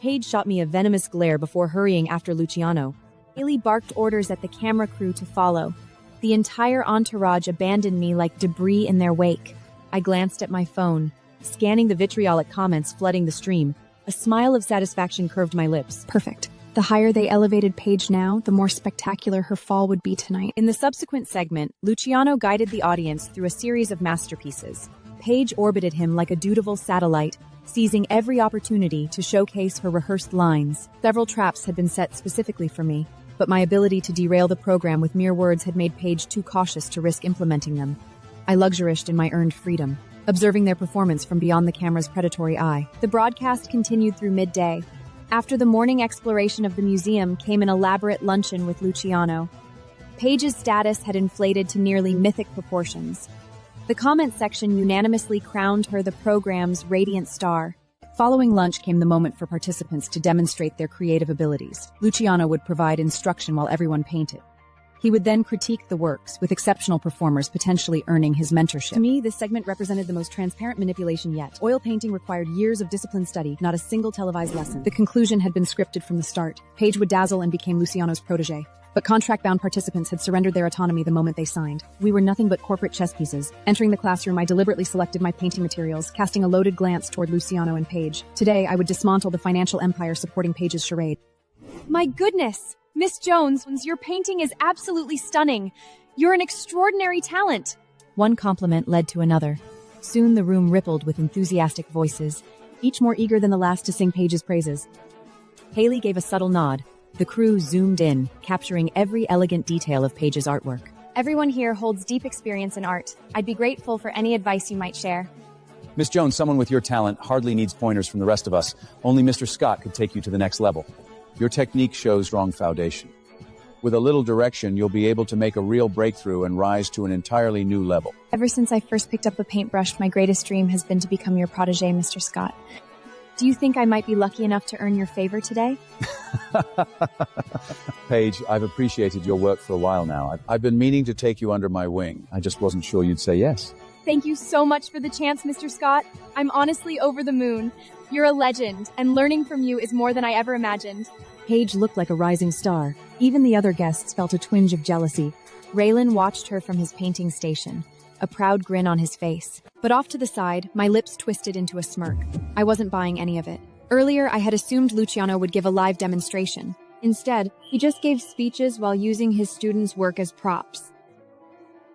Paige shot me a venomous glare before hurrying after Luciano. Haley barked orders at the camera crew to follow. The entire entourage abandoned me like debris in their wake. I glanced at my phone, scanning the vitriolic comments flooding the stream. A smile of satisfaction curved my lips. Perfect. The higher they elevated Paige now, the more spectacular her fall would be tonight. In the subsequent segment, Luciano guided the audience through a series of masterpieces. Paige orbited him like a dutiful satellite, seizing every opportunity to showcase her rehearsed lines. Several traps had been set specifically for me, but my ability to derail the program with mere words had made Paige too cautious to risk implementing them. I luxuriated in my earned freedom, observing their performance from beyond the camera's predatory eye. The broadcast continued through midday. After the morning exploration of the museum came an elaborate luncheon with Luciano. Paige's status had inflated to nearly mythic proportions. The comment section unanimously crowned her the program's radiant star. Following lunch came the moment for participants to demonstrate their creative abilities. Luciano would provide instruction while everyone painted. He would then critique the works, with exceptional performers potentially earning his mentorship. To me, this segment represented the most transparent manipulation yet. Oil painting required years of disciplined study, not a single televised lesson. The conclusion had been scripted from the start. Paige would dazzle and became Luciano's protege. But contract-bound participants had surrendered their autonomy the moment they signed. We were nothing but corporate chess pieces. Entering the classroom, I deliberately selected my painting materials, casting a loaded glance toward Luciano and Paige. Today, I would dismantle the financial empire supporting Paige's charade. My goodness! Miss Jones, your painting is absolutely stunning. You're an extraordinary talent. One compliment led to another. Soon the room rippled with enthusiastic voices, each more eager than the last to sing Paige's praises. Haley gave a subtle nod. The crew zoomed in, capturing every elegant detail of Paige's artwork. Everyone here holds deep experience in art. I'd be grateful for any advice you might share. Miss Jones, someone with your talent hardly needs pointers from the rest of us. Only Mr. Scott could take you to the next level. Your technique shows strong foundation. With a little direction, you'll be able to make a real breakthrough and rise to an entirely new level. Ever since I first picked up a paintbrush, my greatest dream has been to become your protege, Mr. Scott. Do you think I might be lucky enough to earn your favor today? Paige, I've appreciated your work for a while now. I've been meaning to take you under my wing. I just wasn't sure you'd say yes. Thank you so much for the chance, Mr. Scott. I'm honestly over the moon. You're a legend, and learning from you is more than I ever imagined. Paige looked like a rising star. Even the other guests felt a twinge of jealousy. Raylan watched her from his painting station, a proud grin on his face. But off to the side, my lips twisted into a smirk. I wasn't buying any of it. Earlier, I had assumed Luciano would give a live demonstration. Instead, he just gave speeches while using his students' work as props.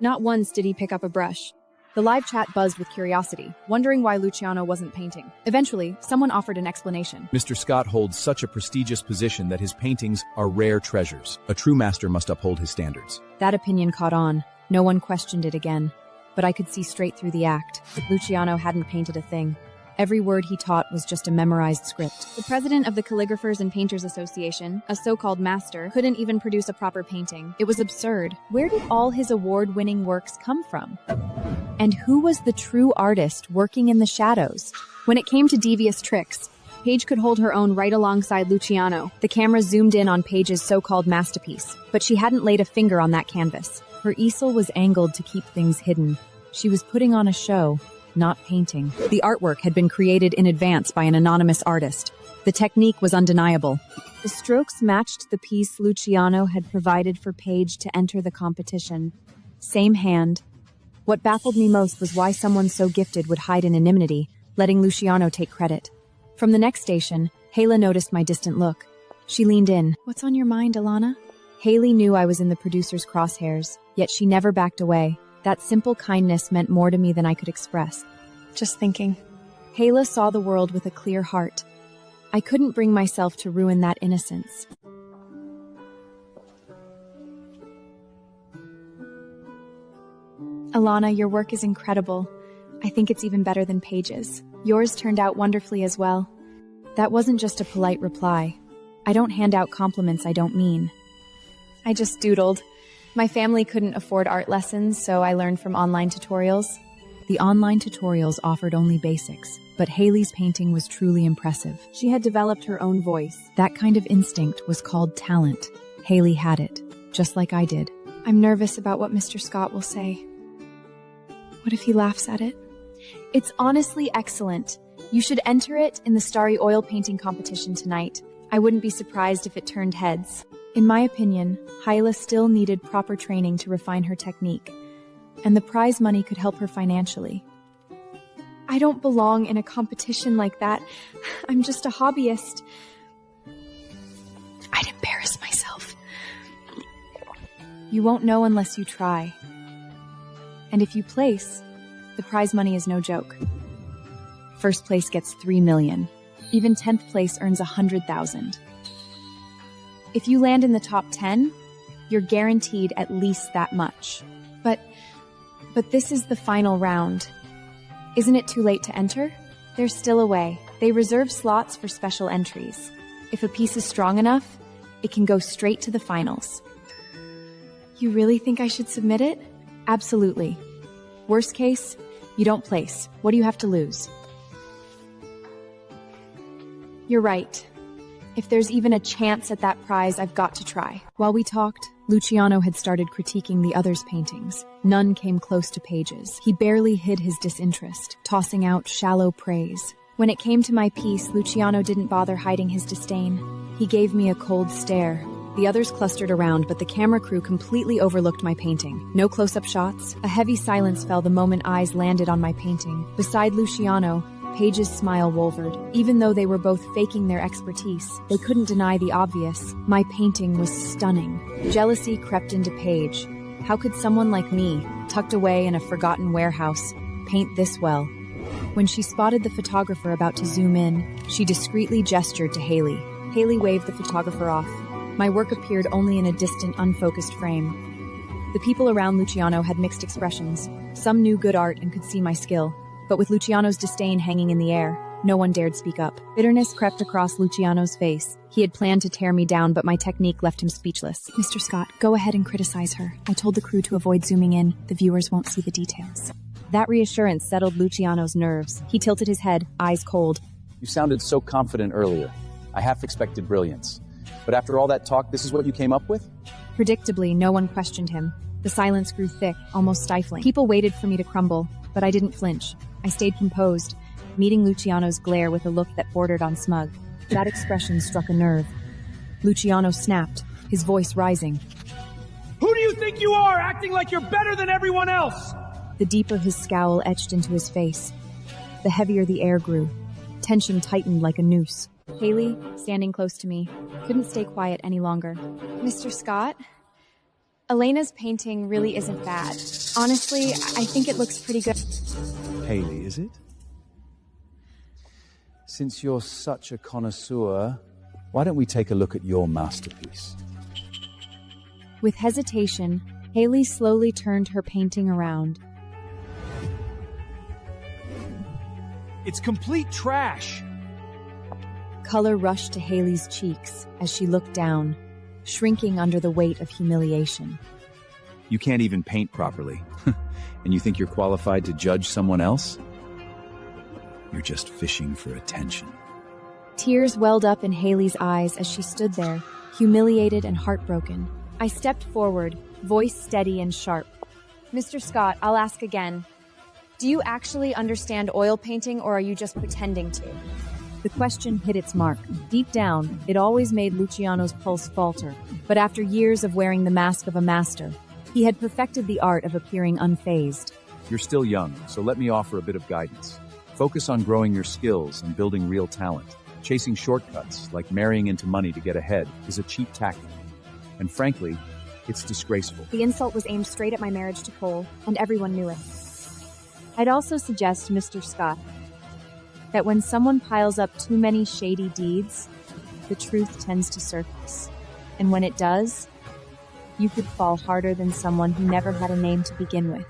Not once did he pick up a brush. The live chat buzzed with curiosity, wondering why Luciano wasn't painting. Eventually, someone offered an explanation. Mr. Scott holds such a prestigious position that his paintings are rare treasures. A true master must uphold his standards. That opinion caught on. No one questioned it again. But I could see straight through the act. Luciano hadn't painted a thing. Every word he taught was just a memorized script. The president of the Calligraphers and Painters Association, a so-called master, couldn't even produce a proper painting. It was absurd. Where did all his award-winning works come from? And who was the true artist working in the shadows? When it came to devious tricks, Paige could hold her own right alongside Luciano. The camera zoomed in on Paige's so-called masterpiece, but she hadn't laid a finger on that canvas. Her easel was angled to keep things hidden. She was putting on a show, not painting. The artwork had been created in advance by an anonymous artist. The technique was undeniable. The strokes matched the piece Luciano had provided for Paige to enter the competition. Same hand. What baffled me most was why someone so gifted would hide in anonymity, letting Luciano take credit. From the next station, Hayla noticed my distant look. She leaned in. What's on your mind, Elliana? Haley knew I was in the producer's crosshairs, yet she never backed away. That simple kindness meant more to me than I could express. Just thinking. Hayla saw the world with a clear heart. I couldn't bring myself to ruin that innocence. Elliana, your work is incredible. I think it's even better than Paige's. Yours turned out wonderfully as well. That wasn't just a polite reply. I don't hand out compliments I don't mean. I just doodled. My family couldn't afford art lessons, so I learned from online tutorials. The online tutorials offered only basics, but Haley's painting was truly impressive. She had developed her own voice. That kind of instinct was called talent. Haley had it, just like I did. I'm nervous about what Mr. Scott will say. What if he laughs at it? It's honestly excellent. You should enter it in the Starry Oil Painting competition tonight. I wouldn't be surprised if it turned heads. In my opinion, Hyla still needed proper training to refine her technique, and the prize money could help her financially. I don't belong in a competition like that. I'm just a hobbyist. I'd embarrass myself. You won't know unless you try. And if you place, the prize money is no joke. First place gets $3 million. Even 10th place earns $100,000. If you land in the top 10, you're guaranteed at least that much. But this is the final round. Isn't it too late to enter? There's still a way. They reserve slots for special entries. If a piece is strong enough, it can go straight to the finals. You really think I should submit it? Absolutely. Worst case, you don't place. What do you have to lose? You're right. If there's even a chance at that prize, I've got to try. While we talked, Luciano had started critiquing the others' paintings. None came close to Paige's. He barely hid his disinterest, tossing out shallow praise. When it came to my piece, Luciano didn't bother hiding his disdain. He gave me a cold stare. The others clustered around, but the camera crew completely overlooked my painting. No close-up shots. A heavy silence fell the moment eyes landed on my painting. Beside Luciano, Paige's smile wavered. Even though they were both faking their expertise, they couldn't deny the obvious. My painting was stunning. Jealousy crept into Paige. How could someone like me, tucked away in a forgotten warehouse, paint this well? When she spotted the photographer about to zoom in, she discreetly gestured to Haley. Haley waved the photographer off. My work appeared only in a distant, unfocused frame. The people around Luciano had mixed expressions. Some knew good art and could see my skill. But with Luciano's disdain hanging in the air, no one dared speak up. Bitterness crept across Luciano's face. He had planned to tear me down, but my technique left him speechless. Mr. Scott, go ahead and criticize her. I told the crew to avoid zooming in. The viewers won't see the details. That reassurance settled Luciano's nerves. He tilted his head, eyes cold. You sounded so confident earlier. I half expected brilliance. But after all that talk, this is what you came up with? Predictably, no one questioned him. The silence grew thick, almost stifling. People waited for me to crumble, but I didn't flinch. I stayed composed, meeting Luciano's glare with a look that bordered on smug. That expression struck a nerve. Luciano snapped, his voice rising. Who do you think you are, acting like you're better than everyone else? The deeper his scowl etched into his face, the heavier the air grew. Tension tightened like a noose. Haley, standing close to me, couldn't stay quiet any longer. Mr. Scott? Elena's painting really isn't bad. Honestly, I think it looks pretty good. Haley, is it? Since you're such a connoisseur, why don't we take a look at your masterpiece? With hesitation, Haley slowly turned her painting around. It's complete trash. Color rushed to Haley's cheeks as she looked down, shrinking under the weight of humiliation. You can't even paint properly. And you think you're qualified to judge someone else? You're just fishing for attention. Tears welled up in Haley's eyes as she stood there, humiliated and heartbroken. I stepped forward, voice steady and sharp. Mr. Scott, I'll ask again. Do you actually understand oil painting, or are you just pretending to? The question hit its mark. Deep down, it always made Luciano's pulse falter. But after years of wearing the mask of a master, he had perfected the art of appearing unfazed. You're still young, so let me offer a bit of guidance. Focus on growing your skills and building real talent. Chasing shortcuts, like marrying into money to get ahead, is a cheap tactic. And frankly, it's disgraceful. The insult was aimed straight at my marriage to Cole, and everyone knew it. I'd also suggest, Mr. Scott, that when someone piles up too many shady deeds, the truth tends to surface. And when it does, you could fall harder than someone who never had a name to begin with.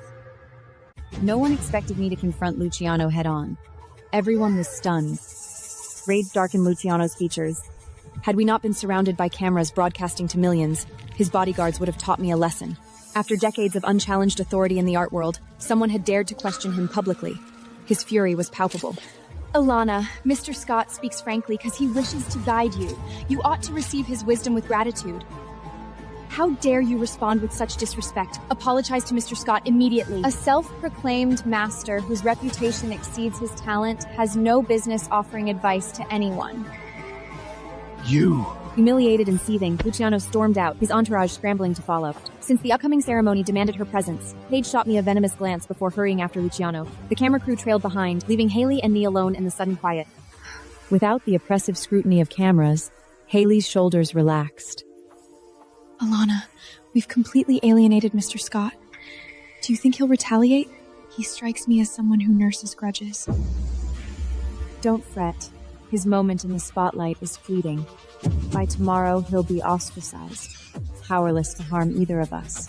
No one expected me to confront Luciano head-on. Everyone was stunned. Rage darkened Luciano's features. Had we not been surrounded by cameras broadcasting to millions, his bodyguards would have taught me a lesson. After decades of unchallenged authority in the art world, someone had dared to question him publicly. His fury was palpable. Elliana, Mr. Scott speaks frankly because he wishes to guide you. You ought to receive his wisdom with gratitude. How dare you respond with such disrespect? Apologize to Mr. Scott immediately. A self-proclaimed master whose reputation exceeds his talent has no business offering advice to anyone. You! Humiliated and seething, Luciano stormed out, his entourage scrambling to follow. Since the upcoming ceremony demanded her presence, Paige shot me a venomous glance before hurrying after Luciano. The camera crew trailed behind, leaving Haley and me alone in the sudden quiet. Without the oppressive scrutiny of cameras, Haley's shoulders relaxed. Elliana, we've completely alienated Mr. Scott. Do you think he'll retaliate? He strikes me as someone who nurses grudges. Don't fret. His moment in the spotlight is fleeting. By tomorrow, he'll be ostracized, powerless to harm either of us.